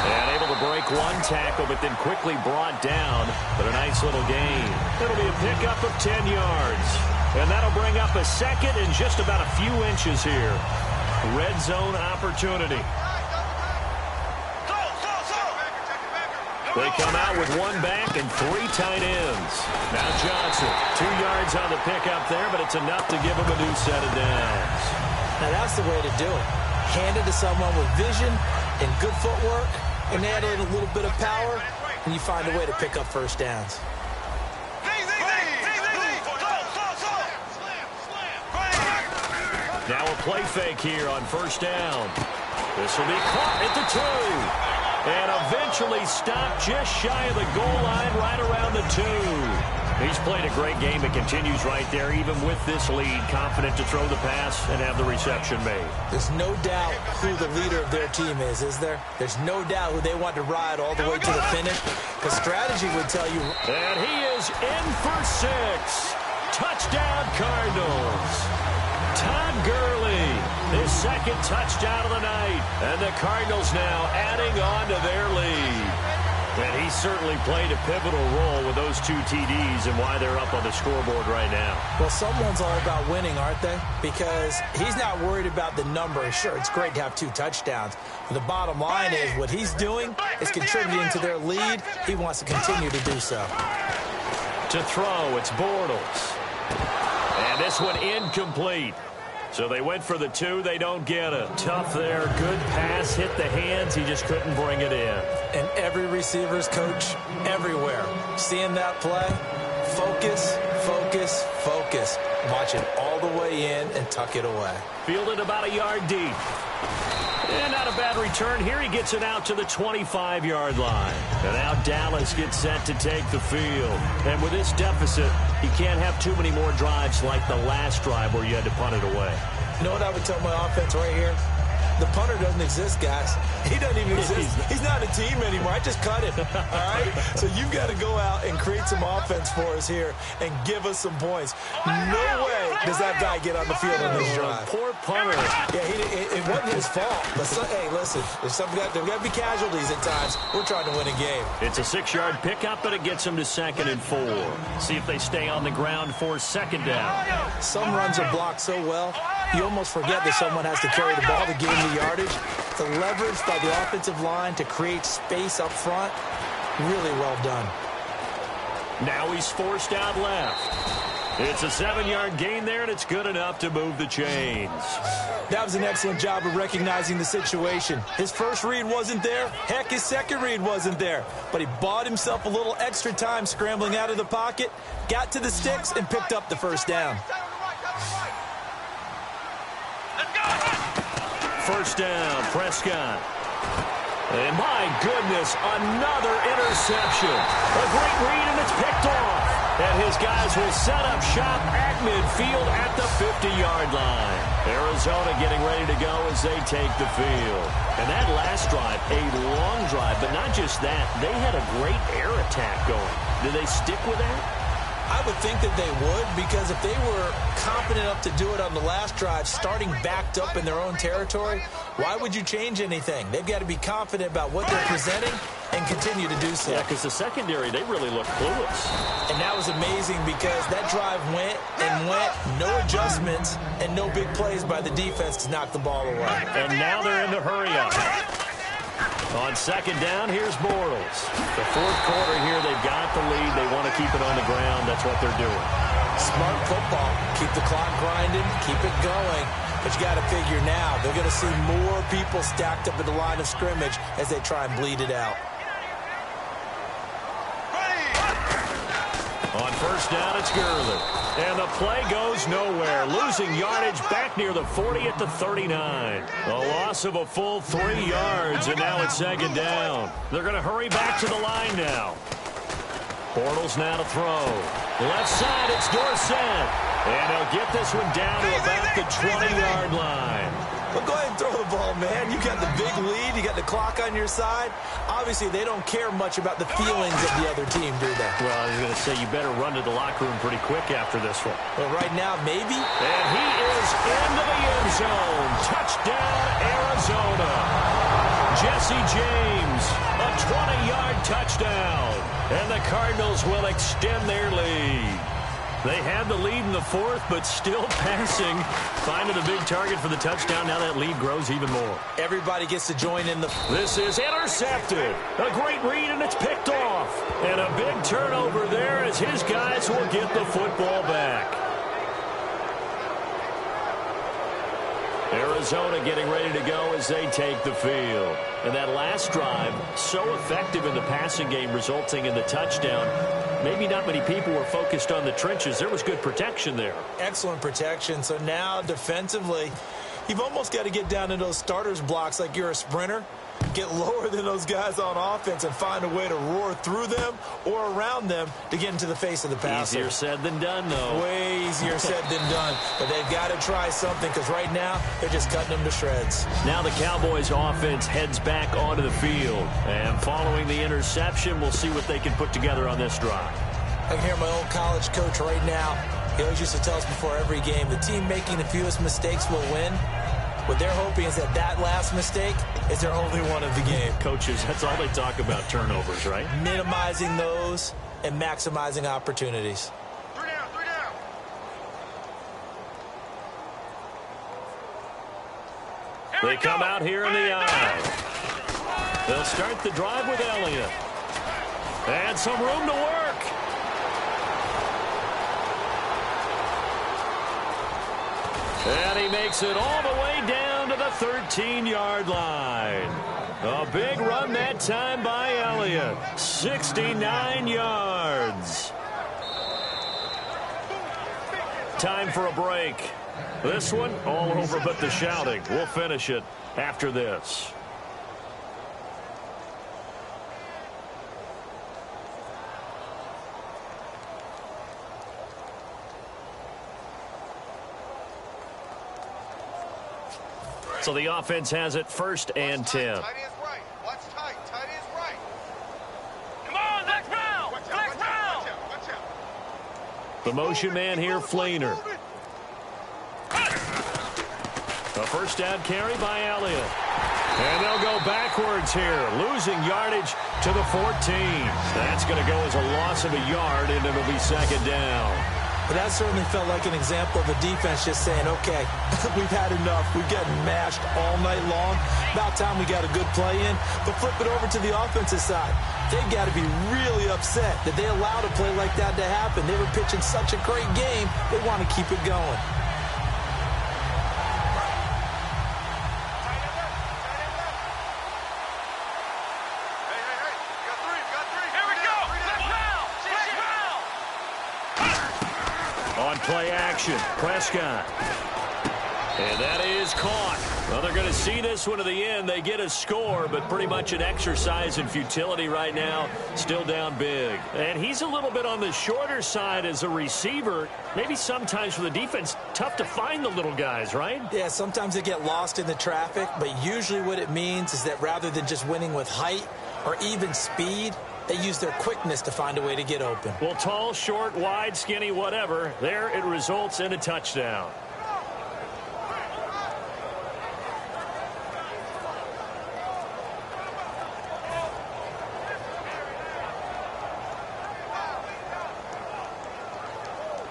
And able to break one tackle, but then quickly brought down. But a nice little gain. It'll be a pickup of 10 yards. And that'll bring up a second and just about a few inches here. Red zone opportunity. They come out with one back and 3 tight ends. Now Johnson, 2 yards on the pickup there, but it's enough to give him a new set of downs. Now that's the way to do it. Hand it to someone with vision and good footwork, and add in a little bit of power, and you find a way to pick up first downs. Now a play fake here on first down. This will be caught at the 2. And eventually stopped just shy of the goal line right around the 2. He's played a great game. It continues right there, even with this lead. Confident to throw the pass and have the reception made. There's no doubt who the leader of their team is there? There's no doubt who they want to ride all the way to the finish. Because strategy would tell you. And he is in for 6. Touchdown, Cardinals. Todd Gurley, his second touchdown of the night. And the Cardinals now adding on to their lead. And he certainly played a pivotal role with those 2 TDs and why they're up on the scoreboard right now. Well, someone's all about winning, aren't they? Because he's not worried about the number. Sure, it's great to have 2 touchdowns. But the bottom line is what he's doing is contributing to their lead. He wants to continue to do so. To throw, it's Bortles. And this one incomplete. So they went for the 2. They don't get it. Tough there. Good pass. Hit the hands. He just couldn't bring it in. And every receiver's coach everywhere. Seeing that play, focus, focus, focus. Watch it all the way in and tuck it away. Fielded about a yard deep. And not a bad return here. He gets it out to the 25-yard line. And now Dallas gets set to take the field. And with this deficit, he can't have too many more drives like the last drive where you had to punt it away. You know what I would tell my offense right here? The punter doesn't exist, guys. He doesn't even exist. He's not a team anymore. I just cut him. All right? So you've got to go out and create some offense for us here and give us some points. No way does that guy get on the field on this drive. Poor punter. Yeah, it wasn't his fault. But, hey, listen, there's got to be casualties at times. We're trying to win a game. It's a 6-yard pickup, but it gets him to 2nd and 4. See if they stay on the ground for second down. Some runs are blocked so well, You almost forget that someone has to carry the ball to gain the yardage. The leverage by the offensive line to create space up front, really well done. Now he's forced out left. It's a 7-yard gain there, and it's good enough to move the chains. That was an excellent job of recognizing the situation. His first read wasn't there. Heck, his second read wasn't there. But he bought himself a little extra time scrambling out of the pocket, got to the sticks, and picked up the first down. First down, Prescott. And my goodness, another interception. A great read, and it's picked off. And his guys will set up shop at midfield at the 50-yard line. Arizona getting ready to go as they take the field. And that last drive, a long drive, but not just that. They had a great air attack going. Did they stick with that? I would think that they would, because if they were confident enough to do it on the last drive, starting backed up in their own territory, why would you change anything? They've got to be confident about what they're presenting and continue to do so. Yeah, because the secondary, they really looked clueless. And that was amazing because that drive went and went, no adjustments, and no big plays by the defense to knock the ball away. And now they're in the hurry-up. On second down, here's Bortles. The fourth quarter here, they've got the lead. They want to keep it on the ground. That's what they're doing. Smart football. Keep the clock grinding. Keep it going. But you got to figure now, they're going to see more people stacked up at the line of scrimmage as they try and bleed it out. On first down, it's Gurley. And the play goes nowhere. Losing yardage back near the 40 at the 39. A loss of a full 3 yards, and now it's second down. They're going to hurry back to the line now. Bortles now to throw. Left side, it's Dorsett. And he'll get this one down to about the 20-yard line. Well, go ahead and throw the ball, man. You got the big lead. You got the clock on your side. Obviously, they don't care much about the feelings of the other team, do they? Well, I was going to say, you better run to the locker room pretty quick after this one. Well, right now, maybe. And he is into the end zone. Touchdown, Arizona. Jesse James, a 20-yard touchdown. And the Cardinals will extend their lead. They had the lead in the fourth, but still passing. Finding the big target for the touchdown. Now that lead grows even more. Everybody gets to join in the... This is intercepted. A great read, and it's picked off. And a big turnover there as his guys will get the football back. Arizona getting ready to go as they take the field. And that last drive, so effective in the passing game, resulting in the touchdown. Maybe not many people were focused on the trenches. There was good protection there. Excellent protection. So now defensively, you've almost got to get down in those starters blocks like you're a sprinter. Get lower than those guys on offense and find a way to roar through them or around them to get into the face of the passer. Easier said than done, though. Way easier said than done. But they've got to try something because right now they're just cutting them to shreds. Now the Cowboys offense heads back onto the field. And following the interception, we'll see what they can put together on this drive. I can hear my old college coach right now. He always used to tell us before every game, the team making the fewest mistakes will win. What they're hoping is that last mistake is their only one of the game. Coaches, that's all they talk about, turnovers, right? Minimizing those and maximizing opportunities. Three down. They come out here in the eye. They'll start the drive with Elliott. And some room to work. And he makes it all the way down to the 13-yard line. A big run that time by Elliott. 69 yards. Time for a break. This one all over but the shouting. We'll finish it after this. So the offense has it first and 10. Tight is right. Watch tight. Tight is right. Come on, next round. Next round. Watch out. The motion man here, Fleener. A first down carry by Elliott. And they'll go backwards here, losing yardage to the 14. That's going to go as a loss of a yard, and it'll be second down. But that certainly felt like an example of the defense just saying, okay, we've had enough. We've gotten mashed all night long. About time we got a good play in. But flip it over to the offensive side. They've got to be really upset that they allowed a play like that to happen. They were pitching such a great game, they want to keep it going. Play action. Prescott. And that is caught. Well, they're going to see this one to the end. They get a score, but pretty much an exercise in futility right now. Still down big. And he's a little bit on the shorter side as a receiver. Maybe sometimes for the defense, tough to find the little guys, right? Yeah, sometimes they get lost in the traffic, but usually what it means is that rather than just winning with height or even speed, they use their quickness to find a way to get open. Well, tall, short, wide, skinny, whatever. There it results in a touchdown.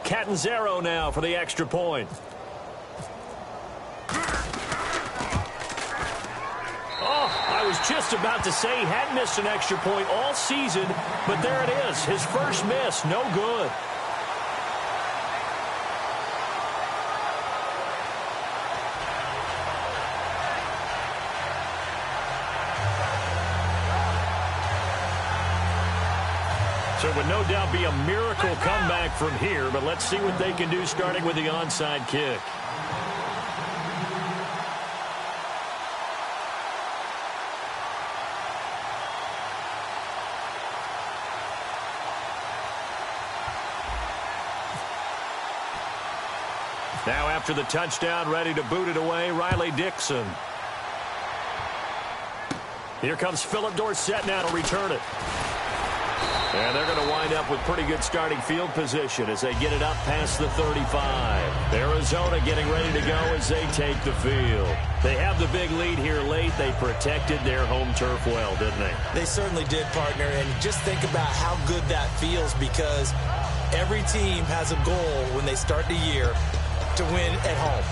Catanzaro now for the extra point. I was just about to say he had missed an extra point all season, but there it is. His first miss, no good. So it would no doubt be a miracle comeback from here, but let's see what they can do starting with the onside kick. Now after the touchdown, ready to boot it away, Riley Dixon. Here comes Philip Dorsett now to return it. And they're going to wind up with pretty good starting field position as they get it up past the 35. Arizona getting ready to go as they take the field. They have the big lead here late. They protected their home turf well, didn't they? They certainly did, partner. And just think about how good that feels, because every team has a goal when they start the year to win at home.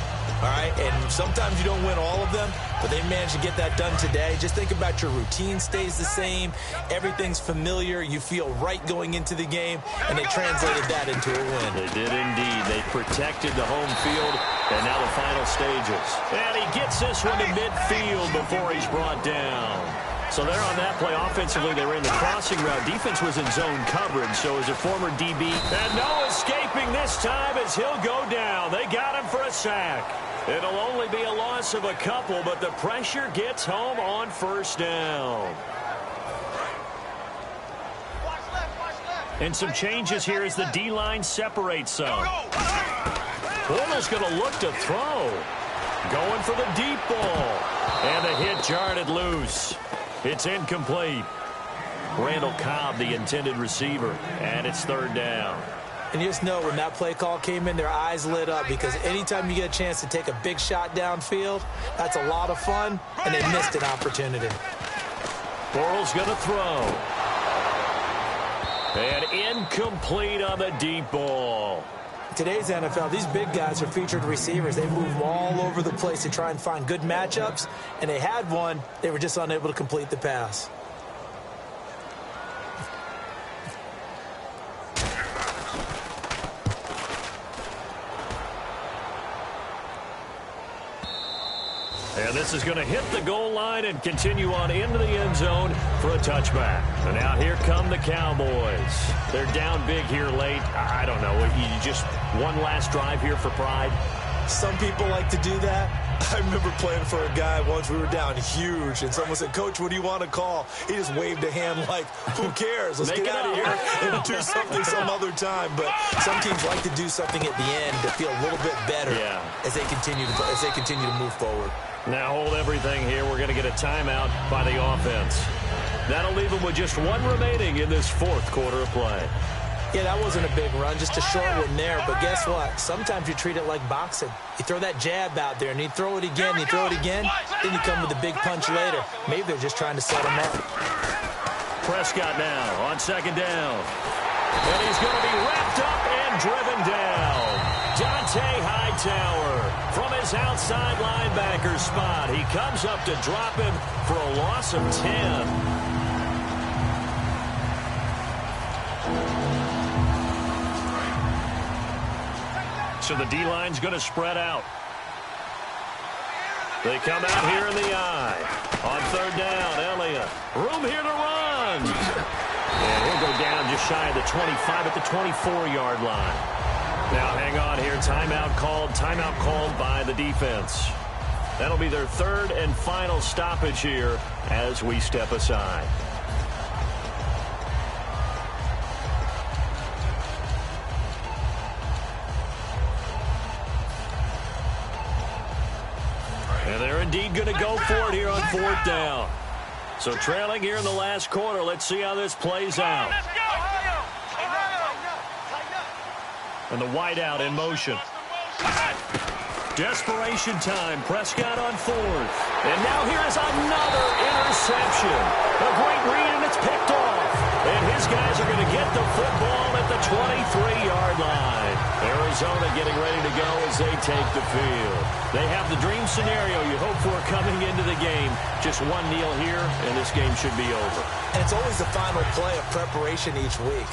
All right, and sometimes you don't win all of them, but they managed to get that done today. Just think about your routine stays the same. Everything's familiar. You feel right going into the game, and they translated that into a win. They did indeed. They protected the home field, and now the final stages. And he gets this one to midfield before he's brought down. So there on that play, offensively, they were in the crossing route. Defense was in zone coverage, so as a former DB, and no escaping this time as he'll go down. They got him for a sack. It'll only be a loss of a couple, but the pressure gets home on first down. And some changes here as the D-line separates some. Bortles going to look to throw. Going for the deep ball. And the hit jarred loose. It's incomplete. Randall Cobb, the intended receiver, and it's third down. And you just know when that play call came in, their eyes lit up, because anytime you get a chance to take a big shot downfield, that's a lot of fun, and they missed an opportunity. Bortles going to throw. And incomplete on the deep ball. Today's NFL, these big guys are featured receivers. They move all over the place to try and find good matchups, and they had one. They were just unable to complete the pass. And this is going to hit the goal line and continue on into the end zone for a touchback. And now here come the Cowboys. They're down big here late. I don't know. You just one last drive here for pride? Some people like to do that. I remember playing for a guy once. We were down huge, and someone said, "Coach, what do you want to call?" He just waved a hand like, who cares? Let's get out of here and do something some other time. But some teams like to do something at the end to feel a little bit better as they continue to move forward. Now hold everything here. We're going to get a timeout by the offense. That'll leave them with just one remaining in this fourth quarter of play. Yeah, that wasn't a big run, just a short one there. But guess what? Sometimes you treat it like boxing. You throw that jab out there, and you throw it again, you throw it again, then you come with a big punch later. Maybe they're just trying to set him up. Prescott now on second down. And he's going to be wrapped up and driven down. Dante Hightower from his outside linebacker spot. He comes up to drop him for a loss of 10. So the D-line's going to spread out. They come out here in the eye. On third down, Elliott. Room here to run. And he'll go down just shy of the 25 at the 24-yard line. Now hang on here. Timeout called by the defense. That'll be their third and final stoppage here as we step aside. And they're indeed going to go for it here on fourth down. So trailing here in the last quarter. Let's see how this plays out. And the wideout in motion. Desperation time. Prescott on fourth. And now here is another interception. A great read, and it's picked off. And his guys are going to get the football at the 23-yard line. Arizona getting ready to go as they take the field. They have the dream scenario you hope for coming into the game. Just one kneel here, and this game should be over. And it's always the final play of preparation each week.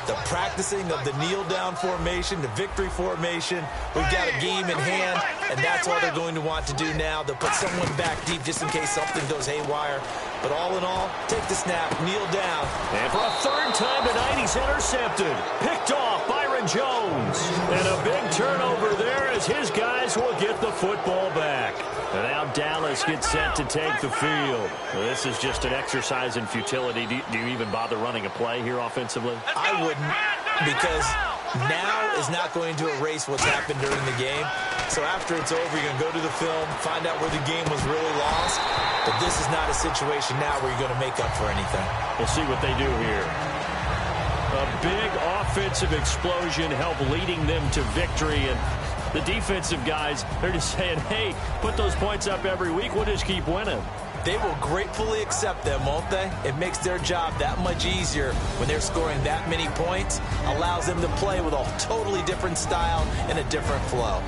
The practicing of the kneel-down formation, the victory formation. We've got a game in hand, and that's all they're going to want to do now. They'll put someone back deep just in case something goes haywire. But all in all, take the snap, kneel down. And for a third time tonight, he's intercepted. Picked off Byron Jones. And a big turnover there as his guys will get the football back. And now Dallas gets set to take the field. This is just an exercise in futility. Do you even bother running a play here offensively? I wouldn't, because now is not going to erase what's happened during the game. So after it's over, you're going to go to the film, find out where the game was really lost. But this is not a situation now where you're going to make up for anything. We'll see what they do here. A big offensive explosion help leading them to victory. And the defensive guys, they're just saying, hey, put those points up every week. We'll just keep winning. They will gratefully accept them, won't they? It makes their job that much easier when they're scoring that many points. Allows them to play with a totally different style and a different flow.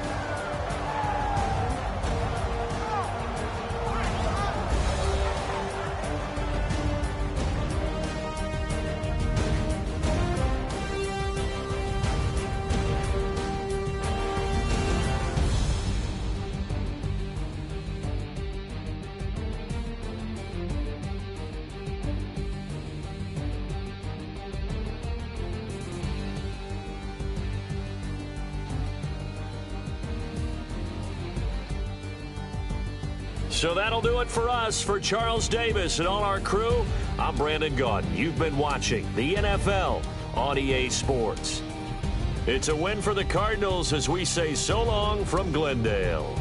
So that'll do it for us. For Charles Davis and all our crew, I'm Brandon Gaudin. You've been watching the NFL on EA Sports. It's a win for the Cardinals as we say so long from Glendale.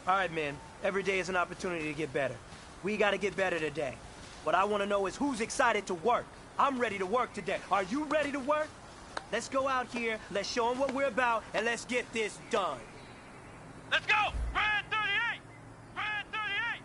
All right, man. Every day is an opportunity to get better. We gotta get better today. What I want to know is who's excited to work. I'm ready to work today. Are you ready to work? Let's go out here, let's show them what we're about, and let's get this done. Let's go! Red 38! Red 38!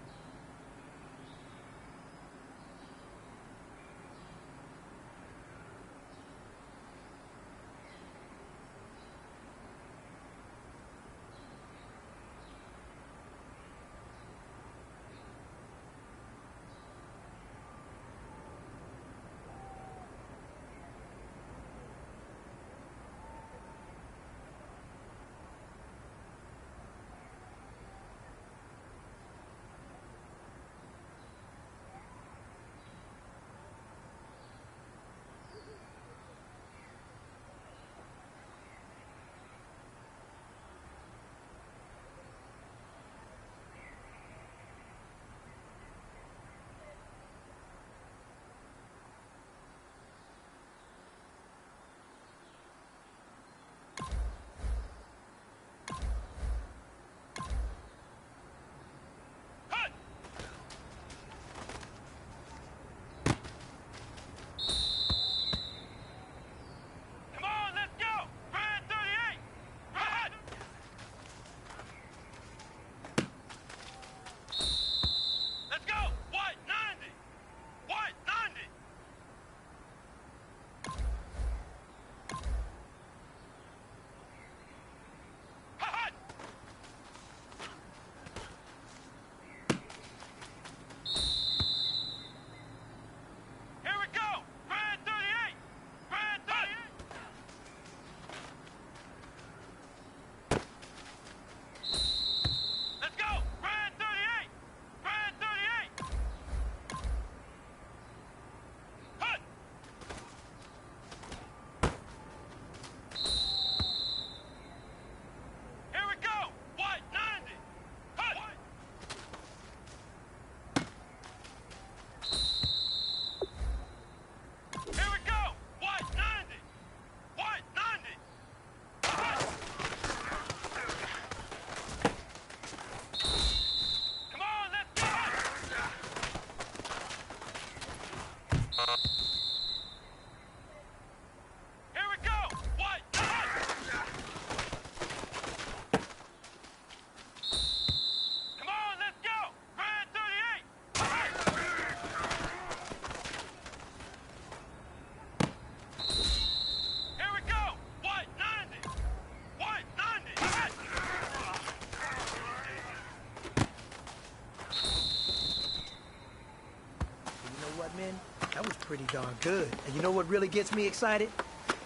That was pretty darn good. And you know what really gets me excited?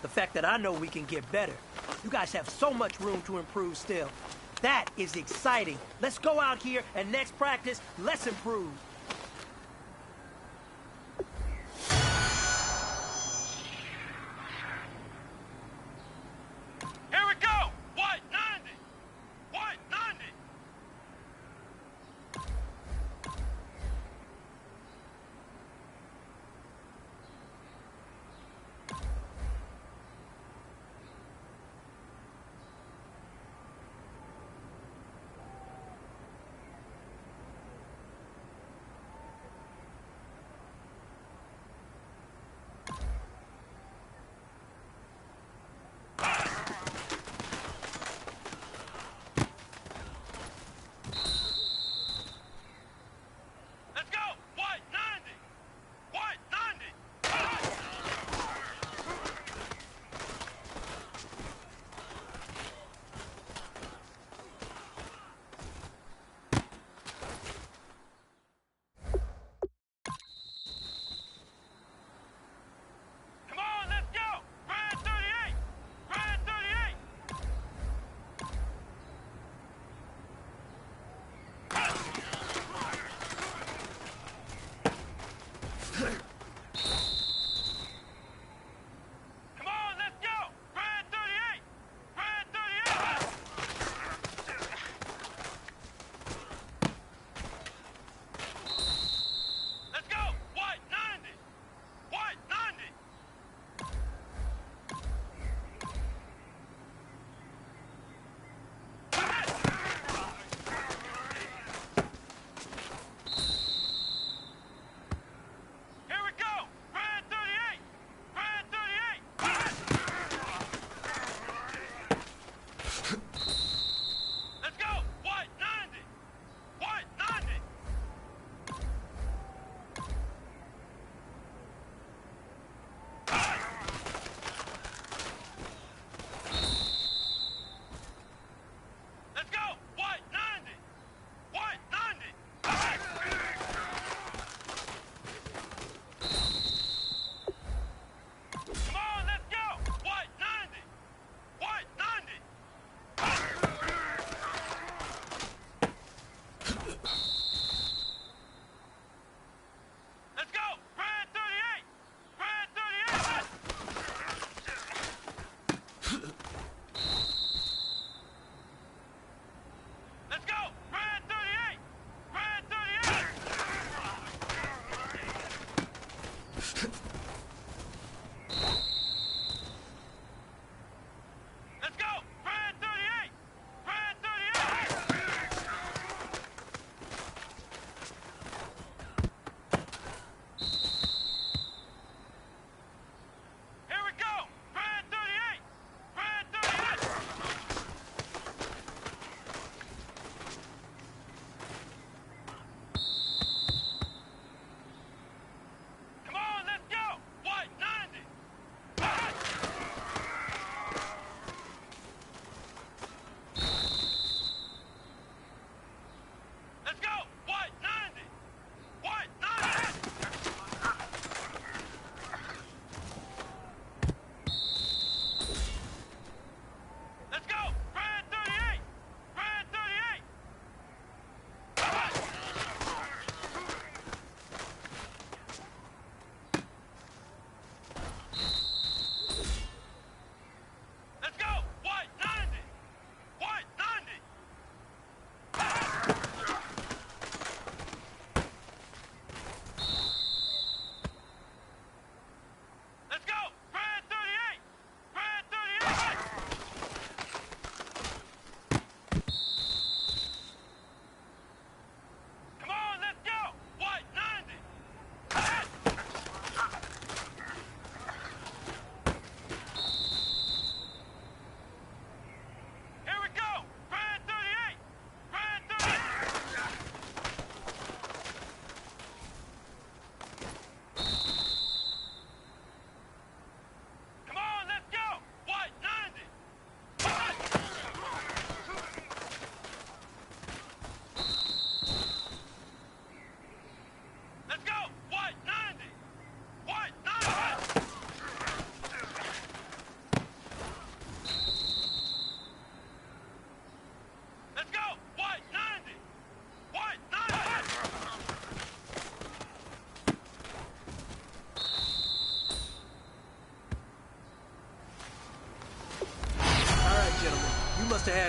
The fact that I know we can get better. You guys have so much room to improve still. That is exciting. Let's go out here and next practice, let's improve. Here we go! White 90! White 90!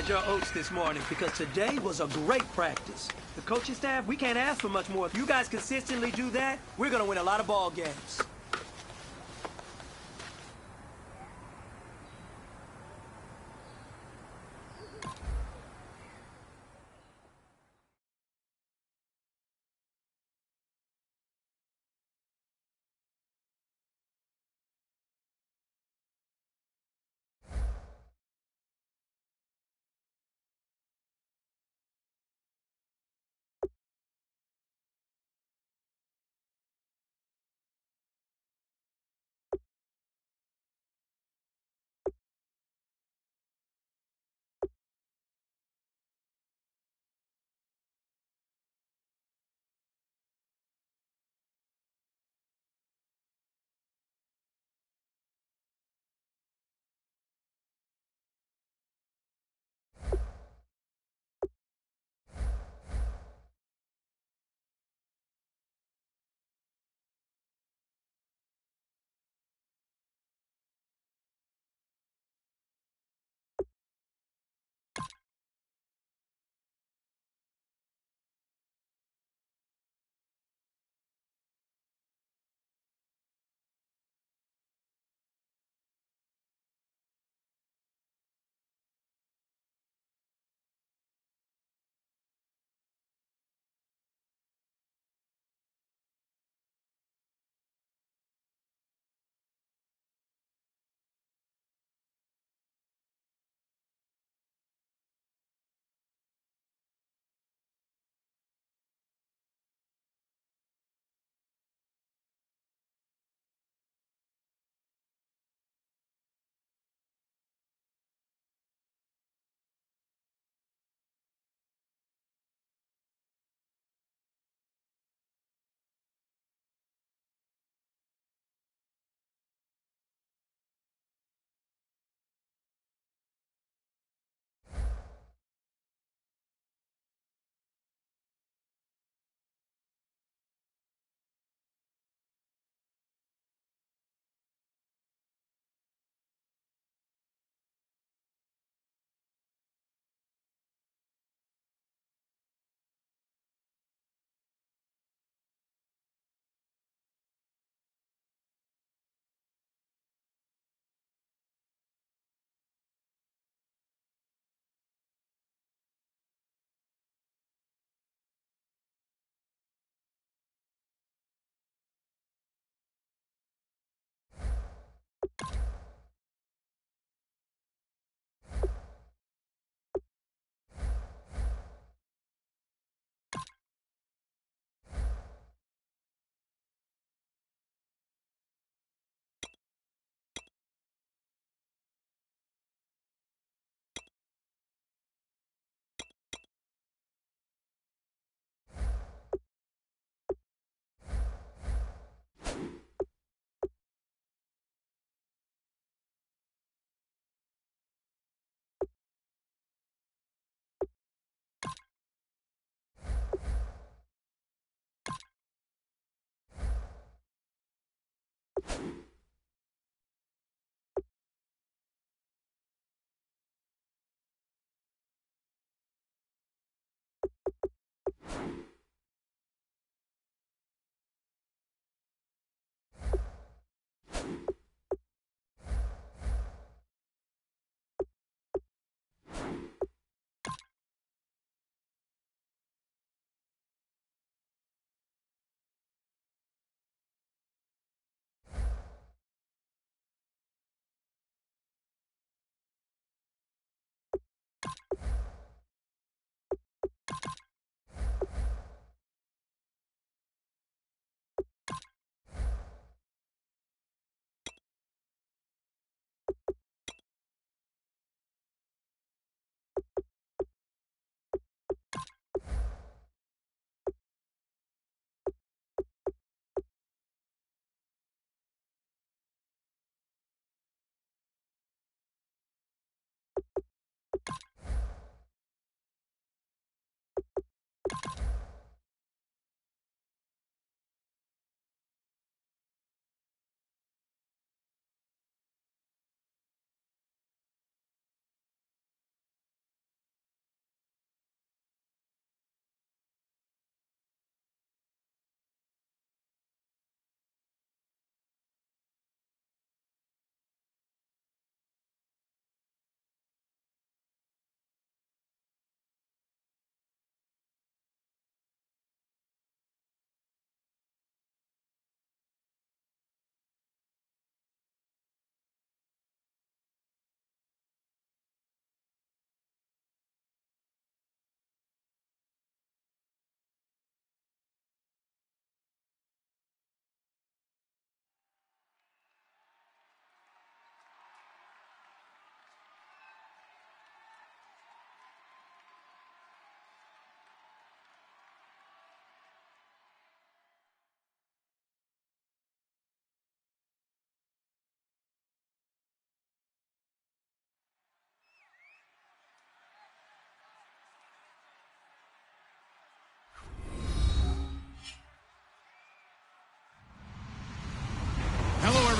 had your oats this morning because today was a great practice. The coaching staff, we can't ask for much more. If you guys consistently do that, we're going to win a lot of ball games.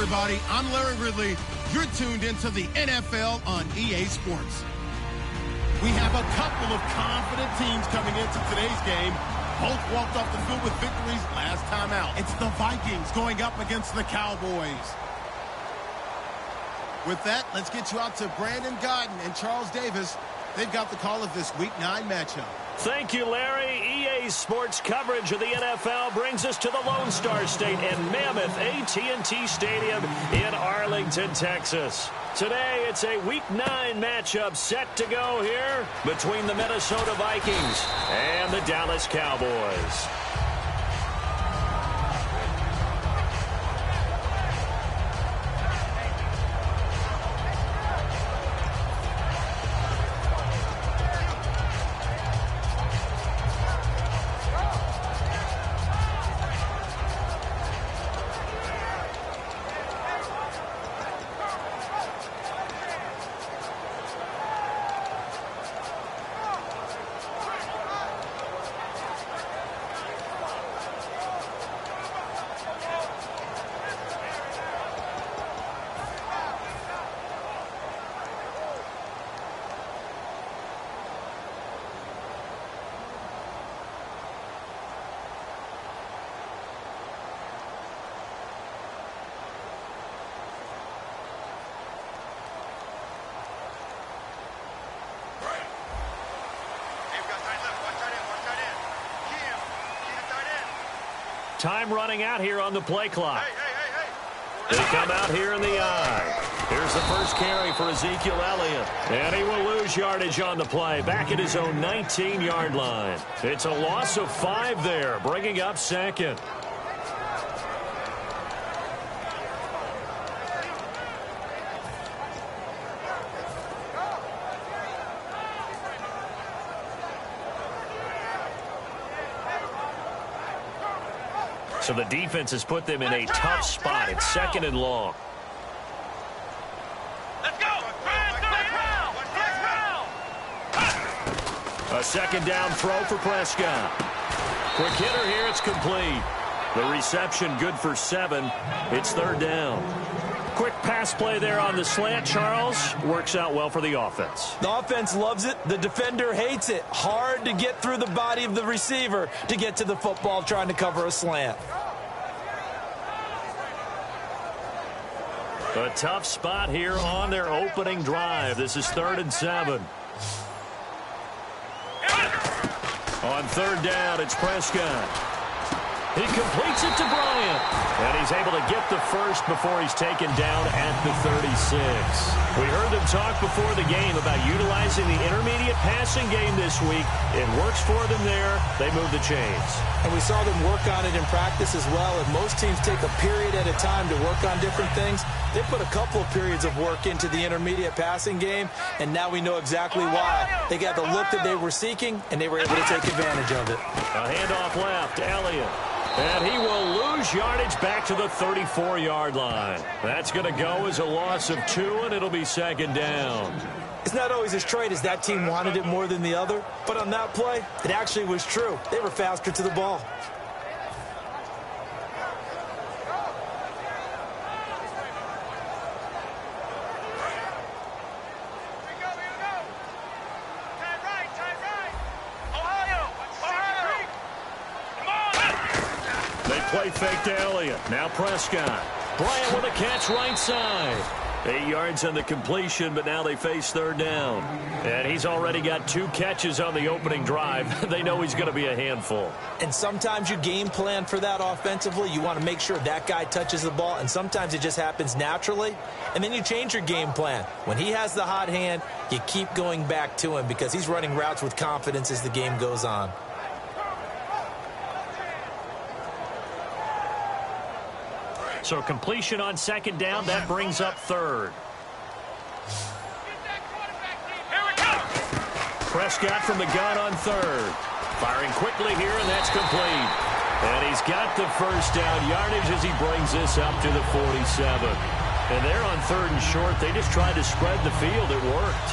everybody. I'm Larry Ridley. You're tuned into the NFL on EA Sports. We have a couple of confident teams coming into today's game. Both walked off the field with victories last time out. It's the Vikings going up against the Cowboys. With that, let's get you out to Brandon Godden and Charles Davis. They've got the call of this Week 9 matchup. Thank you, Larry. EA Sports coverage of the NFL brings us to the Lone Star State and Mammoth AT&T Stadium in Arlington, Texas. Today, it's a Week 9 matchup set to go here between the Minnesota Vikings and the Dallas Cowboys. Time running out here on the play clock. They come out here in the eye. Here's the first carry for Ezekiel Elliott. And he will lose yardage on the play, back at his own 19-yard line. It's a loss of 5 there, bringing up second. So the defense has put them in a tough spot. It's second and long. Let's go! A second down throw for Prescott. Quick hitter here. It's complete. The reception good for 7. It's third down. Quick pass play there on the slant, Charles. Works out well for the offense. The offense loves it. The defender hates it. Hard to get through the body of the receiver to get to the football trying to cover a slant. A tough spot here on their opening drive. This is 3rd and 7. On third down, it's Prescott. He completes it to Bryant. And he's able to get the first before he's taken down at the 36. We heard them talk before the game about utilizing the intermediate passing game this week. It works for them there. They move the chains. And we saw them work on it in practice as well. And most teams take a period at a time to work on different things. They put a couple of periods of work into the intermediate passing game, and now we know exactly why. They got the look that they were seeking, and they were able to take advantage of it. A handoff left, Elliott. And he will lose yardage back to the 34-yard line. That's going to go as a loss of 2, and it'll be second down. It's not always as straight as that team wanted it more than the other, but on that play, it actually was true. They were faster to the ball. Play fake to Elliott. Now Prescott. Bryant with a catch right side. 8 yards on the completion, but now they face third down. And he's already got 2 catches on the opening drive. They know he's going to be a handful. And sometimes you game plan for that offensively. You want to make sure that guy touches the ball, and sometimes it just happens naturally. And then you change your game plan. When he has the hot hand, you keep going back to him because he's running routes with confidence as the game goes on. So completion on second down, that brings up third. Prescott from the gun on third. Firing quickly here, and that's complete. And he's got the first down yardage as he brings this up to the 47. And they're on 3rd and short. They just tried to spread the field. It worked.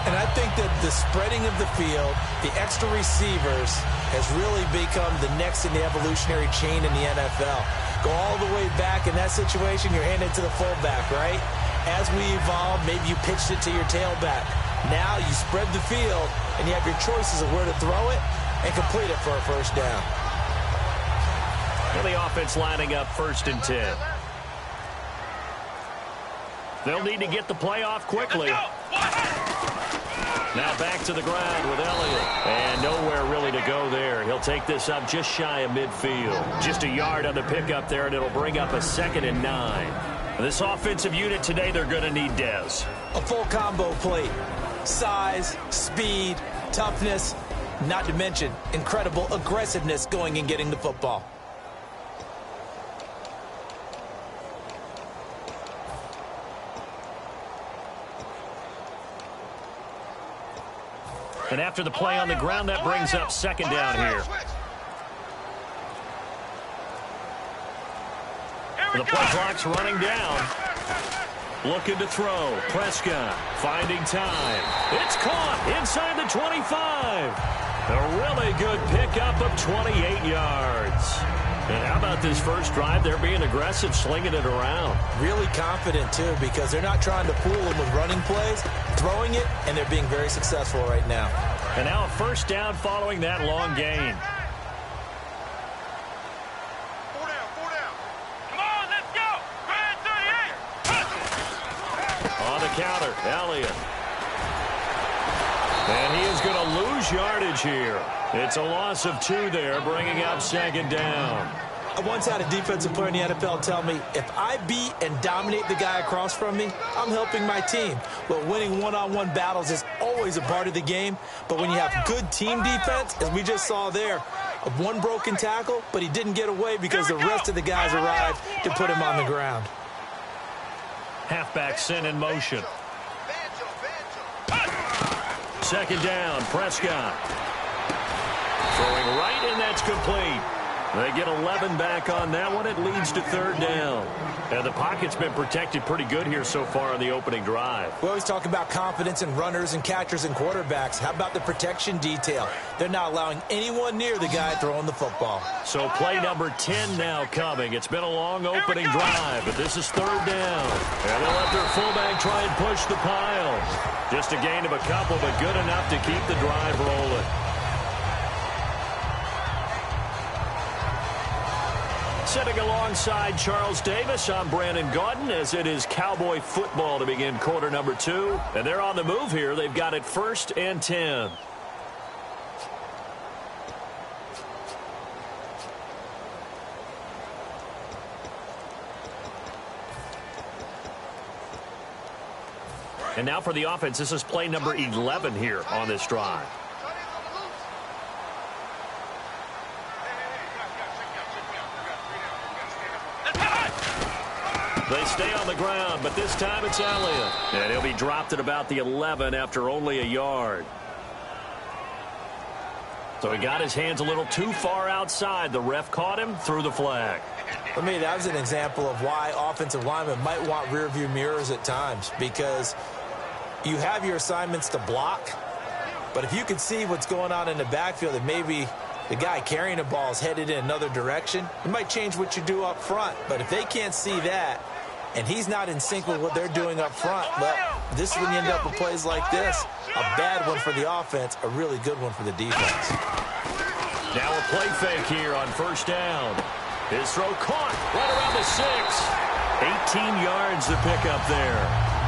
And I think that the spreading of the field, the extra receivers, has really become the next in the evolutionary chain in the NFL. Go all the way back in that situation, you're handed to the fullback, right? As we evolve, maybe you pitched it to your tailback. Now you spread the field, and you have your choices of where to throw it and complete it for a first down. And the offense lining up 1st and 10. They'll need to get the play off quickly. Now back to the ground with Elliott. And nowhere really to go there. He'll take this up just shy of midfield. Just a yard on the pickup there, and it'll bring up a 2nd and 9. This offensive unit today, they're going to need Dez. A full combo plate. Size, speed, toughness, not to mention incredible aggressiveness going and getting the football. And after the play on the ground, that brings up 2nd down here. The play clock's running down. Looking to throw. Prescott finding time. It's caught inside the 25. A really good pickup of 28 yards. And how about this first drive? They're being aggressive, slinging it around. Really confident, too, because they're not trying to fool them with running plays, throwing it, and they're being very successful right now. And now a first down following that long gain. 4 down, 4 down. Come on, let's go. Grand 38. On the counter, Elliott. And he is going to lose yardage here. It's a loss of 2 there, bringing up 2nd down. I once had a defensive player in the NFL tell me, if I beat and dominate the guy across from me, I'm helping my team. Well, winning one-on-one battles is always a part of the game, but when you have good team defense, as we just saw there, one broken tackle, but he didn't get away because the rest of the guys arrived to put him on the ground. Halfback sent in motion. 2nd down, Prescott. Throwing right, and that's complete. They get 11 back on that one. It leads to 3rd down. And the pocket's been protected pretty good here so far on the opening drive. We always talk about confidence in runners and catchers and quarterbacks. How about the protection detail? They're not allowing anyone near the guy throwing the football. So play number 10 now coming. It's been a long opening drive, but this is 3rd down. And they'll let their fullback try and push the pile. Just a gain of a couple, but good enough to keep the drive rolling. Sitting alongside Charles Davis, I'm Brandon Gaudin, as it is Cowboy football to begin quarter number 2. And they're on the move here. They've got it 1st and 10. And now for the offense, this is play number 11 here on this drive. They stay on the ground, but this time it's Elliott. And he'll be dropped at about the 11 after only a yard. So he got his hands a little too far outside. The ref caught him, threw the flag. For me, that was an example of why offensive linemen might want rearview mirrors at times, because you have your assignments to block, but if you can see what's going on in the backfield and maybe the guy carrying the ball is headed in another direction, it might change what you do up front. But if they can't see that and he's not in sync with what they're doing up front, well, this is when you end up with plays like this. A bad one for the offense, a really good one for the defense. Now a play fake here on 1st down. His throw caught right around the 6. 18 yards to pick up there.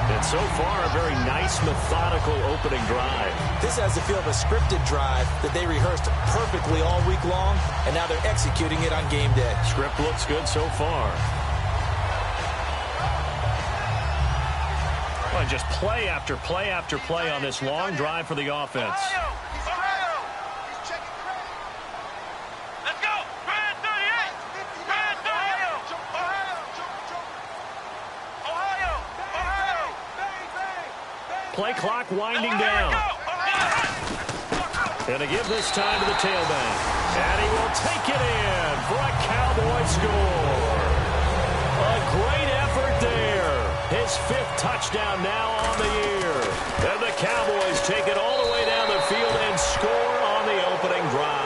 And so far, a very nice, methodical opening drive. This has the feel of a scripted drive that they rehearsed perfectly all week long, and now they're executing it on game day. Script looks good so far. Well, just play after play after play on this long drive for the offense. Play clock winding down. And to give this time to the tailback. And he will take it in for a Cowboy score. A great effort there. His 5th touchdown now on the year. And the Cowboys take it all the way down the field and score on the opening drive.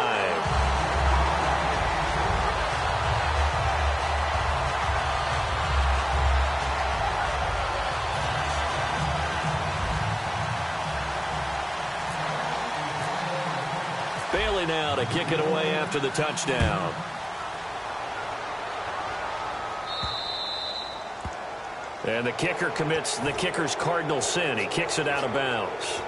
Bailey now to kick it away after the touchdown. And the kicker commits the kicker's cardinal sin. He kicks it out of bounds.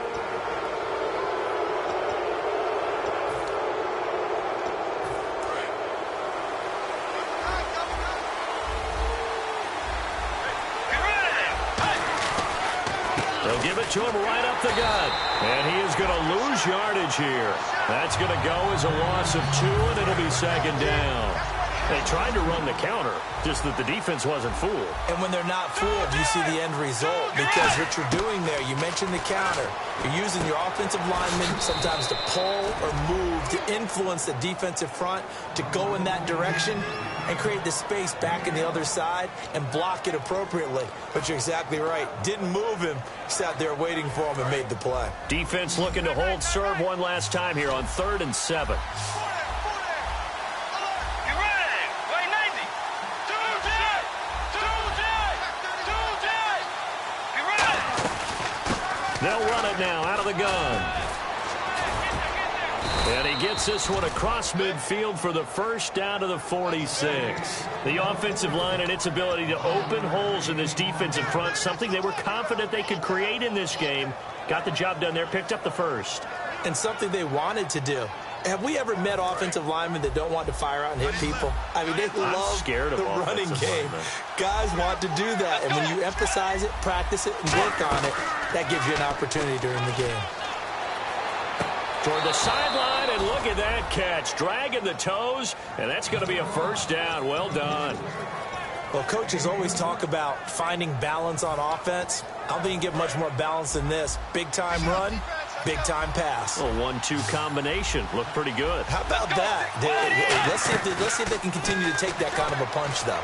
They'll give it to him right up the gut. And he is going to lose yardage here. That's going to go as a loss of 2, and it'll be 2nd down. They tried to run the counter, just that the defense wasn't fooled. And when they're not fooled, you see the end result. Because what you're doing there, you mentioned the counter. You're using your offensive linemen sometimes to pull or move, to influence the defensive front, to go in that direction and create the space back in the other side and block it appropriately. But you're exactly right. Didn't move him. Sat there waiting for him and made the play. Defense looking to hold serve one last time here on 3rd and 7. They'll run it now out of the gun. And he gets this one across midfield for the 1st down to the 46. The offensive line and its ability to open holes in this defensive front, something they were confident they could create in this game. Got the job done there, picked up the 1st. And something they wanted to do. Have we ever met offensive linemen that don't want to fire out and hit people? I mean, they love the running game. Guys want to do that. And when you emphasize it, practice it, and work on it, that gives you an opportunity during the game. Toward the sideline, and look at that catch. Dragging the toes, and that's going to be a 1st down. Well done. Well, coaches always talk about finding balance on offense. I don't think you can get much more balance than this. Big-time run, big-time pass. A 1-2 combination. Looked pretty good. How about that? Let's see if they can continue to take that kind of a punch, though.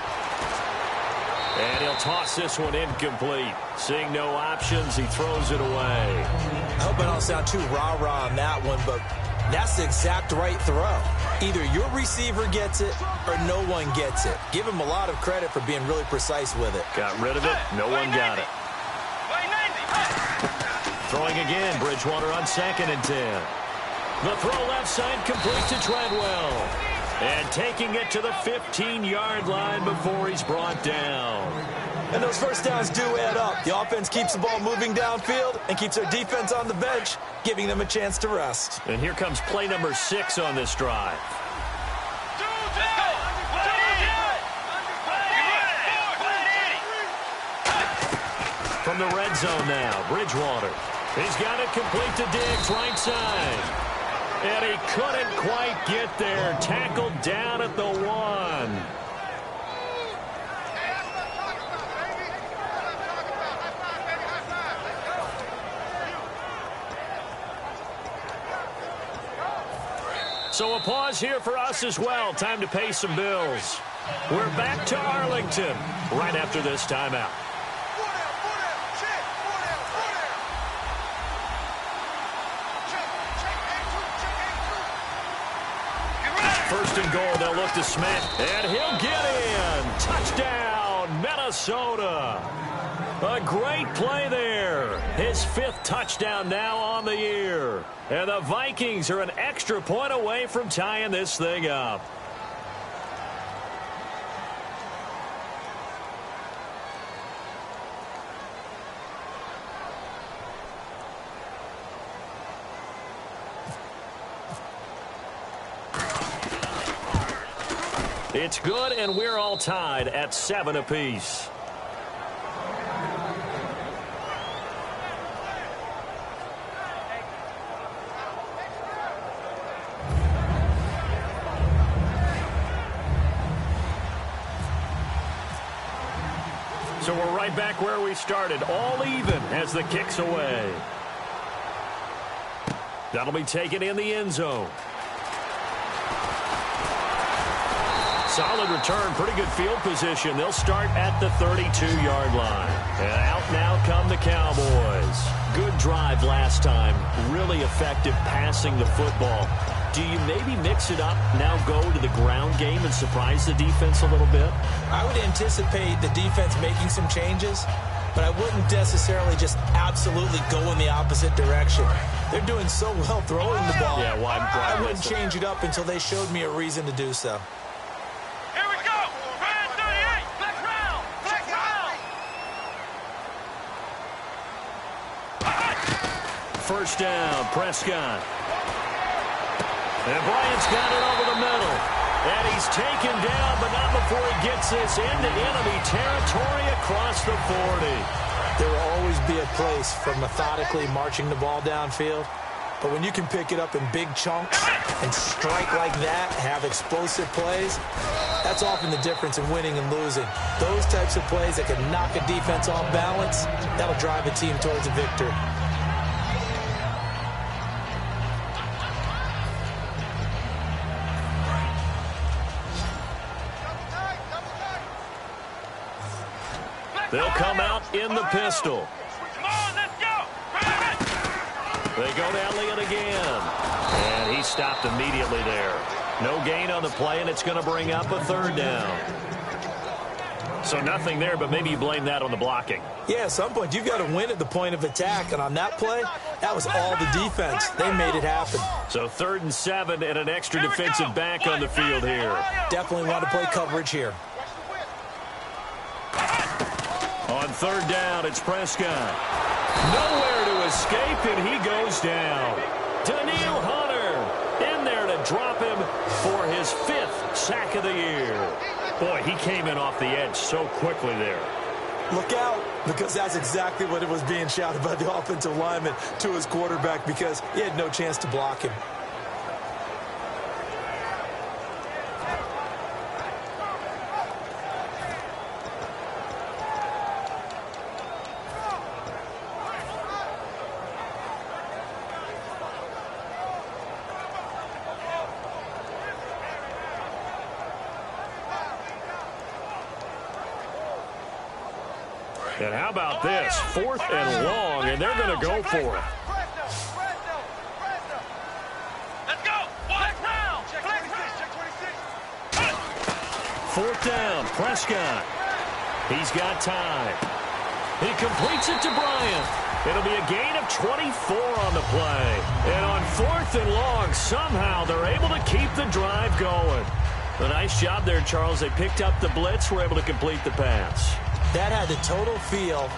And he'll toss this one incomplete. Seeing no options, he throws it away. I hope I don't sound too rah-rah on that one, but that's the exact right throw. Either your receiver gets it or no one gets it. Give him a lot of credit for being really precise with it. Got rid of it. No one got it. Throwing again. Bridgewater on 2nd and 10. The throw left side complete to Treadwell. And taking it to the 15-yard line before he's brought down. And those 1st downs do add up. The offense keeps the ball moving downfield and keeps their defense on the bench, giving them a chance to rest. And here comes play number 6 on this drive. From the red zone now, Bridgewater. He's got it complete to Diggs, right side. And he couldn't quite get there. Tackled down at the 1. So a pause here for us as well. Time to pay some bills. We're back to Arlington right after this timeout. 1st and goal, they'll look to Smith, and he'll get in. Touchdown, Minnesota. A great play there. His 5th touchdown now on the year. And the Vikings are an extra point away from tying this thing up. It's good, and we're all tied at 7 apiece. So we're right back where we started, all even as the kick's away. That'll be taken in the end zone. Solid return, pretty good field position. They'll start at the 32-yard line. And out now come the Cowboys. Good drive last time. Really effective passing the football. Do you maybe mix it up, now go to the ground game and surprise the defense a little bit? I would anticipate the defense making some changes, but I wouldn't necessarily just absolutely go in the opposite direction. They're doing so well throwing the ball. Yeah, I wouldn't change it up until they showed me a reason to do so. Here we go. Brand 38. Flex round. Flex round. First down, Prescott. And Bryant's got it over the middle. And he's taken down, but not before he gets this into enemy territory across the 40. There will always be a place for methodically marching the ball downfield. But when you can pick it up in big chunks and strike like that, have explosive plays, that's often the difference in winning and losing. Those types of plays that can knock a defense off balance, that'll drive a team towards a victory. They'll come out in the pistol. Come on, let's go. They go to Elliott again. And he stopped immediately there. No gain on the play, and it's going to bring up a third down. So nothing there, but maybe you blame that on the blocking. Yeah, at some point, you've got to win at the point of attack. And on that play, that was all the defense. They made it happen. So 3rd and 7 and an extra defensive back on the field here. Definitely want to play coverage here. On 3rd down, it's Prescott. Nowhere to escape, and he goes down. Daniil Hunter in there to drop him for his 5th sack of the year. Boy, he came in off the edge so quickly there. Look out, because that's exactly what it was being shouted by the offensive lineman to his quarterback, because he had no chance to block him. And how about this? 4th and long, and they're going to go for it. Let's go. Flex round. Flex round. 4th down, Prescott. He's got time. He completes it to Bryant. It'll be a gain of 24 on the play. And on 4th and long, somehow they're able to keep the drive going. A nice job there, Charles. They picked up the blitz, were able to complete the pass. That had the total feel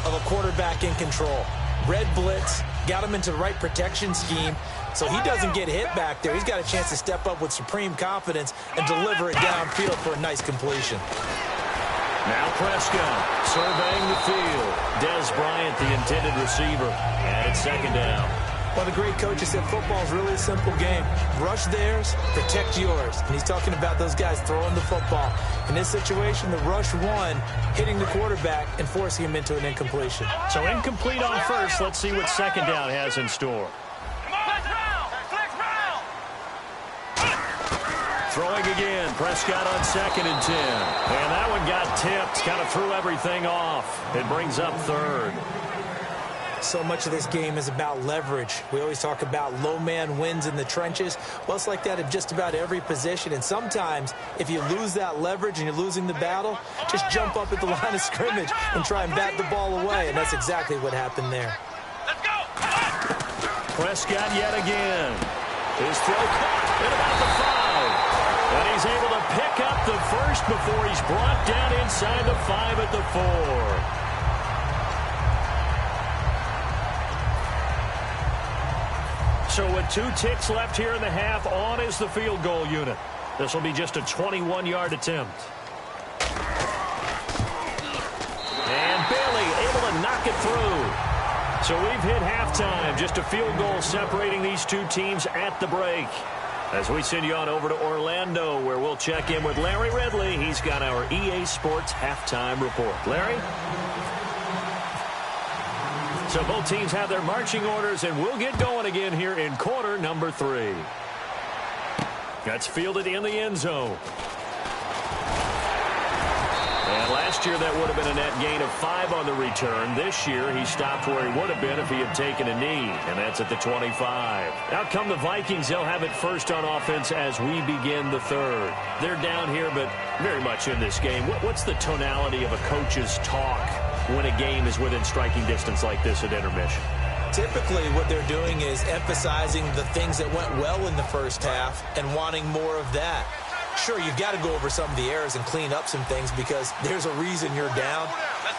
of a quarterback in control. Red blitz, got him into the right protection scheme, so he doesn't get hit back there. He's got a chance to step up with supreme confidence and deliver it downfield for a nice completion. Now Prescott surveying the field. Des Bryant, the intended receiver, and it's 2nd down. Well, the great coach said football is really a simple game. Rush theirs, protect yours. And he's talking about those guys throwing the football. In this situation, the rush one, hitting the quarterback and forcing him into an incompletion. So incomplete on 1st. Let's see what 2nd down has in store. Flex round. Flex round. Throwing again. Prescott on 2nd and 10. And that one got tipped. Kind of threw everything off. It brings up 3rd. So much of this game is about leverage. We always talk about low man wins in the trenches. Well, it's like that in just about every position. And sometimes, if you lose that leverage and you're losing the battle, just jump up at the line of scrimmage and try and bat the ball away. And that's exactly what happened there. Let's go. Prescott yet again. His throw caught at about the 5. And he's able to pick up the 1st before he's brought down inside the 5 at the 4. So with 2 ticks left here in the half, on is the field goal unit. This will be just a 21-yard attempt. And Bailey able to knock it through. So we've hit halftime. Just a field goal separating these 2 teams at the break. As we send you on over to Orlando, where we'll check in with Larry Ridley. He's got our EA Sports halftime report. Larry? So both teams have their marching orders, and we'll get going again here in quarter number 3. That's fielded in the end zone. Last year, that would have been a net gain of 5 on the return. This year, he stopped where he would have been if he had taken a knee, and that's at the 25. Out come the Vikings. They'll have it first on offense as we begin the third. They're down here, but very much in this game. What's the tonality of a coach's talk when a game is within striking distance like this at intermission? Typically, what they're doing is emphasizing the things that went well in the first half and wanting more of that. Sure, you've got to go over some of the errors and clean up some things because there's a reason you're down.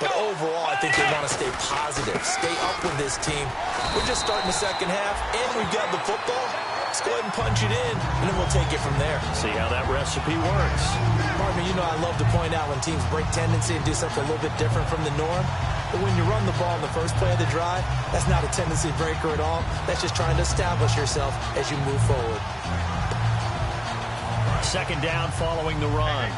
But overall, I think they want to stay positive, stay up with this team. We're just starting the second half, and we've got the football. Let's go ahead and punch it in, and then we'll take it from there. See how that recipe works. Pardon me, you know I love to point out when teams break tendency and do something a little bit different from the norm. But when you run the ball in the first play of the drive, that's not a tendency breaker at all. That's just trying to establish yourself as you move forward. Second down following the run.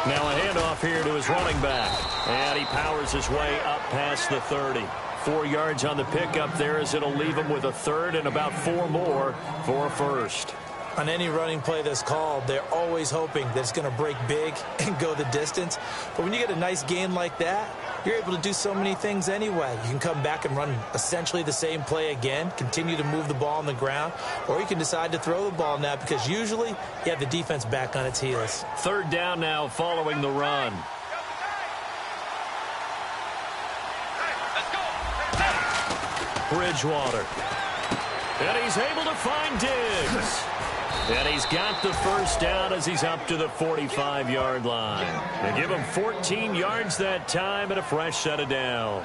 Now a handoff here to his running back. And he powers his way up past the 30. 4 yards on the pickup there as it'll leave him with a third and about 4 more for a first. On any running play that's called, they're always hoping that it's going to break big and go the distance. But when you get a nice gain like that, you're able to do so many things anyway. You can come back and run essentially the same play again, continue to move the ball on the ground, or you can decide to throw the ball now because usually you have the defense back on its heels. Third down now following the run. Bridgewater. And he's able to find Diggs. And he's got the first down as he's up to the 45-yard line. They give him 14 yards that time and a fresh set of downs.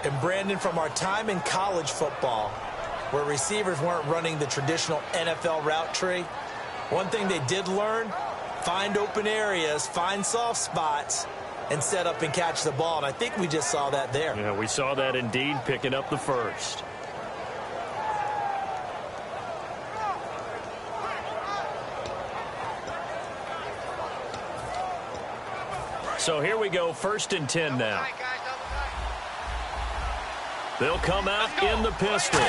And Brandon, from our time in college football, where receivers weren't running the traditional NFL route tree, one thing they did learn, find open areas, find soft spots, and set up and catch the ball. And I think we just saw that there. Yeah, we saw that indeed, picking up the first. So here we go, 1st and 10 now. They'll come out in the pistol.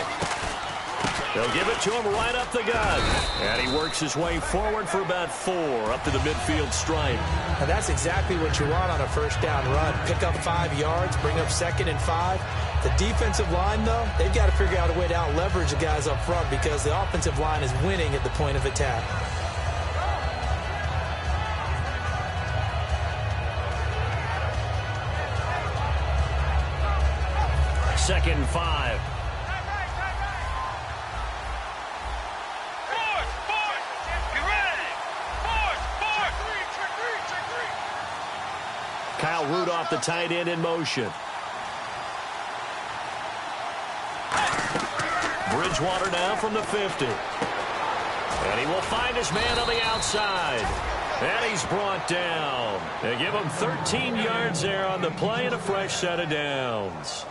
They'll give it to him right up the gut. And he works his way forward for about 4 up to the midfield stripe. And that's exactly what you want on a first down run. Pick up 5 yards, bring up 2nd and 5. The defensive line, though, they've got to figure out a way to out-leverage the guys up front because the offensive line is winning at the point of attack. Second and 5. Kyle Rudolph, the tight end, in motion. Bridgewater now from the 50. And he will find his man on the outside. And he's brought down. They give him 13 yards there on the play and a fresh set of downs.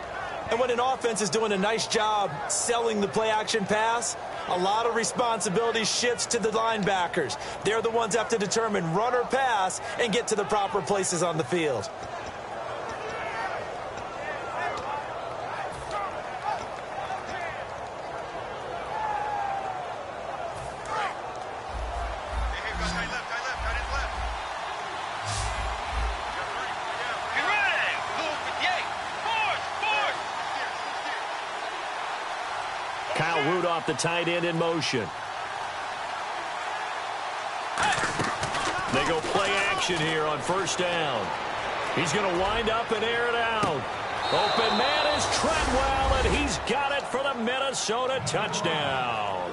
And when an offense is doing a nice job selling the play-action pass, a lot of responsibility shifts to the linebackers. They're the ones that have to determine run or pass and get to the proper places on the field. Kyle Rudolph, the tight end, in motion. They go play action here on first down. He's going to wind up and air it out. Open man is Treadwell, and he's got it for the Minnesota touchdown.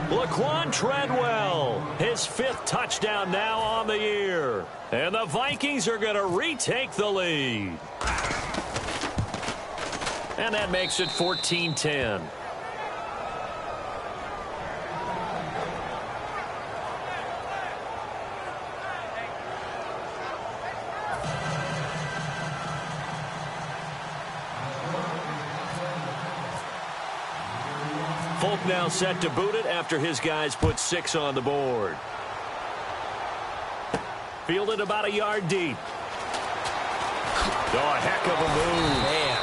Laquan Treadwell, his 5th touchdown now on the year. And the Vikings are going to retake the lead. And that makes it 14-10. Folk now set to boot it after his guys put 6 on the board. Fielded about a yard deep. Oh, a heck of a move. Man,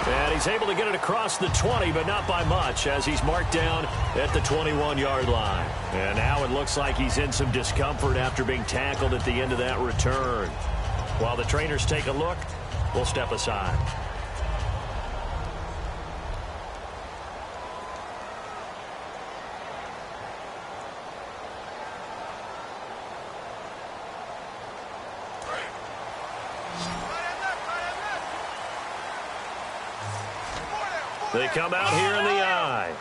And he's able to get it across the 20, but not by much, as he's marked down at the 21-yard line. And now it looks like he's in some discomfort after being tackled at the end of that return. While the trainers take a look, we'll step aside. They come out here in the eye.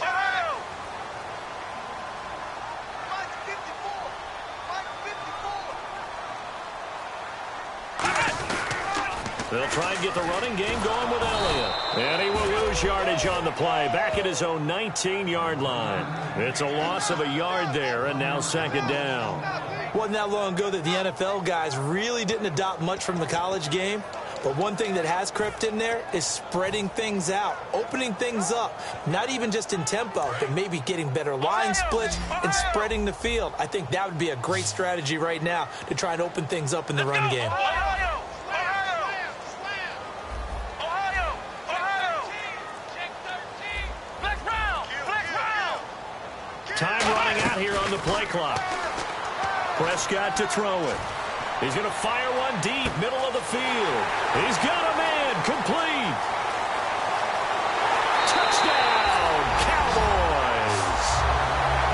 They'll try and get the running game going with Elliott. And he will lose yardage on the play. Back at his own 19-yard line. It's a loss of a yard there, and now second down. Wasn't that long ago that the NFL guys really didn't adopt much from the college game. But one thing that has crept in there is spreading things out, opening things up, not even just in tempo, but maybe getting better line splits and spreading the field. I think that would be a great strategy right now to try and open things up in the run game. Time running out here on the play clock. Prescott to throw it. He's going to fire one deep, middle of the field. He's got a man, complete. Touchdown, Cowboys.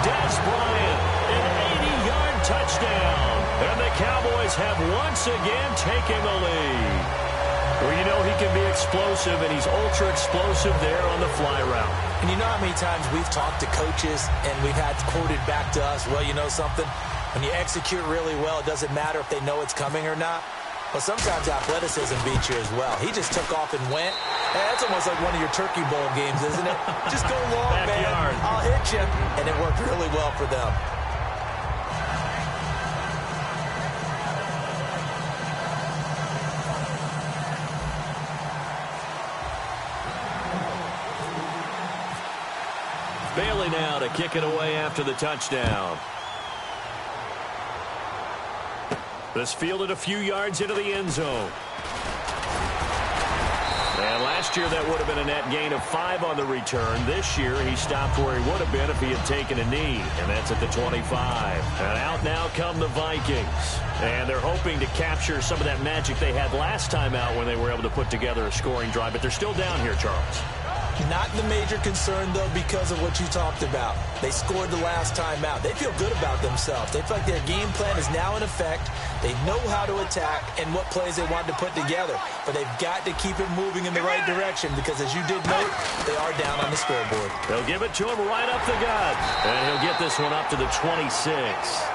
Dez Bryant, an 80-yard touchdown. And the Cowboys have once again taken the lead. Well, you know he can be explosive, and he's ultra-explosive there on the fly route. And you know how many times we've talked to coaches and we've had quoted back to us, well, you know something? When you execute really well, it doesn't matter if they know it's coming or not. Well, sometimes athleticism beats you as well. He just took off and went. Hey, that's almost like one of your Turkey Bowl games, isn't it? Just go long, man. I'll hit you. And it worked really well for them. Bailey now to kick it away after the touchdown. This fielded a few yards into the end zone. And last year that would have been a net gain of 5 on the return. This year he stopped where he would have been if he had taken a knee. And that's at the 25. And out now come the Vikings. And they're hoping to capture some of that magic they had last time out when they were able to put together a scoring drive. But they're still down here, Charles. Not the major concern, though, because of what you talked about. They scored the last time out. They feel good about themselves. They feel like their game plan is now in effect. They know how to attack and what plays they want to put together. But they've got to keep it moving in the right direction because, as you did note, they are down on the scoreboard. They'll give it to him right up the gut. And he'll get this one up to the 26.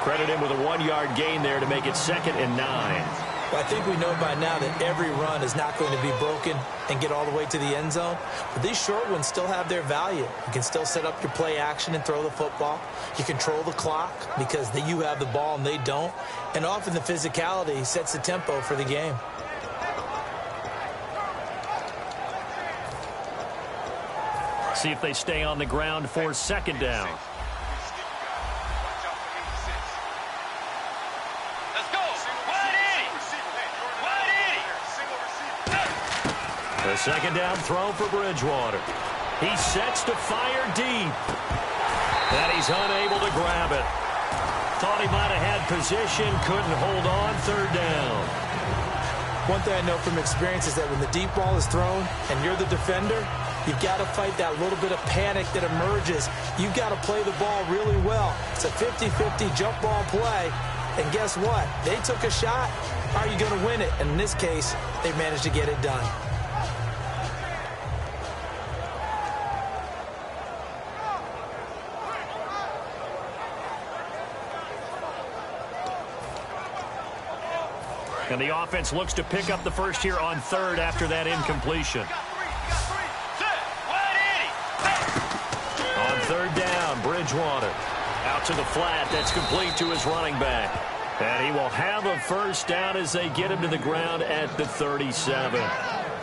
Credit him with a 1-yard gain there to make it 2nd and 9. Well, I think we know by now that every run is not going to be broken and get all the way to the end zone. But these short ones still have their value. You can still set up your play action and throw the football. You control the clock because you have the ball and they don't. And often the physicality sets the tempo for the game. See if they stay on the ground for 2nd down. The 2nd down throw for Bridgewater. He sets to fire deep. And he's unable to grab it. Thought he might have had position, couldn't hold on. 3rd down. One thing I know from experience is that when the deep ball is thrown and you're the defender, you've got to fight that little bit of panic that emerges. You've got to play the ball really well. It's a 50-50 jump ball play. And guess what? They took a shot. How are you going to win it? And in this case, they managed to get it done. And the offense looks to pick up the first here on 3rd after that incompletion. On 3rd down, Bridgewater. Out to the flat. That's complete to his running back. And he will have a 1st down as they get him to the ground at the 37.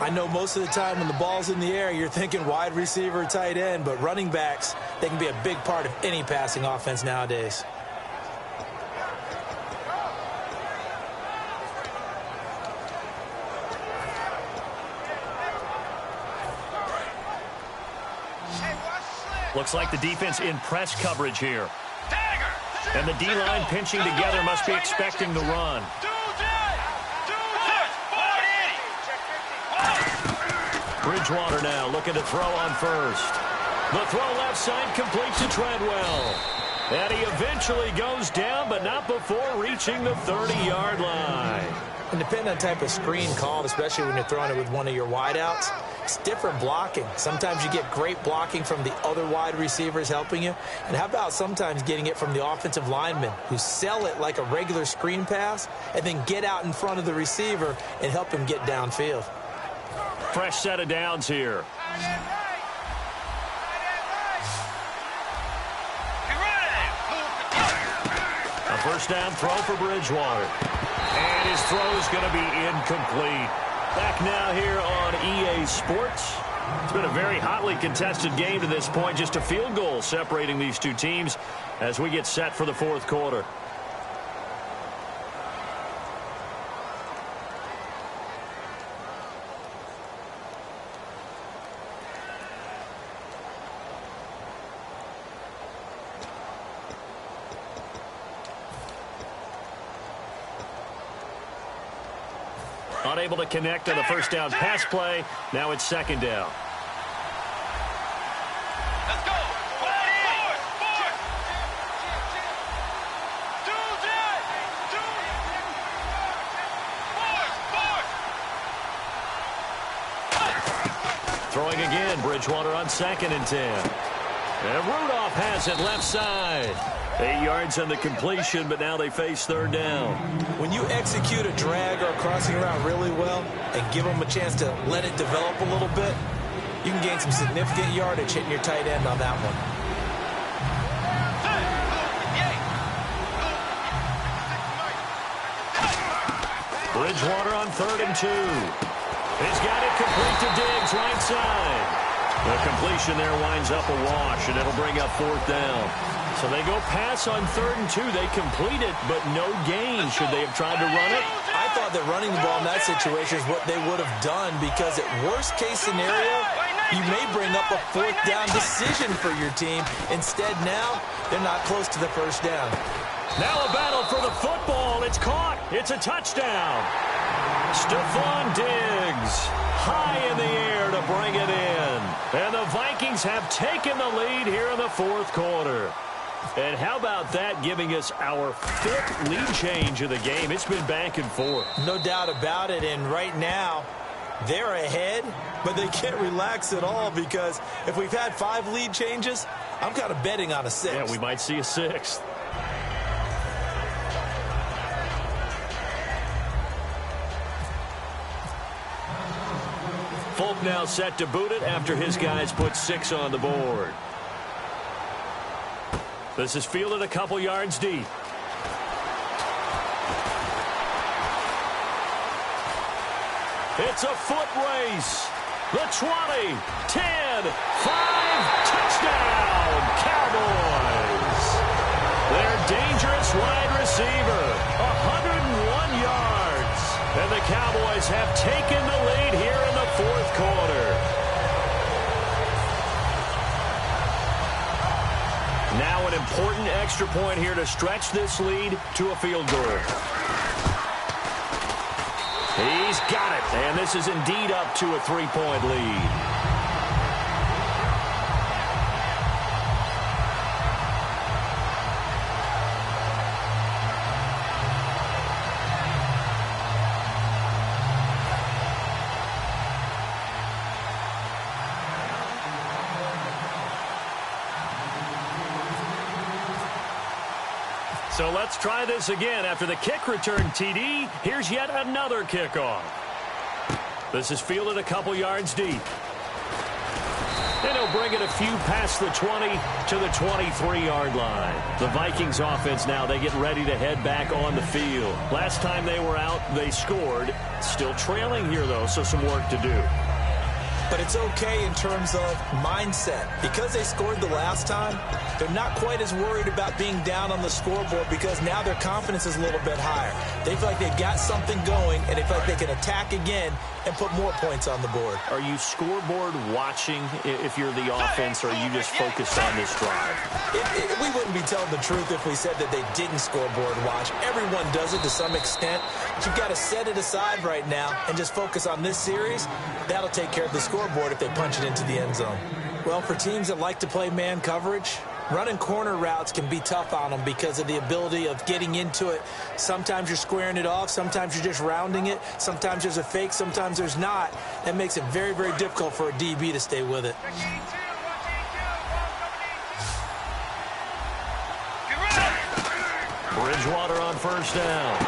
I know most of the time when the ball's in the air, you're thinking wide receiver, tight end, but running backs, they can be a big part of any passing offense nowadays. Looks like the defense in press coverage here. And the D-line pinching together must be expecting the run. Bridgewater now looking to throw on first. The throw left side complete to Treadwell. And he eventually goes down, but not before reaching the 30-yard line. And depending on the type of screen called, especially when you're throwing it with one of your wideouts, it's different blocking. Sometimes you get great blocking from the other wide receivers helping you. And how about sometimes getting it from the offensive linemen who sell it like a regular screen pass and then get out in front of the receiver and help him get downfield. Fresh set of downs here. A first down throw for Bridgewater. And his throw is going to be incomplete. Back now here on EA Sports. It's been a very hotly contested game to this point. Just a field goal separating these two teams as we get set for the fourth quarter. Unable to connect on the first down pass play. Now it's second down. Let's go. Throwing again, Bridgewater on 2nd and 10. And Rudolph has it left side. 8 yards on the completion, but now they face third down. When you execute a drag or a crossing route really well and give them a chance to let it develop a little bit, you can gain some significant yardage hitting your tight end on that one. Bridgewater on 3rd and 2. He's got it complete to Diggs, right side. The completion there winds up a wash, and it'll bring up 4th down. So they go pass on 3rd and 2. They complete it, but no gain. Should they have tried to run it? I thought that running the ball in that situation is what they would have done, because at worst case scenario, you may bring up a 4th down decision for your team. Instead now, they're not close to the first down. Now a battle for the football. It's caught. It's a touchdown. Stephon Diggs high in the air to bring it in. And the Vikings have taken the lead here in the fourth quarter. And how about that, giving us our 5th lead change of the game? It's been back and forth. No doubt about it. And right now, they're ahead, but they can't relax at all, because if we've had 5 lead changes, I'm kind of betting on a 6th. Yeah, we might see a 6th. Folk now set to boot it after his guys put 6 on the board. This is fielded a couple yards deep. It's a foot race. The 20, 10, 5, touchdown, Cowboys. Their dangerous wide receiver, 101 yards. And the Cowboys have taken the lead here in the fourth quarter. Now an important extra point here to stretch this lead to a field goal. He's got it, and this is indeed up to a 3-point lead. So let's try this again. After the kick return TD, here's yet another kickoff. This is fielded a couple yards deep. And he'll bring it a few past the 20 to the 23-yard line. The Vikings offense now, they get ready to head back on the field. Last time they were out, they scored. Still trailing here, though, so some work to do. but it's okay in terms of mindset. Because they scored the last time, they're not quite as worried about being down on the scoreboard because now their confidence is a little bit higher. They feel like they've got something going, and they feel like they can attack again and put more points on the board. Are you scoreboard watching if you're the offense, or are you just focused on this drive? We wouldn't be telling the truth if we said that they didn't scoreboard watch. Everyone does it to some extent. But you've got to set it aside right now and just focus on this series. That'll take care of the scoreboard if they punch it into the end zone. Well, for teams that like to play man coverage, running corner routes can be tough on them because of the ability of getting into it. Sometimes you're squaring it off. Sometimes you're just rounding it. Sometimes there's a fake. Sometimes there's not. That makes it very, very difficult for a DB to stay with it. Bridgewater on first down.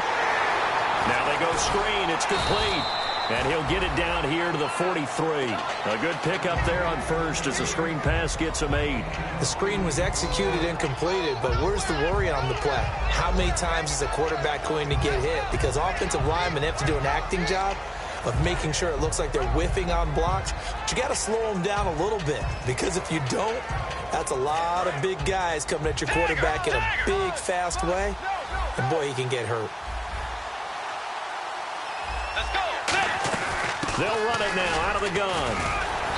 Now they go screen. It's complete. And he'll get it down here to the 43. A good pickup there on first as the screen pass gets him 8. The screen was executed and completed, but where's the worry on the play? How many times is a quarterback going to get hit? Because offensive linemen have to do an acting job of making sure it looks like they're whiffing on blocks. But you got to slow them down a little bit, because if you don't, that's a lot of big guys coming at your quarterback in a big, fast way. And boy, he can get hurt. They'll run it now out of the gun.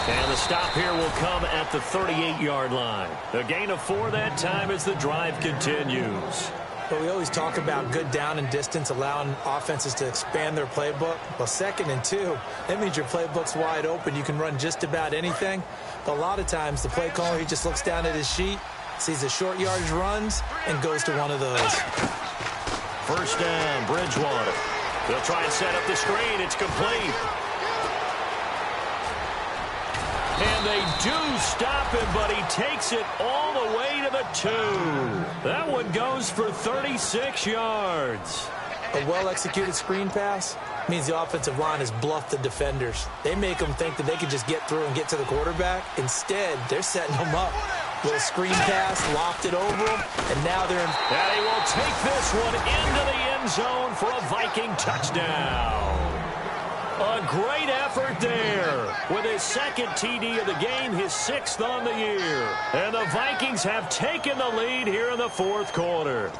And the stop here will come at the 38-yard line. A gain of 4 that time as the drive continues. But we always talk about good down and distance, allowing offenses to expand their playbook. Well, 2nd and 2, that means your playbook's wide open. You can run just about anything. But a lot of times, the play caller, he just looks down at his sheet, sees the short yardage runs, and goes to one of those. First down, Bridgewater. They'll try and set up the screen. It's complete. And they do stop him, but he takes it all the way to the 2. That one goes for 36 yards. A well-executed screen pass means the offensive line has bluffed the defenders. They make them think that they can just get through and get to the quarterback. Instead, they're setting them up. Little screen pass, lopped it over them, and now they're in. And he will take this one into the end zone for a Viking touchdown. A great effort there with his 2nd TD of the game, his 6th on the year. And the Vikings have taken the lead here in the 4th quarter.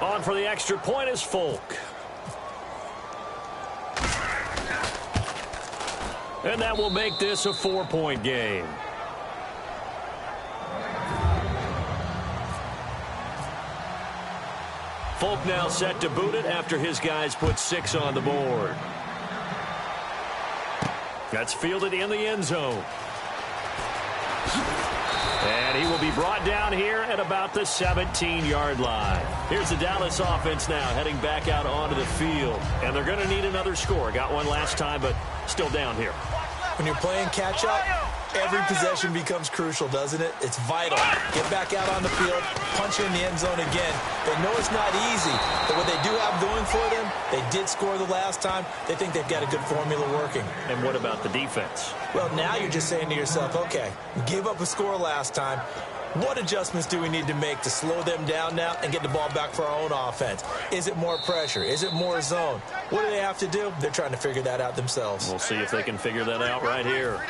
On for the extra point is Folk. And that will make this a 4-point game. Folk now set to boot it after his guys put 6 on the board. That's fielded in the end zone. And he will be brought down here at about the 17-yard line. Here's the Dallas offense now heading back out onto the field. And they're going to need another score. Got one last time, but still down here. When you're playing catch-up, every possession becomes crucial, doesn't it? It's vital. Get back out on the field, punch in the end zone again. They know it's not easy, but what they do have going for them, they did score the last time. They think they've got a good formula working. And what about the defense? Well, now you're just saying to yourself, okay, we gave up a score last time. What adjustments do we need to make to slow them down now and get the ball back for our own offense? Is it more pressure? Is it more zone? What do they have to do? They're trying to figure that out themselves. We'll see if they can figure that out right here.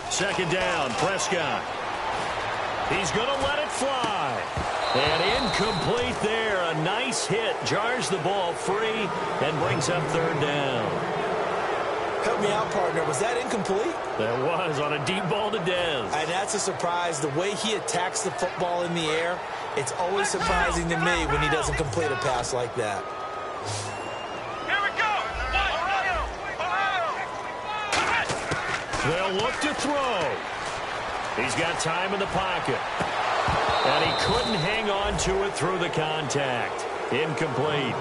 Second down, Prescott. He's going to let it fly. And incomplete there. A nice hit. Jars the ball free and brings up 3rd down. Help me out, partner. Was that incomplete? That was on a deep ball to Dez. And that's a surprise. The way he attacks the football in the air, it's always surprising to me when he doesn't complete a pass like that. They'll look to throw. He's got time in the pocket. And he couldn't hang on to it through the contact. Incomplete.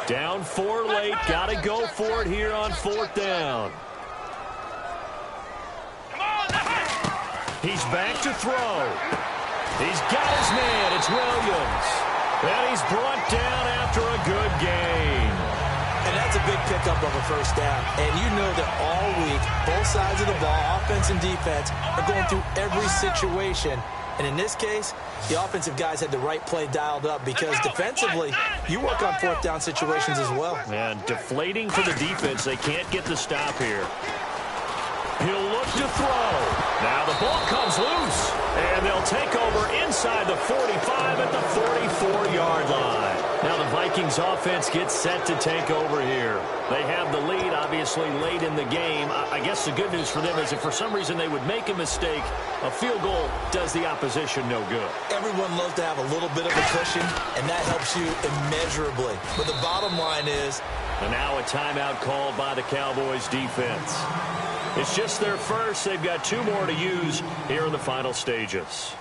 Down 4 late. Got to go for it here on 4th down. He's back to throw. He's got his man. It's Williams. And he's brought down after a good gain. And that's a big pickup of a first down. And you know that all week, both sides of the ball, offense and defense, are going through every situation. And in this case, the offensive guys had the right play dialed up because defensively, you work on fourth down situations as well. And deflating for the defense. They can't get the stop here. He'll look to throw. Now the ball comes loose. And they'll take over inside the 45 at the 44-yard line. Now the Vikings offense gets set to take over here. They have the lead, obviously, late in the game. I guess the good news for them is if for some reason they would make a mistake, a field goal does the opposition no good. Everyone loves to have a little bit of a cushion, and that helps you immeasurably. But the bottom line is... And now a timeout called by the Cowboys defense. It's just their first. They've got 2 more to use here in the final stages.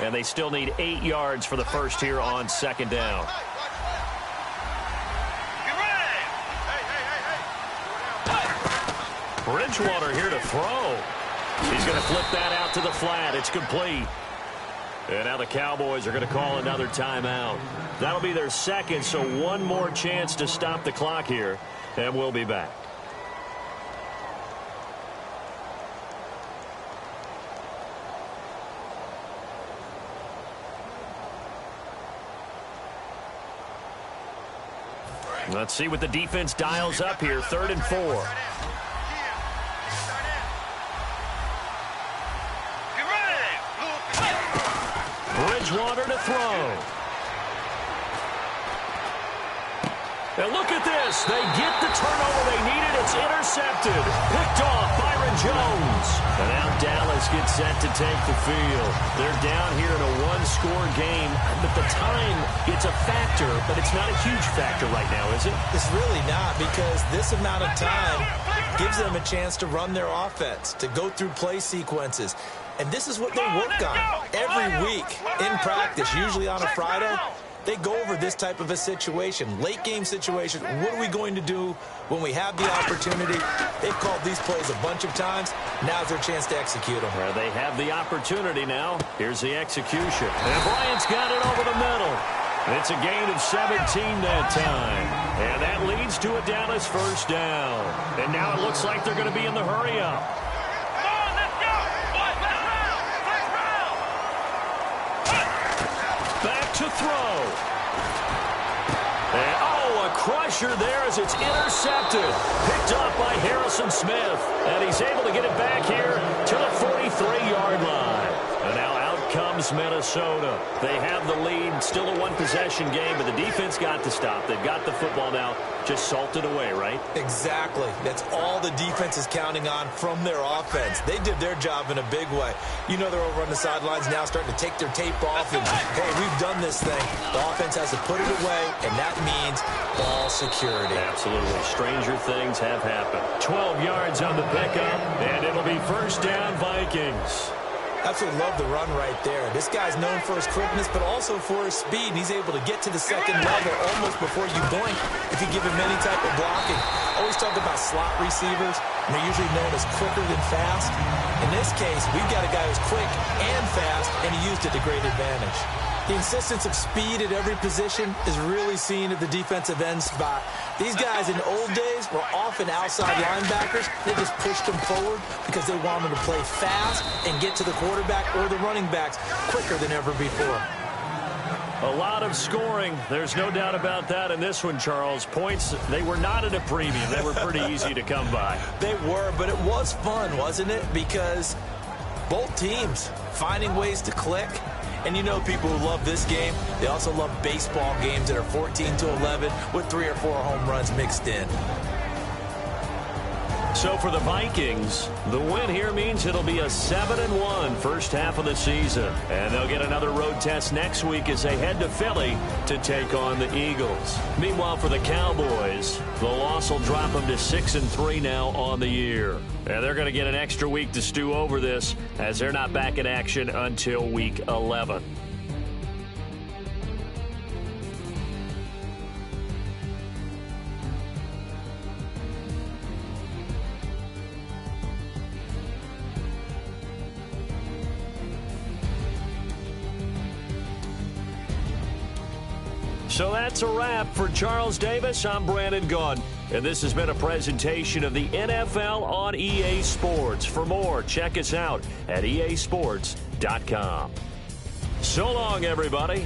And they still need 8 yards for the first here on second down. Bridgewater here to throw. He's going to flip that out to the flat. It's complete. And now the Cowboys are going to call another timeout. That'll be their second, so 1 more chance to stop the clock here. And we'll be back. Let's see what the defense dials up here. 3rd and 4. Bridgewater to throw. And look at this. They get the turnover they needed. It's intercepted. Picked off Byron Jones. And now Dallas gets set to take the field. They're down here in a 1-score game. But the time, it's a factor, but it's not a huge factor right now, is it? It's really not, because this amount of time gives them a chance to run their offense, to go through play sequences. And this is what they work on every week in practice, usually on a Friday. They go over this type of a situation, late game situation. What are we going to do when we have the opportunity? They've called these plays a bunch of times. Now's their chance to execute them. Well, they have the opportunity now. Here's the execution. And Bryant's got it over the middle. It's a gain of 17 that time. And that leads to a Dallas first down. And now it looks like they're going to be in the hurry-up. Back to throw. And, a crusher there as it's intercepted. Picked off by Harrison Smith. And he's able to get it back here to the 43-yard line. And now out comes Minnesota. They have the lead. Still a 1-possession game, but the defense got to stop. They've got the football now. Just salted away, right? Exactly. That's all the defense is counting on from their offense. They did their job in a big way. You know they're over on the sidelines now starting to take their tape off and, hey, we've done this thing. The offense has to put it away, and that means ball security. Absolutely. Stranger things have happened. 12 yards on the pickup, and it'll be first down Vikings. Absolutely love the run right there. This guy's known for his quickness, but also for his speed. And he's able to get to the second level almost before you blink if you give him any type of blocking. Always talk about slot receivers, and they're usually known as quicker than fast. In this case, we've got a guy who's quick and fast, and he used it to great advantage. The insistence of speed at every position is really seen at the defensive end spot. These guys in old days were often outside linebackers. They just pushed them forward because they wanted to play fast and get to the quarterback or the running backs quicker than ever before. A lot of scoring. There's no doubt about that in this one, Charles. Points, they were not at a premium. They were pretty easy to come by. They were, but it was fun, wasn't it? Because both teams finding ways to click. And you know people who love this game, they also love baseball games that are 14-11 with 3 or 4 home runs mixed in. So for the Vikings, the win here means it'll be a 7-1 first half of the season. And they'll get another road test next week as they head to Philly to take on the Eagles. Meanwhile, for the Cowboys, the loss will drop them to 6-3 now on the year. And they're going to get an extra week to stew over this as they're not back in action until week 11. So that's a wrap. For Charles Davis, I'm Brandon Gunn. And this has been a presentation of the NFL on EA Sports. For more, check us out at easports.com. So long, everybody.